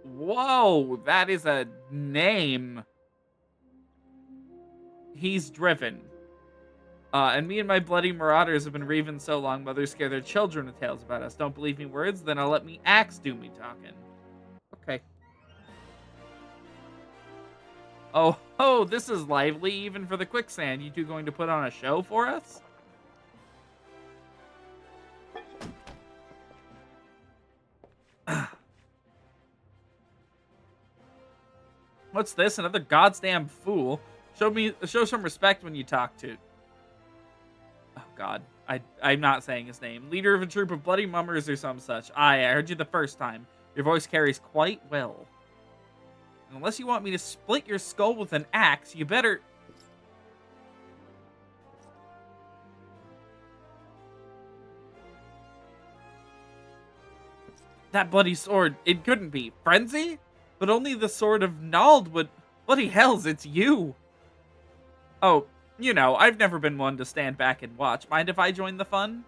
Whoa, that is a name. He's Driven. And me and my bloody marauders have been raving so long, mothers scare their children with tales about us. Don't believe me words? Then I'll let me axe do me talking. Okay. Oh, this is lively, even for the quicksand. You two going to put on a show for us? What's this? Another goddamn fool. Show some respect when you talk to... Oh, God. I'm not saying his name. Leader of a troop of bloody mummers or some such. Aye, I heard you the first time. Your voice carries quite well. And unless you want me to split your skull with an axe, you better... That bloody sword, it couldn't be. Frenzy? But only the sword of Nald would... Bloody hells, it's you! Oh, you know, I've never been one to stand back and watch. Mind if I join the fun?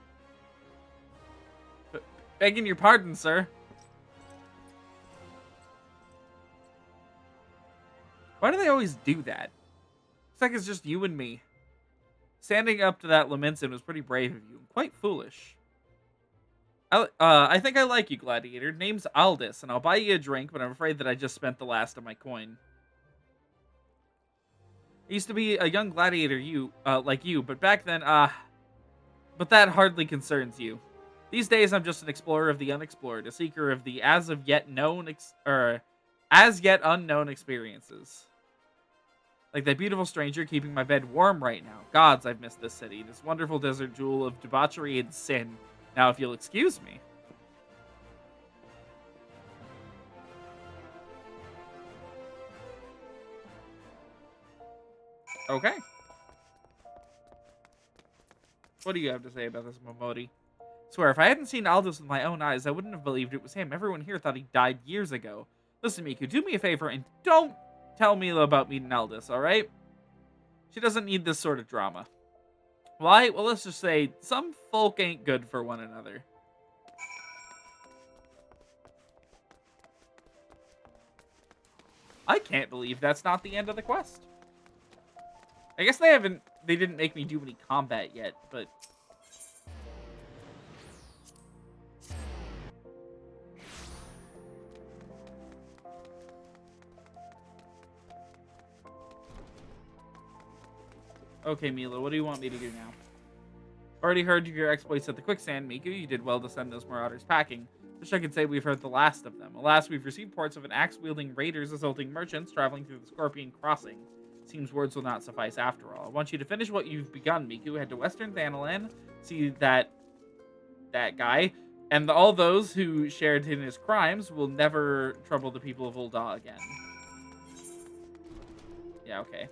Begging your pardon, sir. Why do they always do that? It's like it's just you and me. Standing up to that Lamentin was pretty brave of you, and quite foolish. I think I like you, Gladiator. Name's Aldous, and I'll buy you a drink, but I'm afraid that I just spent the last of my coin. I used to be a young gladiator like you, but back then, but that hardly concerns you. These days, I'm just an explorer of the unexplored, a seeker of the as yet unknown experiences. Like that beautiful stranger keeping my bed warm right now. Gods, I've missed this city, this wonderful desert jewel of debauchery and sin. Now, if you'll excuse me. Okay. What do you have to say about this, Momodi? Swear, if I hadn't seen Aldous with my own eyes, I wouldn't have believed it was him. Everyone here thought he died years ago. Listen, Miku, do me a favor and don't tell Mila about meeting Aldous, alright? She doesn't need this sort of drama. Why? Well, let's just say, some folk ain't good for one another. I can't believe that's not the end of the quest. I guess they didn't make me do any combat yet, but... Okay, Mila, what do you want me to do now? Already heard of your exploits at the quicksand, Miku. You did well to send those marauders packing. Wish I could say we've heard the last of them. Alas, we've received reports of an axe-wielding raiders assaulting merchants traveling through the Scorpion Crossing. Seems words will not suffice after all. I want you to finish what you've begun, Miku. Head to Western Thanalan, see that guy, and all those who shared in his crimes will never trouble the people of Ul'dah again. Yeah, okay.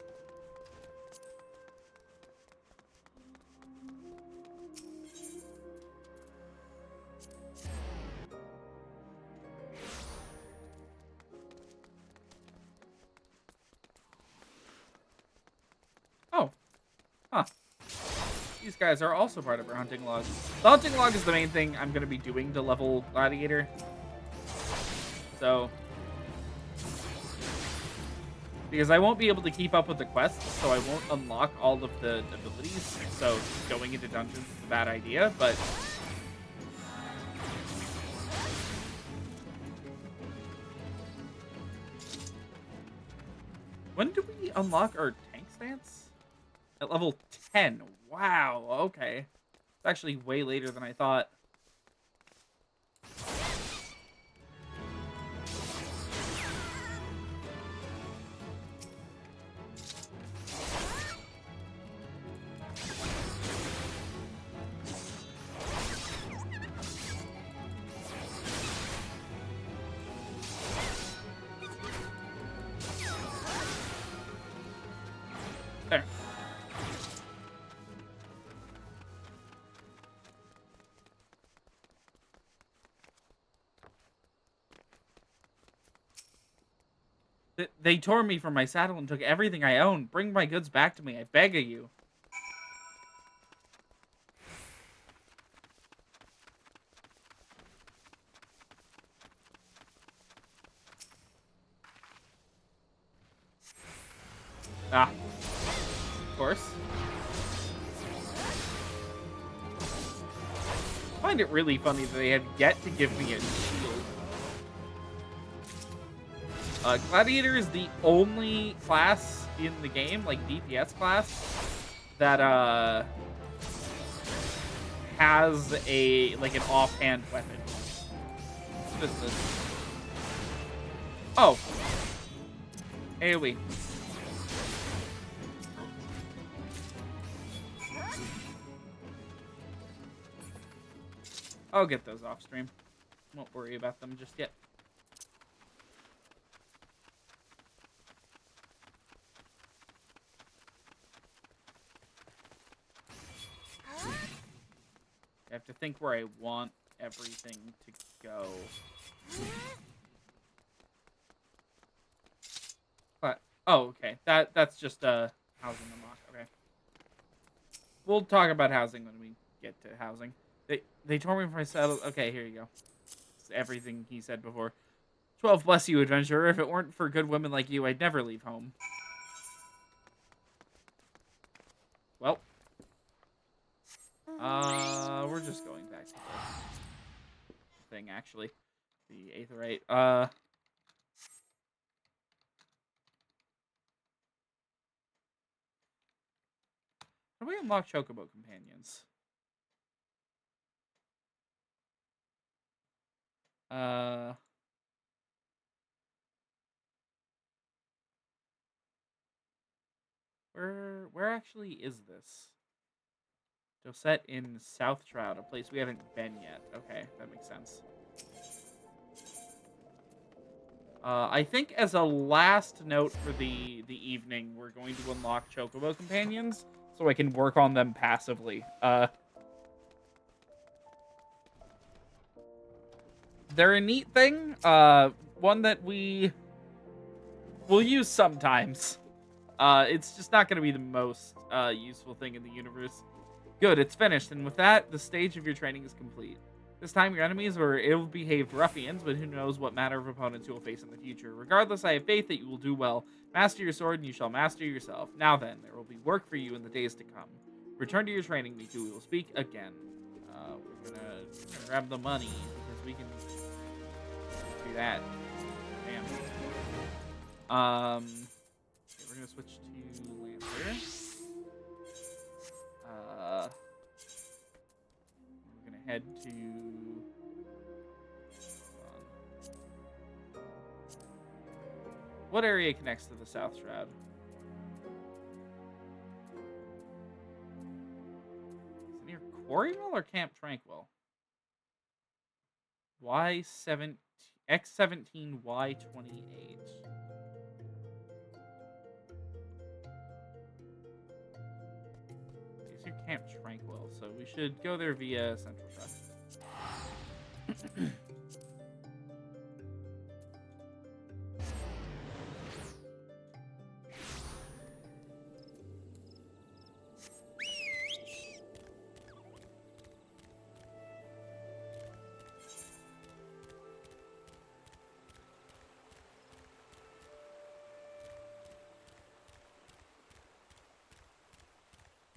Oh. Huh. These guys are also part of our hunting log. The hunting log is the main thing I'm going to be doing to level Gladiator. So... because I won't be able to keep up with the quests, so I won't unlock all of the abilities. So going into dungeons is a bad idea, but... when do we unlock our tank stance? At level 10. Wow, okay. It's actually way later than I thought. There. They tore me from my saddle and took everything I own. Bring my goods back to me, I beg of you. Ah, of course. I find it really funny that they have yet to give me a shield. Gladiator is the only class in the game, like DPS class, that has an offhand weapon. What is this? Oh. AoE. I'll get those off stream. Won't worry about them just yet. I have to think where I want everything to go. But oh, okay. That's just housing unlock. Okay. We'll talk about housing when we get to housing. They told me if I settled. Okay, here you go. It's everything he said before. 12 bless you, adventurer. If it weren't for good women like you, I'd never leave home. Well. We're just going back to the thing, actually. The Aetherite. How do we unlock Chocobo companions? Where actually is this? Dosette in South Shroud, a place we haven't been yet. Okay, that makes sense. I think as a last note for the evening, we're going to unlock Chocobo companions so I can work on them passively. They're a neat thing. One that we'll use sometimes. It's just not going to be the most useful thing in the universe. Good, it's finished, and with that, the stage of your training is complete. This time, your enemies were ill-behaved ruffians, but who knows what manner of opponents you will face in the future. Regardless, I have faith that you will do well. Master your sword, and you shall master yourself. Now then, there will be work for you in the days to come. Return to your training, Miku. We will speak again. We're gonna grab the money, because we can do that. Damn. Okay, we're gonna switch to Lancer. We're gonna head to. What area connects to the South Shroud? Is it near Quarry Mill or Camp Tranquil? Y17 X17 Y28. It's near Camp Tranquil, so we should go there via Central Shroud.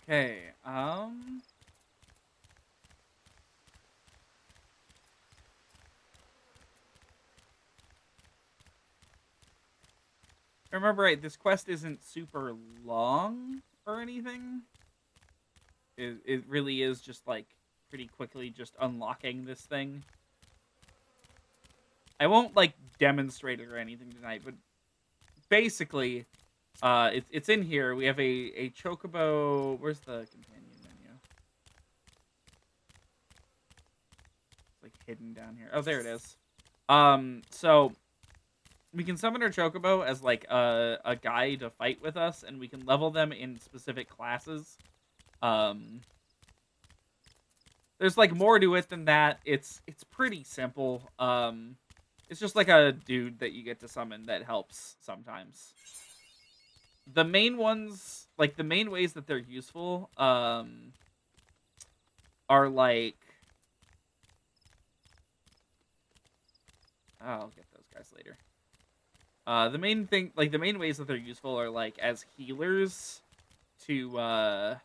Okay, if I remember right, this quest isn't super long or anything. It really is just like pretty quickly just unlocking this thing. I won't like demonstrate it or anything tonight, but basically, it's in here. We have a chocobo. Where's the companion menu? It's like hidden down here. Oh, there it is. So we can summon our chocobo as like a guy to fight with us, and we can level them in specific classes. There's like more to it than that. It's pretty simple. It's just like a dude that you get to summon that helps sometimes. The main ones, like the main ways that they're useful, are like... I'll get those guys later. The main thing, like the main ways that they're useful are like as healers to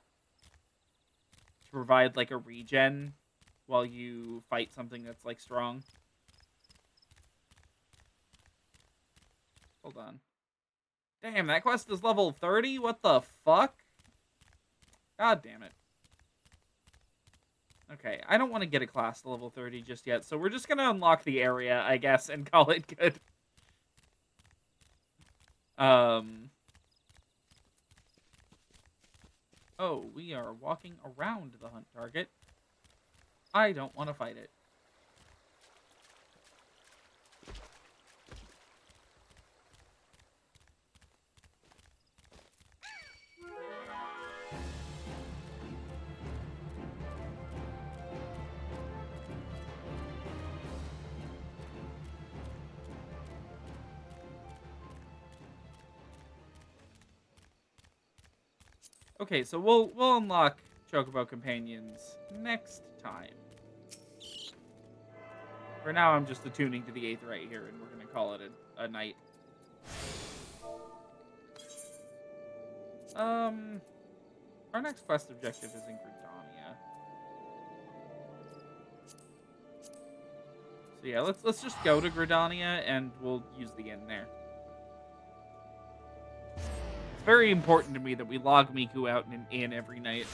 provide like a regen while you fight something that's like strong. Hold on. Damn, that quest is level 30? What the fuck? God damn it. Okay, I don't want to get a class to level 30 just yet, so we're just gonna unlock the area, I guess, and call it good. Oh, we are walking around the hunt target. I don't want to fight it. Okay, so we'll unlock Chocobo Companions next time. For now, I'm just attuning to the 8th right here, and we're going to call it a night. Our next quest objective is in Gridania. So yeah, let's just go to Gridania, and we'll use the inn there. It's very important to me that we log Miku out in an inn every night.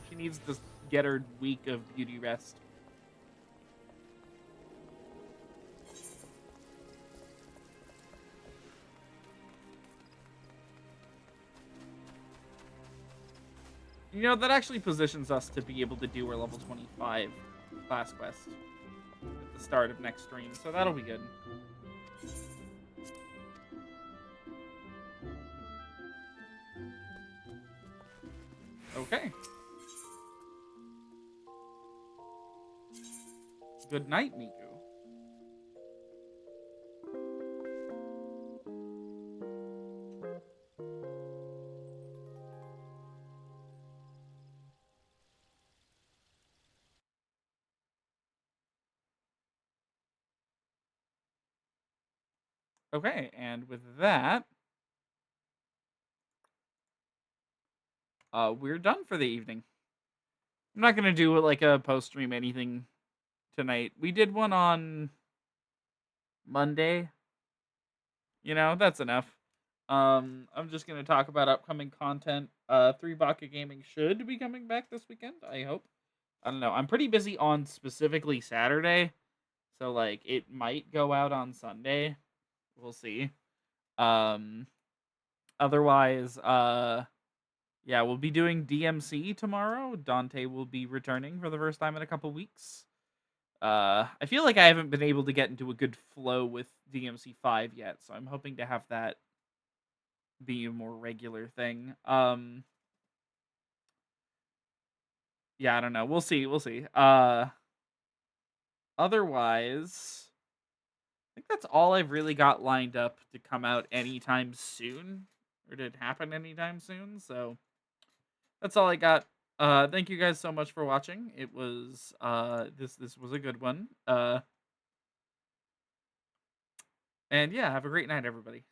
She needs to get her week of beauty rest. You know, that actually positions us to be able to do our level 25 class quest at the start of next stream, so that'll be good. Okay. Good night, Miku. Okay, and with that, we're done for the evening. I'm not gonna do like a post stream anything tonight. We did one on Monday. You know, that's enough. I'm just gonna talk about upcoming content. 3 Baka Gaming should be coming back this weekend, I hope. I don't know. I'm pretty busy on specifically Saturday, so like it might go out on Sunday. We'll see. Um Otherwise, yeah, we'll be doing DMC tomorrow. Dante will be returning for the first time in a couple weeks. I feel like I haven't been able to get into a good flow with DMC 5 yet, so I'm hoping to have that be a more regular thing. Yeah, I don't know. We'll see. We'll see. Otherwise, I think that's all I've really got lined up to come out anytime soon, or to happen anytime soon. So that's all I got. Thank you guys so much for watching. It was this was a good one. And yeah, have a great night, everybody.